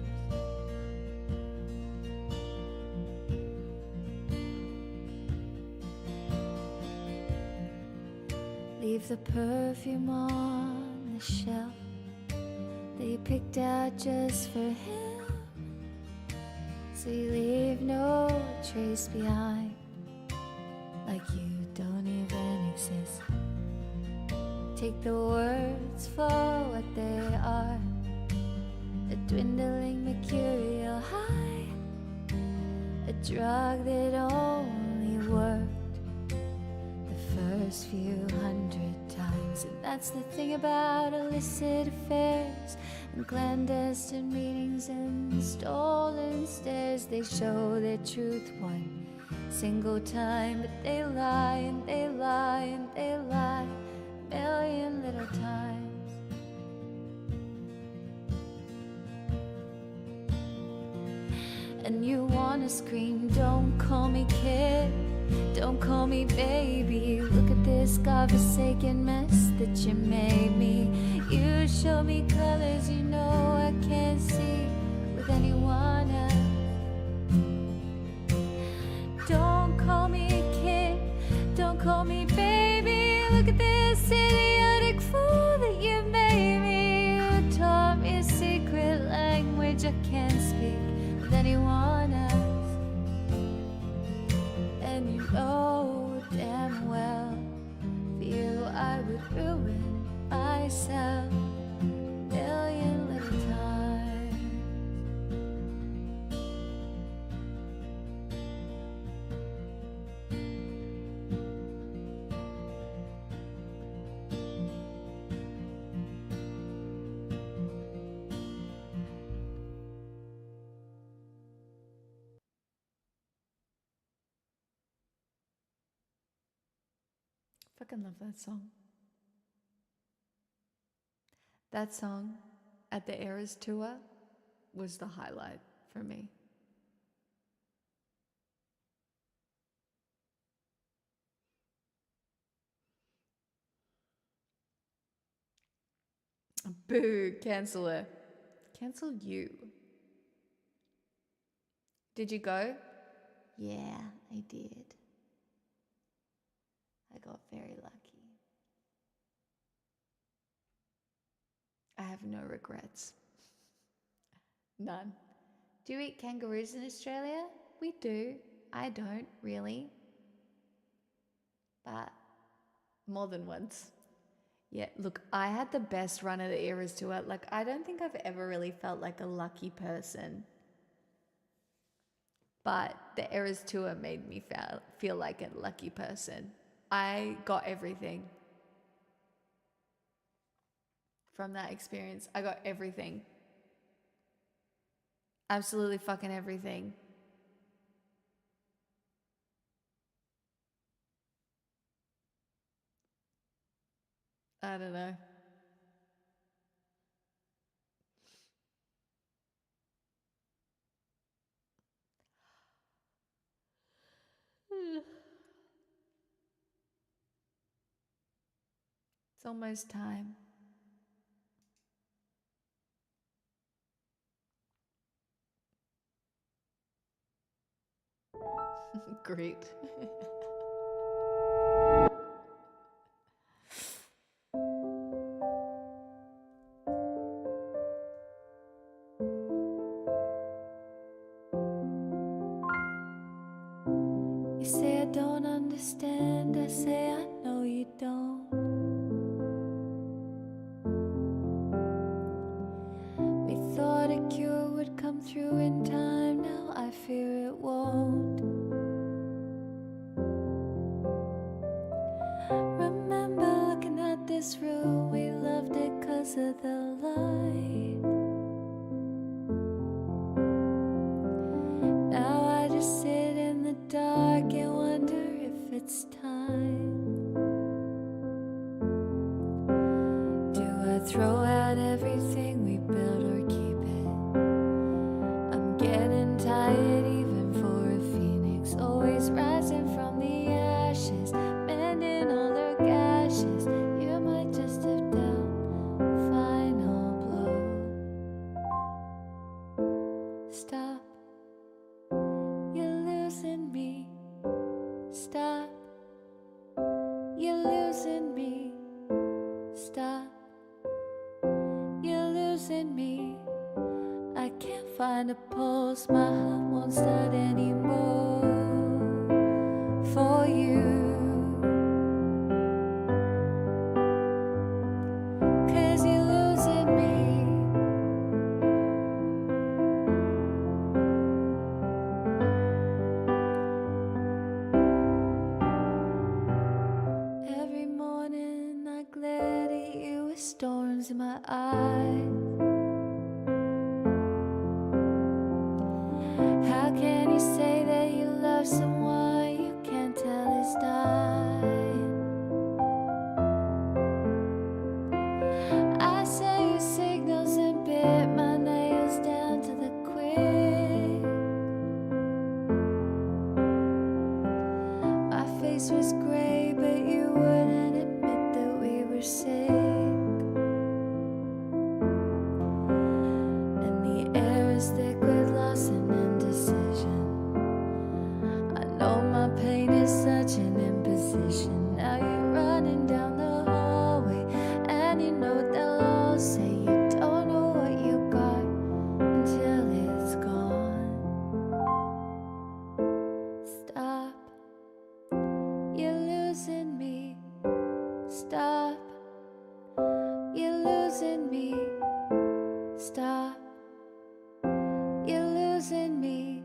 Leave the perfume on the shelf that you picked out just for him, so you leave no trace behind, like you don't even exist. Take the words for what they are, a dwindling mercurial high, a drug that only worked the first few hundred times. And that's the thing about illicit affairs and clandestine meetings and stolen stares. They show their truth one single time, but they lie and they lie and they lie a million little times. And you wanna scream, don't call me kid, don't call me baby. Look at this godforsaken mess that you made me. You show me colors you know I can't see with anyone else. Don't call me kid, don't call me baby. Look at this idiotic fool that you made me. You taught me a secret language I I can't speak with anyone else. And you know damn well, for you I would ruin myself a million little times. Fucking love that song. That song at the Eras tour was the highlight for me. Boo, cancel her. Cancel you. Did you go? Yeah, I did. I got very lucky. I have no regrets. None. Do you eat kangaroos in Australia? We do. I don't, really. But more than once. Yeah, look, I had the best run of the Eras tour. Like, I don't think I've ever really felt like a lucky person. But the Eras tour made me feel like a lucky person. I got everything from that experience. I got everything. Absolutely fucking everything. I don't know. It's almost time. Great. You say I don't understand, I say I know you don't. We thought a cure would come through in time, now I fear it won't. Remember looking at this room, we loved it 'cause of the light. Now I just sit in the dark and wonder if it's time. Do I throw out everything we built or keep it? I'm getting tired even for a phoenix, always rising from the ashes, mending all her gashes. You might just have dealt the final blow. Stop, you're losing me. Stop, you're losing me. Stop, you're losing me. I can't find a pulse, my heart won't start anymore for you. 'Cause you're losing me. Every morning I glare at you with storms in my eyes. How can you say that you love someone you can't tell is dying? stop. You're losing me.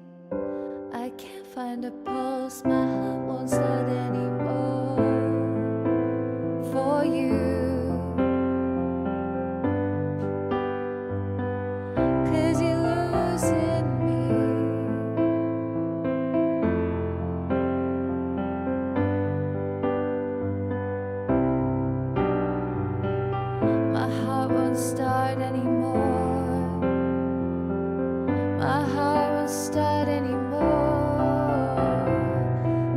I can't find a pulse. My heart won't start anymore for you. 'Cause you're losing me. My heart won't start anymore. My heart won't start anymore.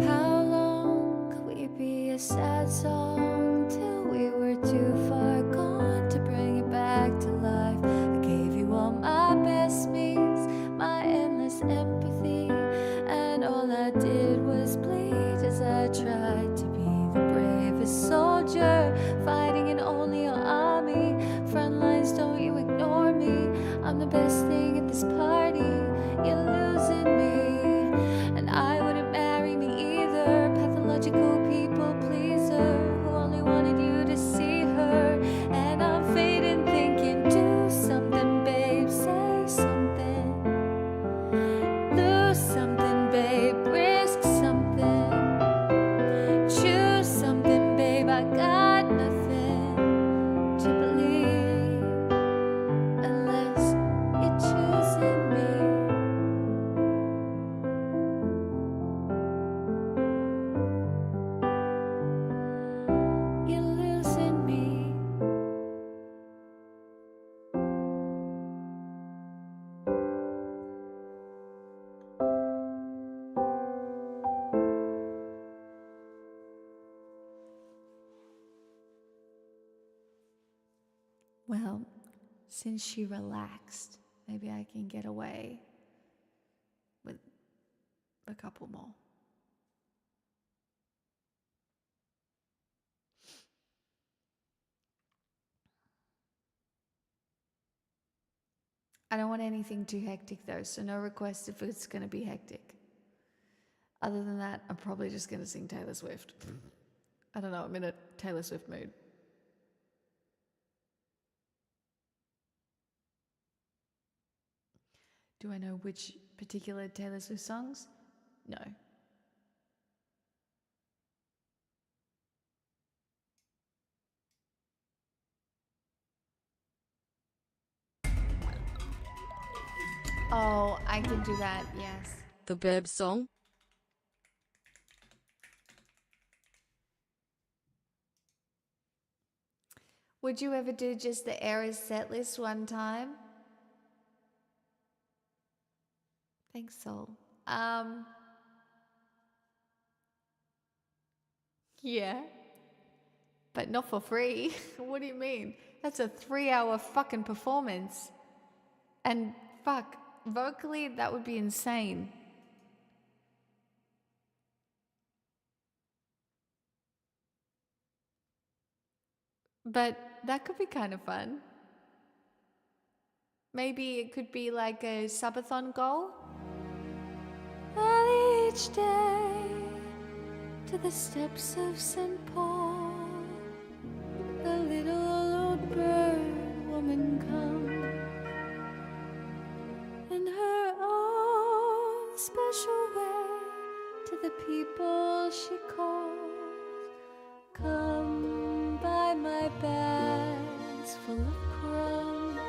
How long could we be a sad song till we were too far gone to bring it back to life? I gave you all my best me's, my endless empathy, and all I did was bleed as I tried to be the bravest soldier fighting in only your army. Front lines, don't you ignore me. I'm the best thing at this party. You're losing me, and I wouldn't marry me either. Pathological people pleaser who only wanted you to see her. And I'm fading, thinking, do something, babe, say something. Lose something, babe, risk something. Choose something, babe, I got nothing to believe unless you're choosing me. You're losing me. Well, since she relaxed, maybe I can get away with a couple more. I don't want anything too hectic though, so no request if it's going to be hectic. Other than that, I'm probably just going to sing Taylor Swift. I don't know, I'm in a Taylor Swift mood. Do I know which particular Taylor Swift songs? No. Oh, I can do that, yes. The Burb song? Would you ever do just the Eras set list one time? Thanks, Soul. Yeah. But not for free. What do you mean? That's a 3-hour fucking performance. And fuck, vocally, that would be insane. But that could be kind of fun. Maybe it could be like a subathon goal. Well, each day to the steps of St. Paul, the little old bird woman comes in her own special way to the people she calls. Come by my bags full of crumbs.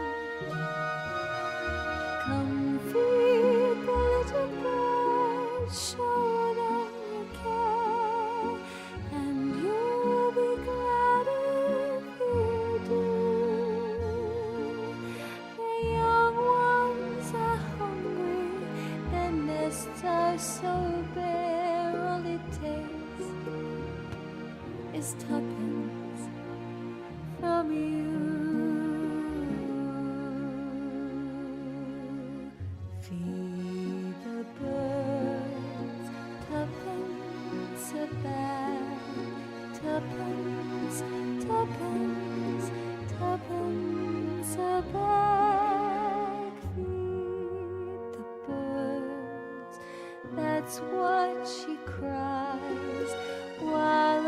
Come feed the little birds, show them you care, and you'll be glad if you do. The young ones are hungry, their nests are so bare, all it takes is tuppence from you. Feed the birds, tuppence a bag, tuppence, tuppence, tuppence a bag. Feed the birds, that's what she cries, while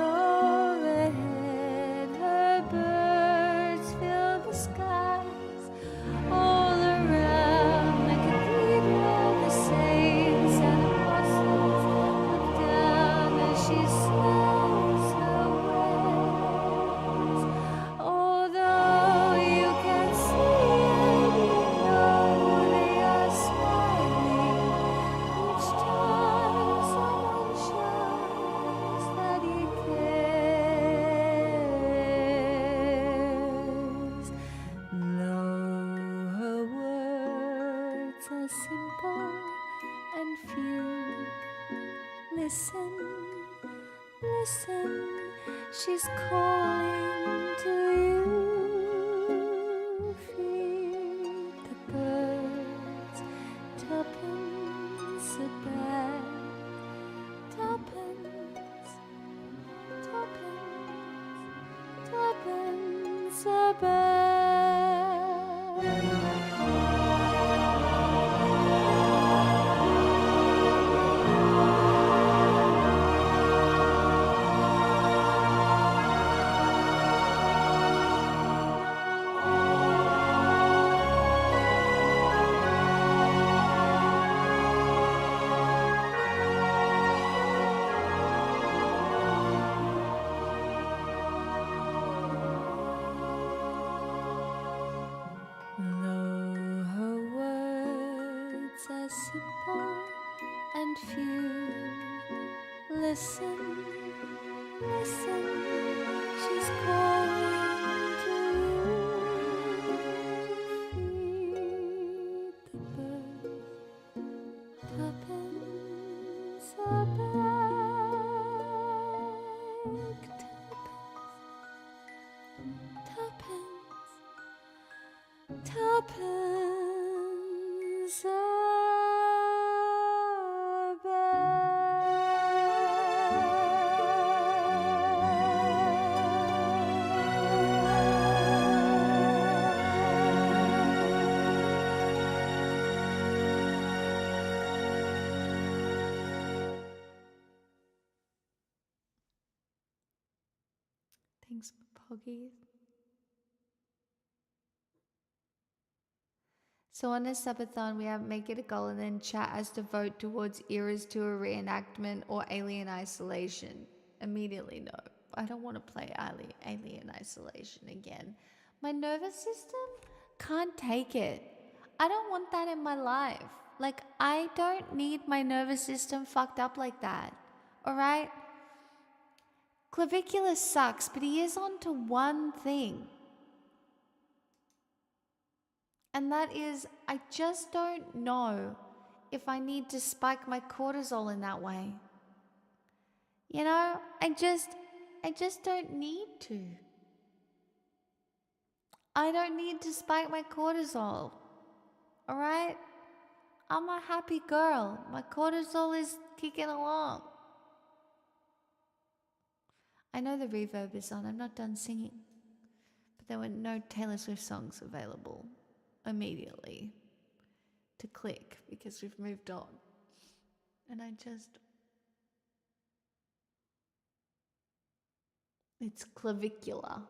overhead her birds fill the skies. Oh, are simple and few. Listen, listen, she's calling to you. Feed the birds, tuppence a bag, tuppence, tuppence, tuppence a Though her words are simple and few, listen, listen, she's calling to you. Feed the birds, tuppence a bag, tuppence, tuppence a Thanks, Poggy. So on a subathon, we have make it a goal and then chat as to vote towards eras to a reenactment or Alien Isolation. Immediately, no. I don't want to play Alien Isolation again. My nervous system can't take it. I don't want that in my life. Like, I don't need my nervous system fucked up like that. Alright? Clavicular sucks, but he is on to one thing. And that is, I just don't know if I need to spike my cortisol in that way. You know, I just don't need to. I don't need to spike my cortisol. All right? I'm a happy girl. My cortisol is kicking along. I know the reverb is on. I'm not done singing. But there were no Taylor Swift songs available immediately to click because we've moved on. And it's clavicular.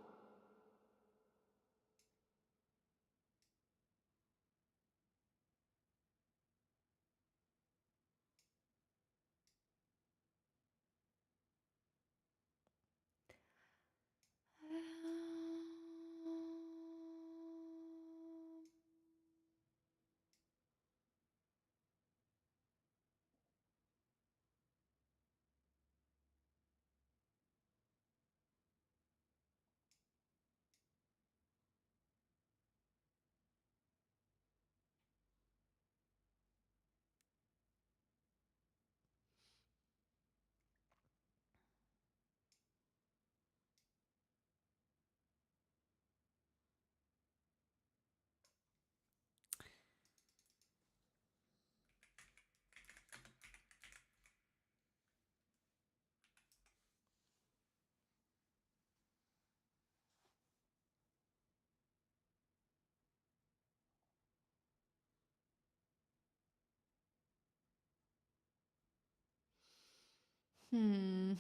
Hmm.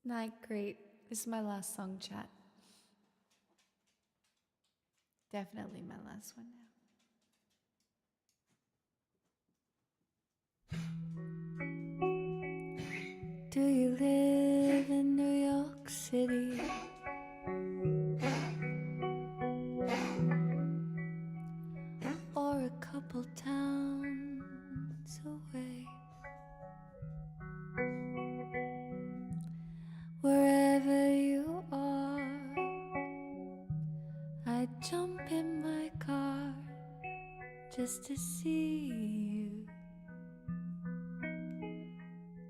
Night, great. This is my last song, chat. Definitely my last one now. Do you live in New York City? Or a couple towns away? Wherever you are, I'd jump in my car just to see you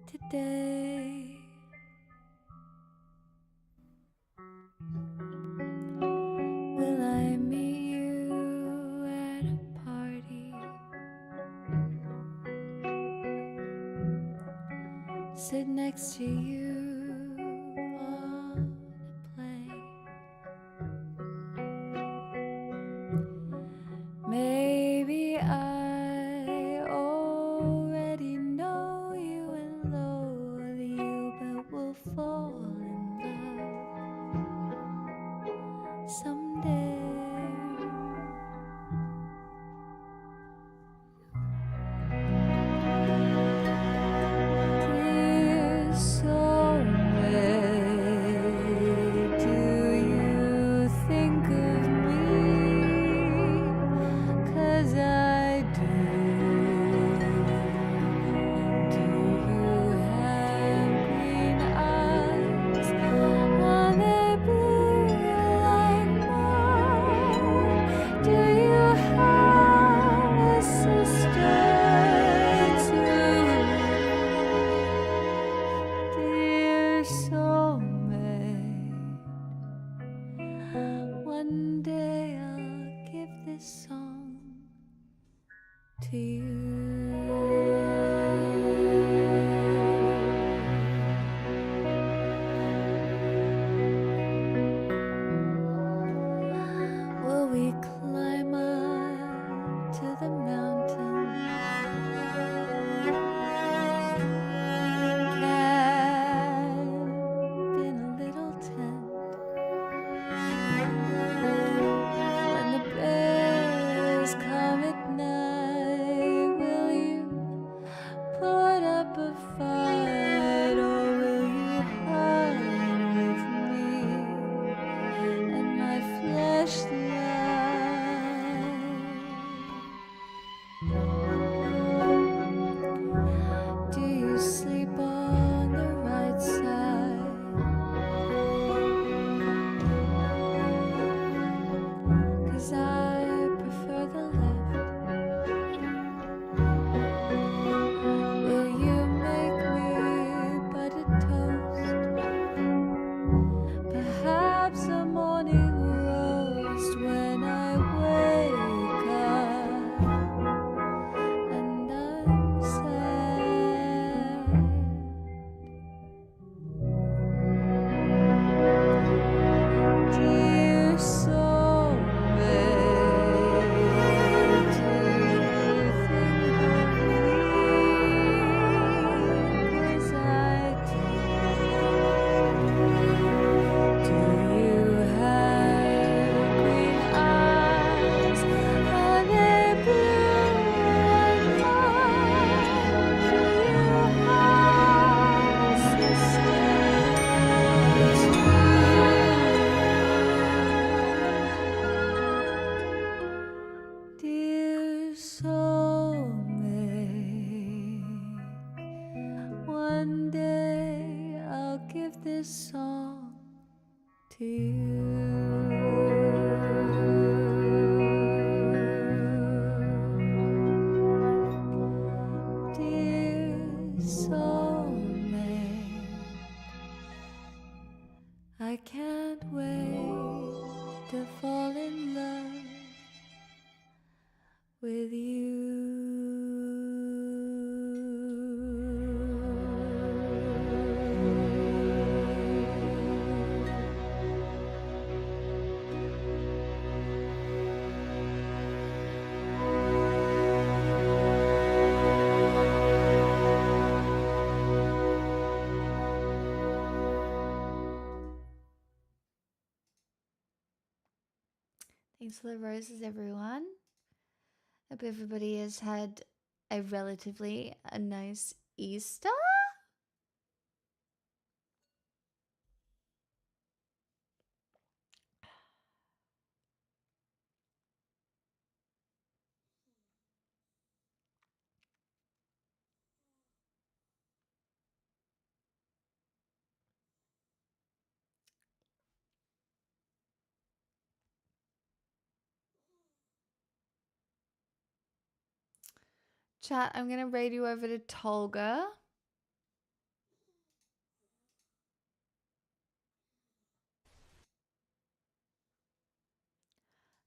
today. Will I meet you at a party? Sit next to you on a plane? Maybe I already know you and loathe you, but we'll fall in love someday. Dear soulmate, do you think of me? 'Cause I do. Do you have green eyes? Are they blue like mine? Do you have a sister too? Dear soulmate, one day I'll give this song to you. Will we climb up to the mountain? Camp in a little tent. When the bears come at night, will you put up a fight, or will you hide with me and my flashlight? Do you sleep on the right side? 'Cause I prefer the left. Will you make me buttered toast? Perhaps a morning roast when I wake up and I'm sad. Dear soulmate, do you think of me? 'Cause I do. Do you have green eyes? Are they blue like mine? Do you have a sister too? Dear soulmate, one day I'll give this song to you. Dear soulmate, I can't wait to fall in love with you. Thanks for the roses, everyone. Hope everybody has had a relatively nice Easter. Chat, I'm going to raid you over to Tolga.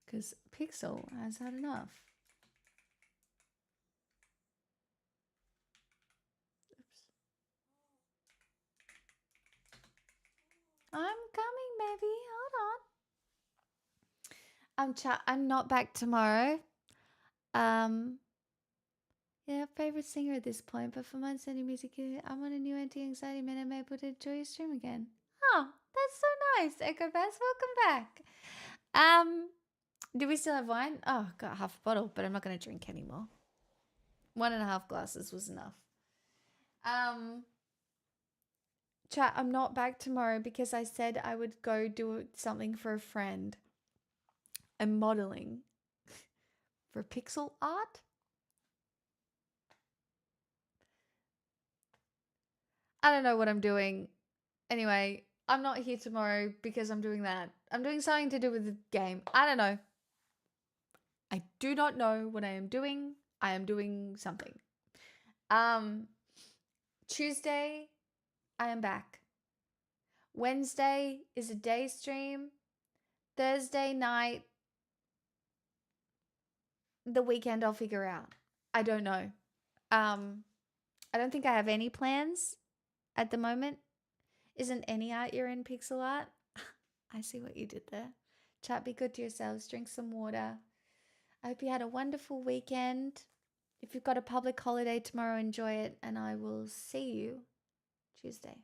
Because Pixel has had enough. Oops. I'm coming, baby. Hold on. Chat, I'm not back tomorrow. Yeah, favorite singer at this point, but for mine, sending music, I'm on a new anti-anxiety man. I'm able to enjoy your stream again. Oh, that's so nice. Echo Bass, welcome back. Do we still have wine? Oh, got half a bottle, but I'm not going to drink anymore. 1.5 glasses was enough. Chat, I'm not back tomorrow because I said I would go do something for a friend. I'm modeling for pixel art. I don't know what I'm doing. Anyway, I'm not here tomorrow because I'm doing that. I'm doing something to do with the game. I don't know. I do not know what I am doing. I am doing something. Tuesday, I am back. Wednesday is a day stream. Thursday night, the weekend I'll figure out. I don't know. I don't think I have any plans at the moment. Isn't any art you're in pixel art? I see what you did there. Chat, be good to yourselves. Drink some water. I hope you had a wonderful weekend. If you've got a public holiday tomorrow, enjoy it. And I will see you Tuesday.